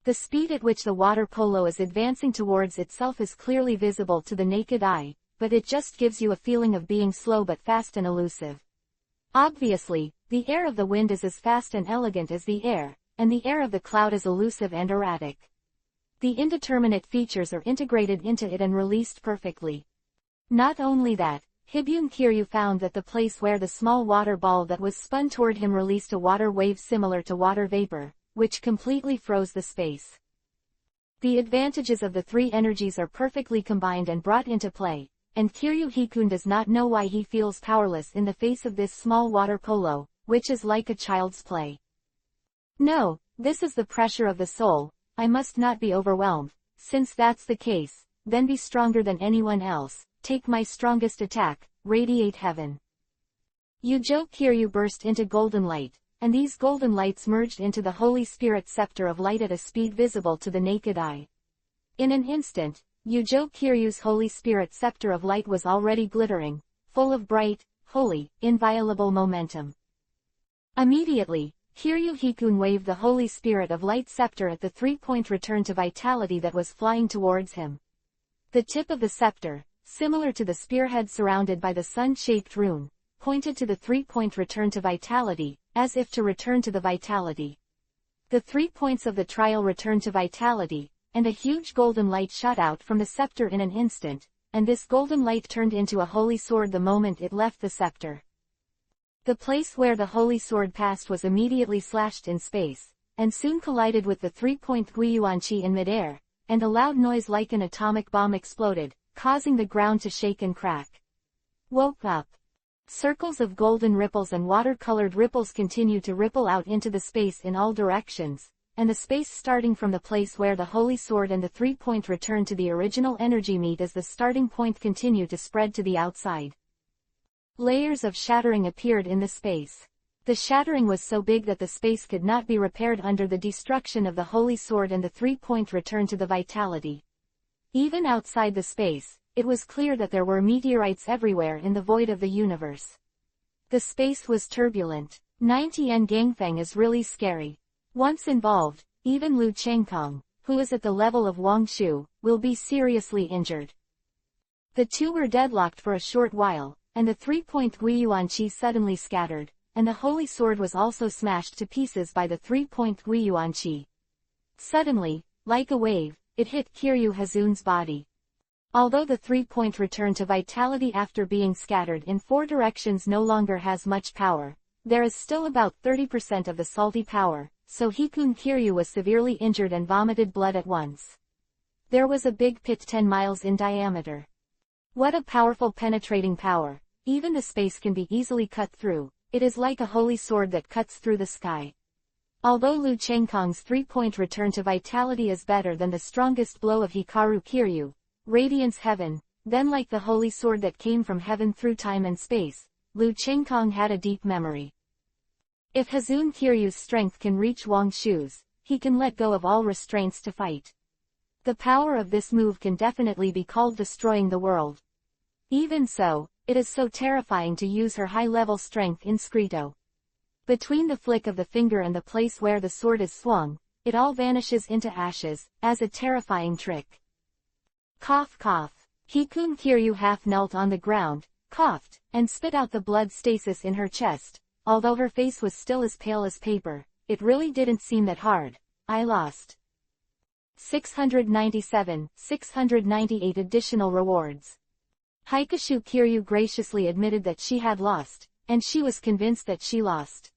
The speed at which the water polo is advancing towards itself is clearly visible to the naked eye, but it just gives you a feeling of being slow but fast and elusive. Obviously, the air of the wind is as fast and elegant as the air, and the air of the cloud is elusive and erratic. The indeterminate features are integrated into it and released perfectly. Not only that, Hibun Kiryu found that the place where the small water ball that was spun toward him released a water wave similar to water vapor, which completely froze the space. The advantages of the three energies are perfectly combined and brought into play, and Kiryu Hikun does not know why he feels powerless in the face of this small water polo, which is like a child's play. No, this is the pressure of the soul, I must not be overwhelmed. Since that's the case, then be stronger than anyone else. Take my strongest attack, radiate heaven. Yujo Kiryu burst into golden light, and these golden lights merged into the Holy Spirit scepter of light at a speed visible to the naked eye. In an instant, Yujo Kiryu's Holy Spirit scepter of light was already glittering, full of bright, holy, inviolable momentum. Immediately, Kiryu Hikun waved the Holy Spirit of light scepter at the 3-point return to vitality that was flying towards him. The tip of the scepter, similar to the spearhead surrounded by the sun-shaped rune, pointed to the 3-point return to vitality, as if to return to the vitality. The 3 points of the trial returned to vitality, and a huge golden light shot out from the scepter in an instant, and this golden light turned into a holy sword the moment it left the scepter. The place where the holy sword passed was immediately slashed in space, and soon collided with the 3-point Guiyuanqi in midair, and a loud noise like an atomic bomb exploded, causing the ground to shake and crack. Woke up. Circles of golden ripples and water-colored ripples continue to ripple out into the space in all directions, and the space starting from the place where the holy sword and the 3-point return to the original energy meet as the starting point continue to spread to the outside. Layers of shattering appeared in the space. The shattering was so big that the space could not be repaired under the destruction of the holy sword and the 3-point return to the vitality. Even outside the space, it was clear that there were meteorites everywhere in the void of the universe. The space was turbulent. 90 N Gangfeng is really scary. Once involved, even Lu Chengkong, who is at the level of Wang Shu, will be seriously injured. The two were deadlocked for a short while, and the 3-point Guiyuanqi suddenly scattered, and the holy sword was also smashed to pieces by the 3-point Guiyuanqi. Suddenly, like a wave, it hit Kiryu Hazun's body. Although the 3-point return to vitality after being scattered in 4 directions no longer has much power, there is still about 30% of the salty power, so Hikun Kiryu was severely injured and vomited blood at once. There was a big pit 10 miles in diameter. What a powerful penetrating power! Even the space can be easily cut through, it is like a holy sword that cuts through the sky. Although Lu Chengkong's 3-point return to vitality is better than the strongest blow of Hikaru Kiryu, Radiance Heaven, then like the holy sword that came from heaven through time and space, Lu Chengkong had a deep memory. If Hazun Kiryu's strength can reach Wang Shu's, he can let go of all restraints to fight. The power of this move can definitely be called destroying the world. Even so, it is so terrifying to use her high-level strength in Screto. Between the flick of the finger and the place where the sword is swung, it all vanishes into ashes, as a terrifying trick. Cough cough. Hikun Kiryu half knelt on the ground, coughed, and spit out the blood stasis in her chest. Although her face was still as pale as paper, it really didn't seem that hard. I lost. 698 additional rewards. Hikashu Kiryu graciously admitted that she had lost, and she was convinced that she lost.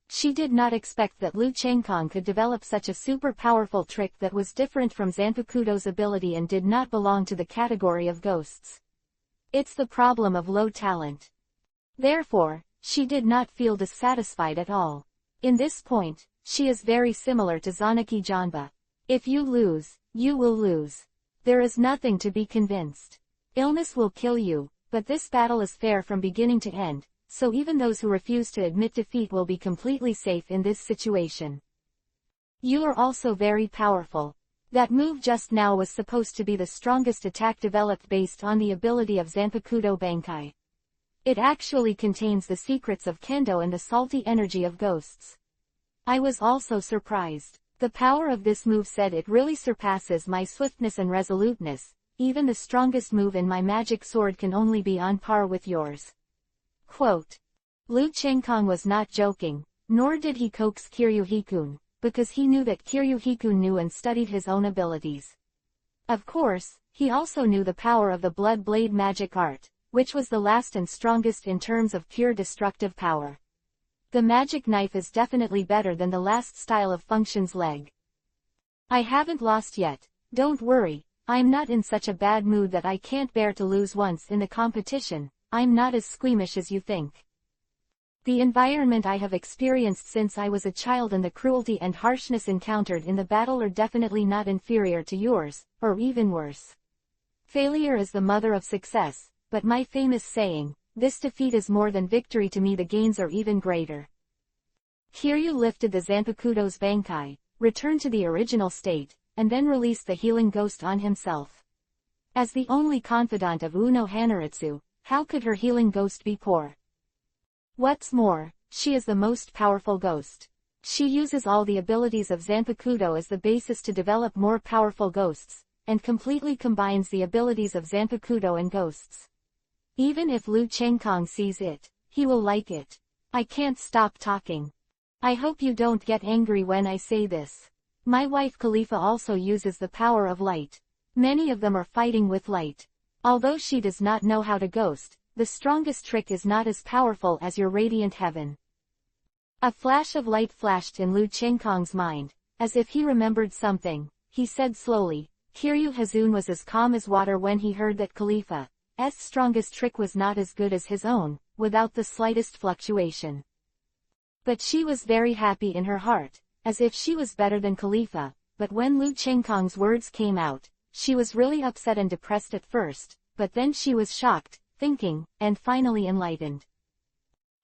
She did not expect that Liu Chengkong could develop such a super powerful trick that was different from Zanpakuto's ability and did not belong to the category of ghosts. It's the problem of low talent. Therefore, she did not feel dissatisfied at all. In this point, she is very similar to Zanaki Janba. If you lose, you will lose. There is nothing to be convinced. Illness will kill you, but this battle is fair from beginning to end, so even those who refuse to admit defeat will be completely safe in this situation. You are also very powerful. That move just now was supposed to be the strongest attack developed based on the ability of Zanpakuto Bankai. It actually contains the secrets of Kendo and the salty energy of ghosts. I was also surprised. The power of this move said it really surpasses my swiftness and resoluteness. Even the strongest move in my magic sword can only be on par with yours. Quote. Liu Chengkong was not joking, nor did he coax Kiryu-hikun, because he knew that Kiryu-hikun knew and studied his own abilities. Of course, he also knew the power of the Blood Blade magic art, which was the last and strongest in terms of pure destructive power. The magic knife is definitely better than the last style of Function's leg. I haven't lost yet, don't worry. I'm not in such a bad mood that I can't bear to lose once in the competition. I'm not as squeamish as you think. The environment I have experienced since I was a child and the cruelty and harshness encountered in the battle are definitely not inferior to yours, or even worse. Failure is the mother of success, but my famous saying, this defeat is more than victory to me, the gains are even greater. Kiryu lifted the Zanpakuto's Bankai, returned to the original state, and then released the healing ghost on himself. As the only confidant of Uno Hanaritsu, how could her healing ghost be poor? What's more, she is the most powerful ghost. She uses all the abilities of Zanpakuto as the basis to develop more powerful ghosts, and completely combines the abilities of Zanpakuto and ghosts. Even if Liu Chengkong sees it, he will like it. I can't stop talking. I hope you don't get angry when I say this. My wife Khalifa also uses the power of light. Many of them are fighting with light. Although she does not know how to ghost, the strongest trick is not as powerful as your radiant heaven. A flash of light flashed in Liu Chengkong's mind, as if he remembered something. He said slowly, Kiryu Hazun was as calm as water when he heard that Khalifa's strongest trick was not as good as his own, without the slightest fluctuation. But she was very happy in her heart, as if she was better than Khalifa, but when Liu Chengkong's words came out, she was really upset and depressed at first, but then she was shocked, thinking, and finally enlightened.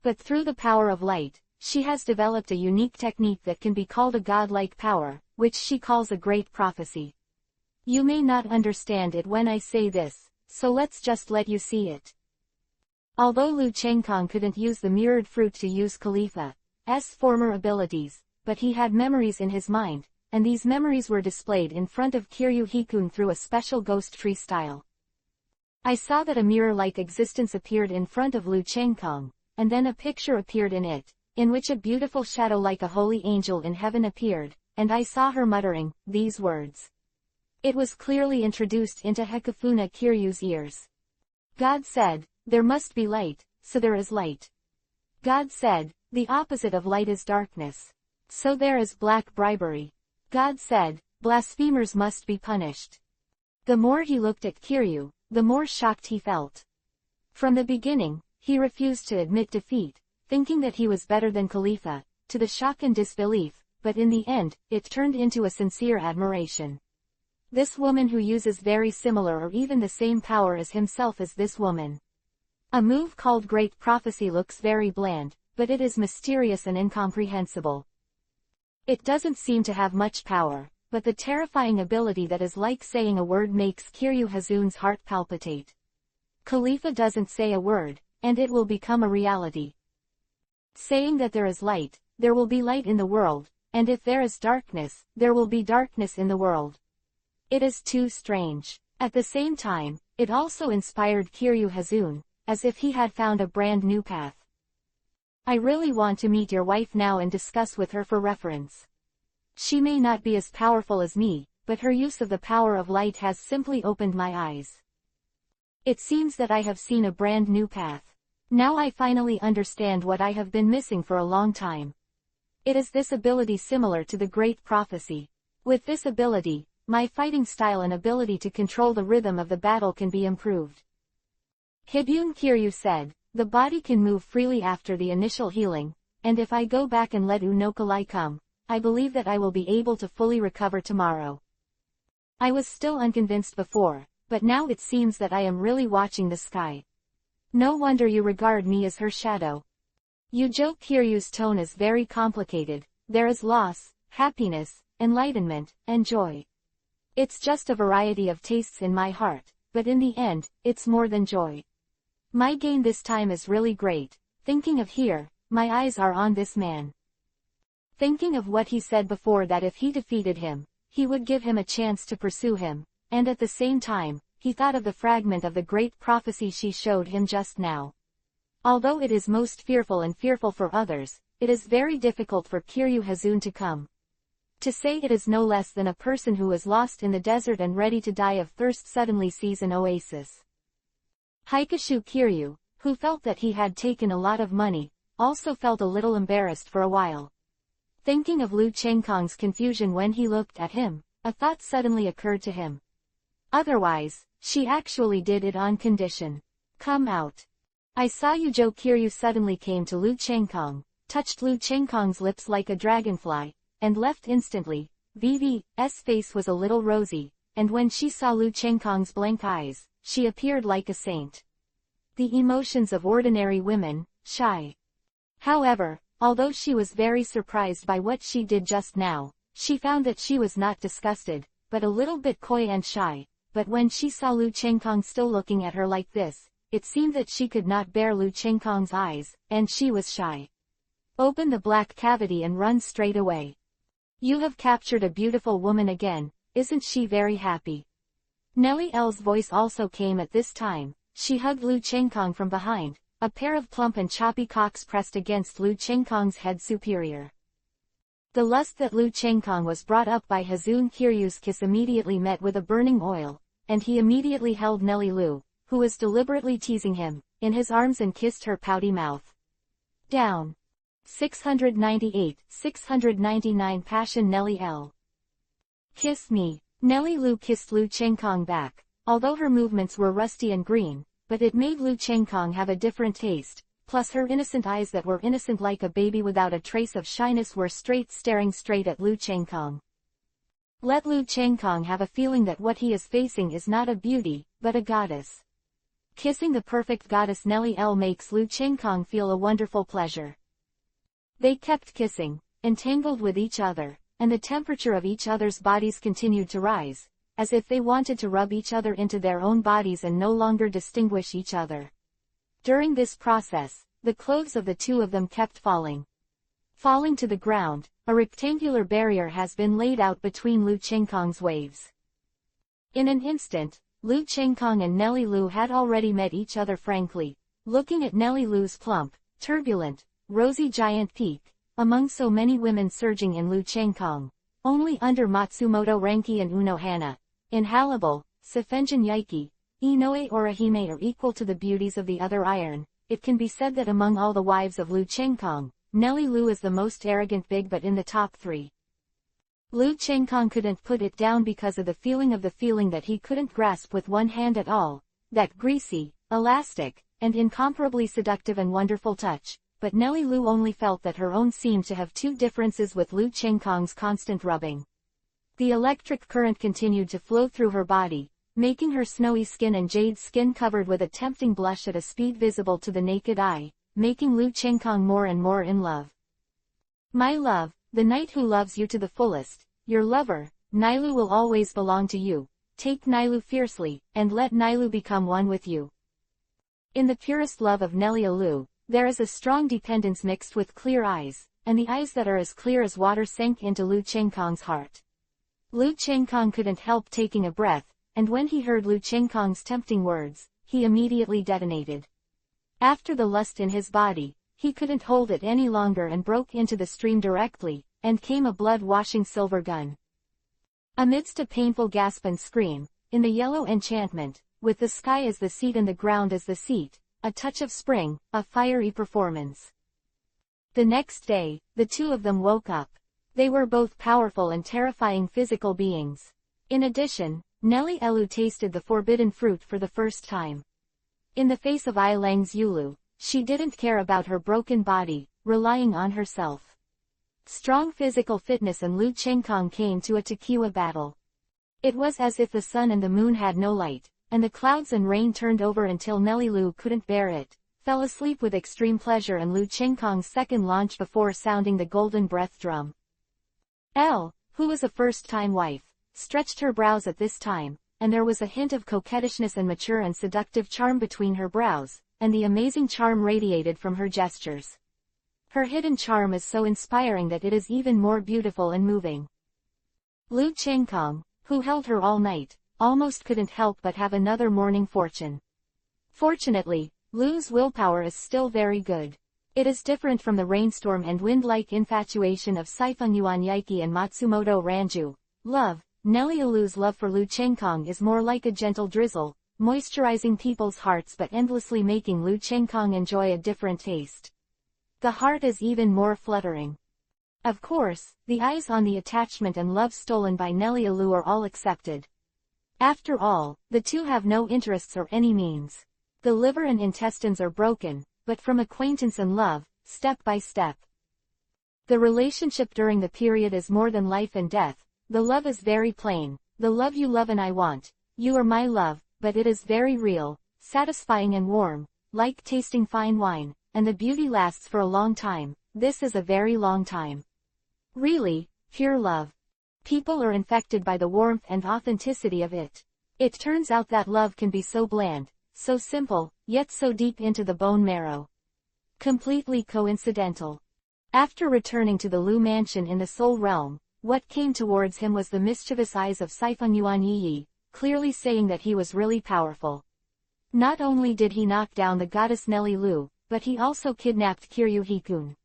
But through the power of light, she has developed a unique technique that can be called a godlike power, which she calls a great prophecy. You may not understand it when I say this, so let's just let you see it. Although Liu Chengkong couldn't use the mirrored fruit to use Khalifa's former abilities, but he had memories in his mind, and these memories were displayed in front of Kiryu-hikun through a special ghost tree style. I saw that a mirror-like existence appeared in front of Liu Chengkong, and then a picture appeared in it, in which a beautiful shadow like a holy angel in heaven appeared, and I saw her muttering these words. It was clearly introduced into Hekafuna Kiryu's ears. God said, there must be light, so there is light. God said, the opposite of light is darkness. So there is black bribery. God said, blasphemers must be punished. The more he looked at Kiryu, the more shocked he felt. From the beginning, he refused to admit defeat, thinking that he was better than Khalifa, to the shock and disbelief, but in the end, it turned into a sincere admiration. This woman who uses very similar or even the same power as himself is this woman. A move called Great Prophecy looks very bland, but it is mysterious and incomprehensible. It doesn't seem to have much power, but the terrifying ability that is like saying a word makes Kiryu Hazun's heart palpitate. Khalifa doesn't say a word, and it will become a reality. Saying that there is light, there will be light in the world, and if there is darkness, there will be darkness in the world. It is too strange. At the same time, it also inspired Kiryu Hazun, as if he had found a brand new path. I really want to meet your wife now and discuss with her for reference. She may not be as powerful as me, but her use of the power of light has simply opened my eyes. It seems that I have seen a brand new path. Now I finally understand what I have been missing for a long time. It is this ability similar to the Great Prophecy. With this ability, my fighting style and ability to control the rhythm of the battle can be improved. Hibun Kiryu said, the body can move freely after the initial healing, and if I go back and let Unokalai come, I believe that I will be able to fully recover tomorrow. I was still unconvinced before, but now it seems that I am really watching the sky. No wonder you regard me as her shadow. Yujo Kiryu's tone is very complicated. There is loss, happiness, enlightenment, and joy. It's just a variety of tastes in my heart, but in the end, it's more than joy. My gain this time is really great. Thinking of here, my eyes are on this man. Thinking of what he said before, that if he defeated him, he would give him a chance to pursue him, and at the same time, he thought of the fragment of the Great Prophecy she showed him just now. Although it is most fearful and fearful for others, it is very difficult for Kiryu Hazun to come. To say it is no less than a person who is lost in the desert and ready to die of thirst suddenly sees an oasis. Haikashu Kiryu, who felt that he had taken a lot of money, also felt a little embarrassed for a while. Thinking of Lu Chengkong's confusion when he looked at him, a thought suddenly occurred to him. Otherwise, she actually did it on condition. Come out. I saw Yujo Kiryu suddenly came to Lu Chengkong, touched Lu Chengkong's lips like a dragonfly, and left instantly. VV's face was a little rosy, and when she saw Lu Chengkong's blank eyes, she appeared like a saint. The emotions of ordinary women, shy. However, although she was very surprised by what she did just now, she found that she was not disgusted, but a little bit coy and shy. But when she saw Lu Chengkong still looking at her like this, it seemed that she could not bear Lu Chengkong's eyes, and she was shy. Open the black cavity and run straight away. You have captured a beautiful woman again, isn't she very happy? Nellie L's voice also came at this time. She hugged Lu Chengkong from behind, a pair of plump and choppy cocks pressed against Lu Chengkong's head superior. The lust that Lu Chengkong was brought up by Hazun Kiryu's kiss immediately met with a burning oil, and he immediately held Nellie Lu, who was deliberately teasing him, in his arms and kissed her pouty mouth. Down. 698-699 Passion Nellie L. Kiss me. Nellie Lu kissed Lu Chengkong back, although her movements were rusty and green, but it made Lu Chengkong have a different taste, plus her innocent eyes that were innocent like a baby without a trace of shyness were staring straight at Lu Chengkong. Let Lu Chengkong have a feeling that what he is facing is not a beauty, but a goddess. Kissing the perfect goddess Nellie L makes Lu Chengkong feel a wonderful pleasure. They kept kissing, entangled with each other, and the temperature of each other's bodies continued to rise, as if they wanted to rub each other into their own bodies and no longer distinguish each other. During this process, the clothes of the two of them kept falling. Falling to the ground, a rectangular barrier has been laid out between Lu Chengkong's waves. In an instant, Lu Chengkong and Nellie Lu had already met each other frankly, looking at Nellie Lu's plump, turbulent, rosy giant peak, among so many women surging in Lu Chengkong, only under Matsumoto Renki and Uno Hana, inhalable, Sefenjin Yaiki, Inoue Orihime are equal to the beauties of the other iron. It can be said that among all the wives of Lu Chengkong, Nellie Lu is the most arrogant big but in the top three. Lu Chengkong couldn't put it down because of the feeling that he couldn't grasp with one hand at all, that greasy, elastic, and incomparably seductive and wonderful touch, but Nellie Lu only felt that her own seemed to have two differences with Lu Chengkong's constant rubbing. The electric current continued to flow through her body, making her snowy skin and jade skin covered with a tempting blush at a speed visible to the naked eye, making Lu Chengkong more and more in love. My love, the knight who loves you to the fullest, your lover, Nailu will always belong to you. Take Nailu fiercely, and let Nailu become one with you. In the purest love of Nellie Lu, there is a strong dependence mixed with clear eyes, and the eyes that are as clear as water sank into Lu Chengkong's heart. Lu Chengkong couldn't help taking a breath, and when he heard Lu Chengkong's tempting words, he immediately detonated. After the lust in his body, he couldn't hold it any longer and broke into the stream directly, and came a blood-washing silver gun. Amidst a painful gasp and scream, in the yellow enchantment, with the sky as the seat and the ground as the seat, a touch of spring, a fiery performance. The next day, the two of them woke up. They were both powerful and terrifying physical beings. In addition, Nelly Elu tasted the forbidden fruit for the first time. In the face of Ailang's Yulu, she didn't care about her broken body, relying on herself. Strong physical fitness and Lu Chenggong came to a tequila battle. It was as if the sun and the moon had no light, and the clouds and rain turned over until Nelly Lu couldn't bear it, fell asleep with extreme pleasure, and Lu Chenggong's second launch before sounding the golden breath drum. Elle, who was a first-time wife, stretched her brows at this time, and there was a hint of coquettishness and mature and seductive charm between her brows, and the amazing charm radiated from her gestures. Her hidden charm is so inspiring that it is even more beautiful and moving. Lu Chenggong, who held her all night, almost couldn't help but have another morning fortune. Fortunately, Lu's willpower is still very good. It is different from the rainstorm and wind-like infatuation of Saifeng Yuan Yaiki and Matsumoto Ranju. Love, Nelly Elu's love for Lu Chenggong is more like a gentle drizzle, moisturizing people's hearts but endlessly making Lu Chenggong enjoy a different taste. The heart is even more fluttering. Of course, the eyes on the attachment and love stolen by Nelly Elu are all accepted. After all, the two have no interests or any means. The liver and intestines are broken, but from acquaintance and love, step by step. The relationship during the period is more than life and death. The love is very plain, the love you love and I want, you are my love, but it is very real, satisfying and warm, like tasting fine wine, and the beauty lasts for a long time. This is a very long time. Really, pure love. People are infected by the warmth and authenticity of it. It turns out that love can be so bland, so simple, yet so deep into the bone marrow. Completely coincidental. After returning to the Lu mansion in the Soul Realm, what came towards him was the mischievous eyes of Saifeng Yuan Yi, clearly saying that he was really powerful. Not only did he knock down the goddess Nelly Lu, but he also kidnapped Kiryu Hikun.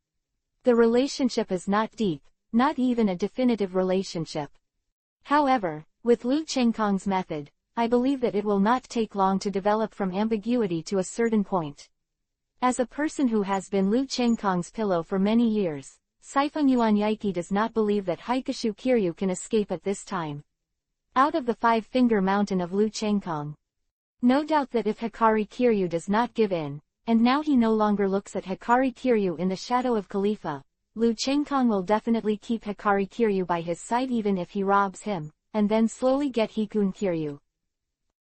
The relationship is not deep, not even a definitive relationship. However, with Lu Chenggong's method, I believe that it will not take long to develop from ambiguity to a certain point. As a person who has been Lu Chenggong's pillow for many years, Saifeng Yuan Yaiki does not believe that Haikashu Kiryu can escape at this time. Out of the five-finger mountain of Lu Chenggong. No doubt that if Hikari Kiryu does not give in, and now he no longer looks at Hikari Kiryu in the shadow of Khalifa, Lu Chenggong will definitely keep Hikari Kiryu by his side even if he robs him, and then slowly get Hikun Kiryu.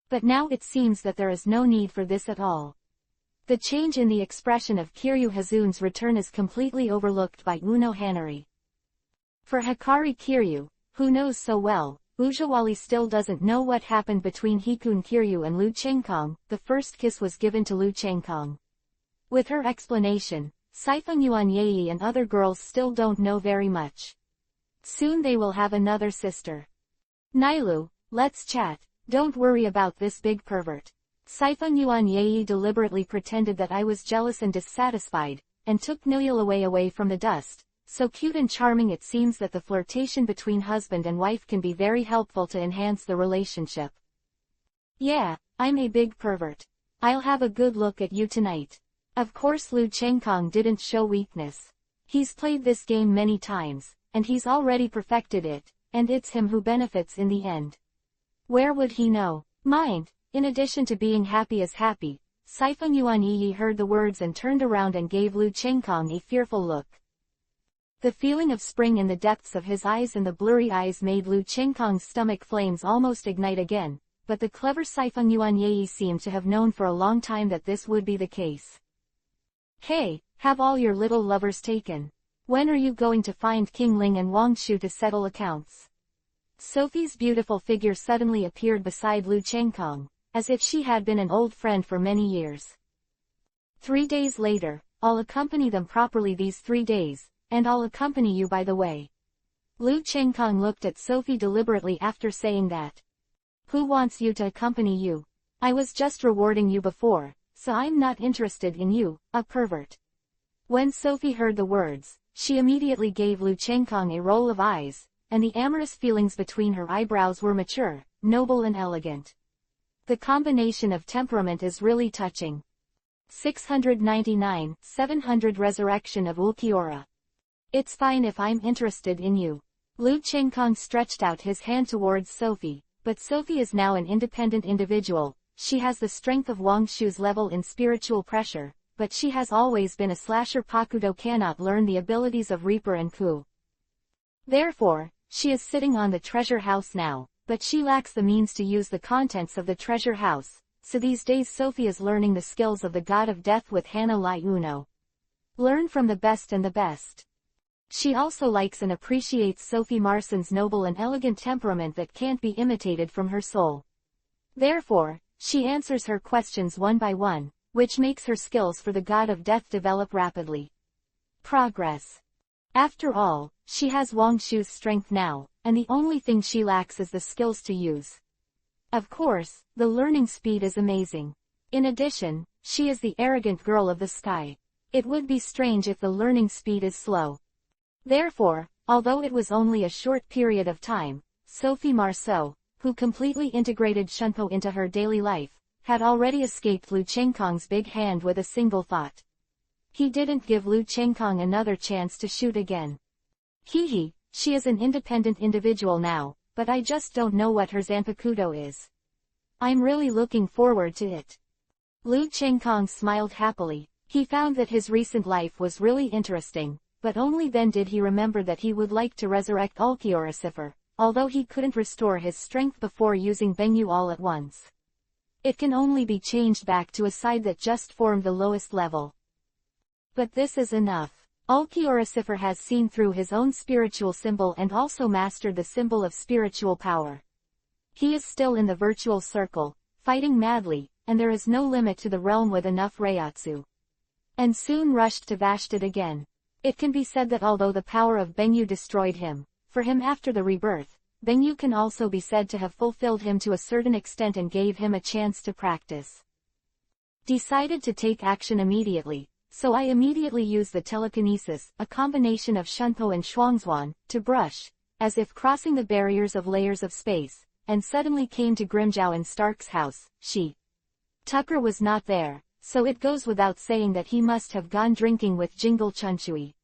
But now it seems that there is no need for this at all. The change in the expression of Kiryu Hazun's return is completely overlooked by Uno Hanari. For Hikari Kiryu, who knows so well, Ujawali still doesn't know what happened between Hikun Kiryu and Lu Chenggong. The first kiss was given to Lu Chenggong. With her explanation, Saifeng Yuan Yi and other girls still don't know very much. Soon they will have another sister. Nilu, let's chat, don't worry about this big pervert. Saifeng Yuan Yi deliberately pretended that I was jealous and dissatisfied, and took Nilu away from the dust. So cute and charming. It seems that the flirtation between husband and wife can be very helpful to enhance the relationship. Yeah, I'm a big pervert. I'll have a good look at you tonight. Of course Lu Chenggong didn't show weakness. He's played this game many times, and he's already perfected it, and it's him who benefits in the end. Where would he know? Mind. In addition to being happy as happy, Saifeng Yuan Yi heard the words and turned around and gave Lu Chenggong a fearful look. The feeling of spring in the depths of his eyes and the blurry eyes made Lu Chenggong's stomach flames almost ignite again, but the clever Saifeng Yuan Yi seemed to have known for a long time that this would be the case. Hey, have all your little lovers taken? When are you going to find King Ling and Wang Shu to settle accounts? Sophie's beautiful figure suddenly appeared beside Lu Chenggong, as if she had been an old friend for many years. 3 days later, I'll accompany them properly these 3 days, and I'll accompany you by the way. Lu Chenggong looked at Sophie deliberately after saying that. Who wants you to accompany you? I was just rewarding you before, so I'm not interested in you, a pervert." When Sophie heard the words, she immediately gave Lu Chengkong a roll of eyes, and the amorous feelings between her eyebrows were mature, noble and elegant. The combination of temperament is really touching. 699-700 Resurrection of Ulquiorra. "It's fine if I'm interested in you." Lu Chengkong stretched out his hand towards Sophie, but Sophie is now an independent individual. She has the strength of Wang Shu's level in spiritual pressure, but she has always been a slasher. Pakudo cannot learn the abilities of Reaper and Ku. Therefore, she is sitting on the treasure house now, but she lacks the means to use the contents of the treasure house, so these days Sophie is learning the skills of the god of death with Hana Lai Uno. Learn from the best and the best. She also likes and appreciates Sophie Marson's noble and elegant temperament that can't be imitated from her soul. Therefore, she answers her questions one by one, which makes her skills for the god of death develop rapidly. Progress. After all, she has Wang Shu's strength now, and the only thing she lacks is the skills to use. Of course, the learning speed is amazing. In addition, she is the arrogant girl of the sky. It would be strange if the learning speed is slow. Therefore, although it was only a short period of time, Sophie Marceau, who completely integrated Shunpo into her daily life, had already escaped Lu Chengkong's big hand with a single thought. He didn't give Lu Chengkong another chance to shoot again. He, she is an independent individual now, but I just don't know what her Zanpakudo is. I'm really looking forward to it. Lu Chengkong smiled happily. He found that his recent life was really interesting, but only then did he remember that he would like to resurrect Ulquiorra, although he couldn't restore his strength before using Bengyu all at once. It can only be changed back to a side that just formed the lowest level. But this is enough. Ulquiorra has seen through his own spiritual symbol and also mastered the symbol of spiritual power. He is still in the virtual circle, fighting madly, and there is no limit to the realm with enough Reiatsu. And soon rushed to Vashtad again. It can be said that although the power of Bengyu destroyed him, for him after the rebirth, Bengyu can also be said to have fulfilled him to a certain extent and gave him a chance to practice. Decided to take action immediately, so I immediately used the telekinesis, a combination of Shunpo and Shuangzuan, to brush, as if crossing the barriers of layers of space, and suddenly came to Grimjow and Stark's house. Tucker was not there, so it goes without saying that he must have gone drinking with Jingle Chunchui.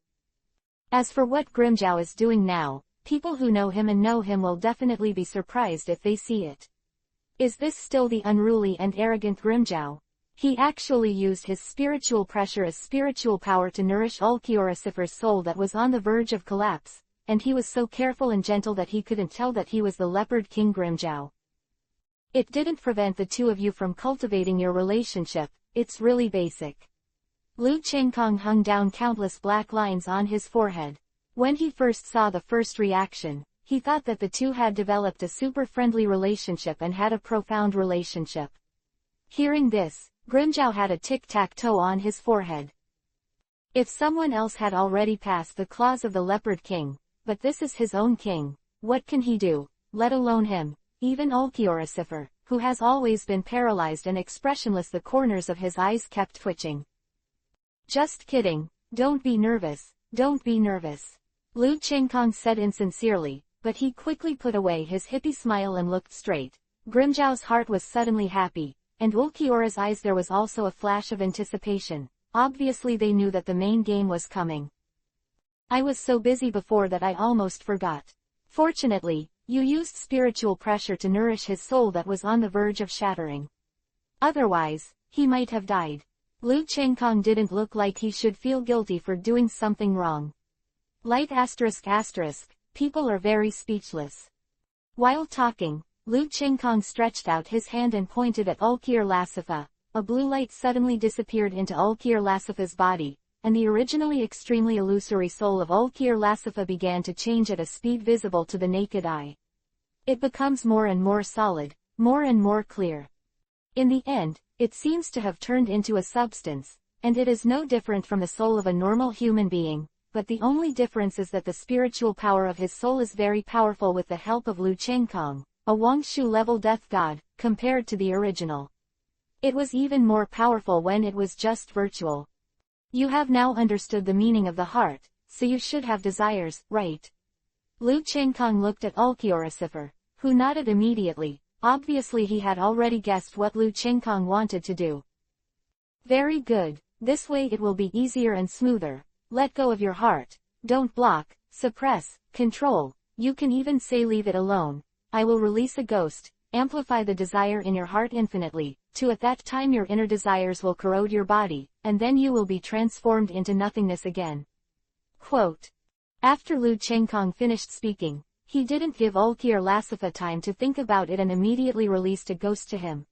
As for what Grimjow is doing now, people who know him and know him will definitely be surprised if they see it. Is this still the unruly and arrogant Grimjow? He actually used his spiritual pressure as spiritual power to nourish Ulquiorra's soul that was on the verge of collapse, and he was so careful and gentle that he couldn't tell that he was the Leopard King Grimjow. It didn't prevent the two of you from cultivating your relationship. It's really basic. Lu Chengkong hung down countless black lines on his forehead. When he first saw the first reaction, he thought that the two had developed a super friendly relationship and had a profound relationship. Hearing this, Grimjow had a tic-tac-toe on his forehead. If someone else had already passed the claws of the Leopard King, but this is his own king, what can he do, let alone him, even Ulquiorra, who has always been paralyzed and expressionless, the corners of his eyes kept twitching. Just kidding, don't be nervous, don't be nervous. Lu Chengkong said insincerely, but he quickly put away his hippie smile and looked straight. Grimjow's heart was suddenly happy, and Ulquiorra's eyes there was also a flash of anticipation. Obviously they knew that the main game was coming. I was so busy before that I almost forgot. Fortunately, you used spiritual pressure to nourish his soul that was on the verge of shattering. Otherwise, he might have died. Lu Chengkong didn't look like he should feel guilty for doing something wrong. Light ***, people are very speechless. While talking, Lu Chengkong stretched out his hand and pointed at Ulquiorra. A blue light suddenly disappeared into Ulquiorra's body, and the originally extremely illusory soul of Ulquiorra began to change at a speed visible to the naked eye. It becomes more and more solid, more and more clear. In the end, it seems to have turned into a substance, and it is no different from the soul of a normal human being, but the only difference is that the spiritual power of his soul is very powerful with the help of Lu Chengkong, a Wangshu level death god, compared to the original. It was even more powerful when it was just virtual. You have now understood the meaning of the heart, so you should have desires, right? Lu Chengkong looked at Ulquiorlucifer, who nodded immediately. Obviously he had already guessed what Lu Chengkong wanted to do. Very good, this way it will be easier and smoother. Let go of your heart. Don't block, suppress, control. You can even say leave it alone. I will release a ghost, amplify the desire in your heart infinitely, at that time your inner desires will corrode your body, and then you will be transformed into nothingness again. Quote. After Lu Chengkong finished speaking, he didn't give Ulquiorlucifer time to think about it and immediately released a ghost to him.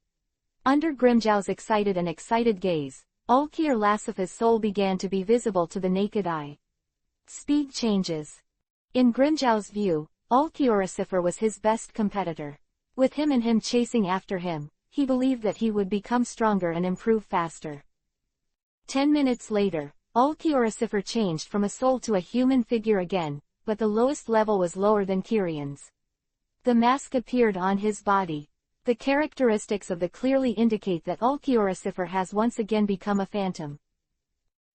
Under Grimjiao's excited gaze, Ulquiorlucifer's soul began to be visible to the naked eye. Speed changes. In Grimjiao's view, Ulquiorlucifer was his best competitor. With him chasing after him, he believed that he would become stronger and improve faster. 10 minutes later, Ulquiorlucifer changed from a soul to a human figure again, but the lowest level was lower than Kirian's. The mask appeared on his body. The characteristics of the clearly indicate that Ulquiorlucifer has once again become a phantom.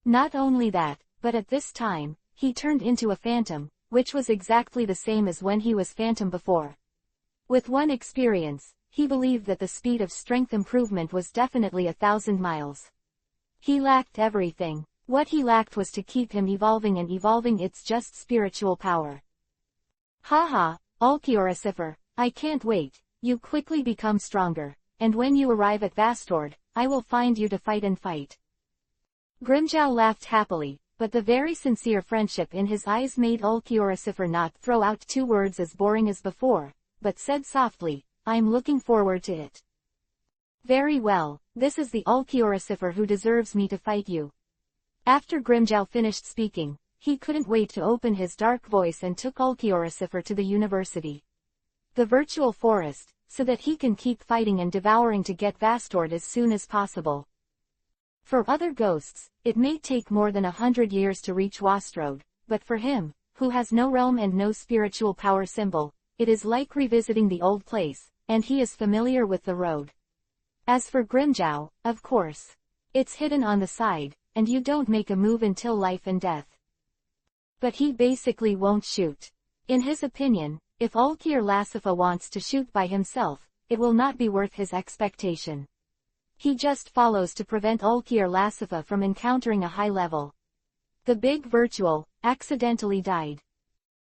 Not only that, but at this time, he turned into a phantom, which was exactly the same as when he was phantom before. With one experience, he believed that the speed of strength improvement was definitely 1,000 miles. He lacked everything. What he lacked was to keep him evolving, and evolving it's just spiritual power. Haha, Ulquiorlucifer, I can't wait. You quickly become stronger, and when you arrive at Vastord, I will find you to fight. Grimjiao laughed happily, but the very sincere friendship in his eyes made Ulquiorlucifer not throw out two words as boring as before, but said softly, I'm looking forward to it. Very well, this is the Ulquiorlucifer who deserves me to fight you. After Grimjiao finished speaking, he couldn't wait to open his dark voice and took Ulquiorlucifer to the university. The virtual forest, so that he can keep fighting and devouring to get Vastord as soon as possible. For other ghosts, it may take more than 100 years to reach Wastrode, but for him, who has no realm and no spiritual power symbol, it is like revisiting the old place, and he is familiar with the road. As for Grimjiao, of course, it's hidden on the side, and you don't make a move until life and death. But he basically won't shoot. In his opinion, if Ulquiorlucifer wants to shoot by himself, it will not be worth his expectation. He just follows to prevent Ulquiorlucifer from encountering a high level. The big virtual accidentally died.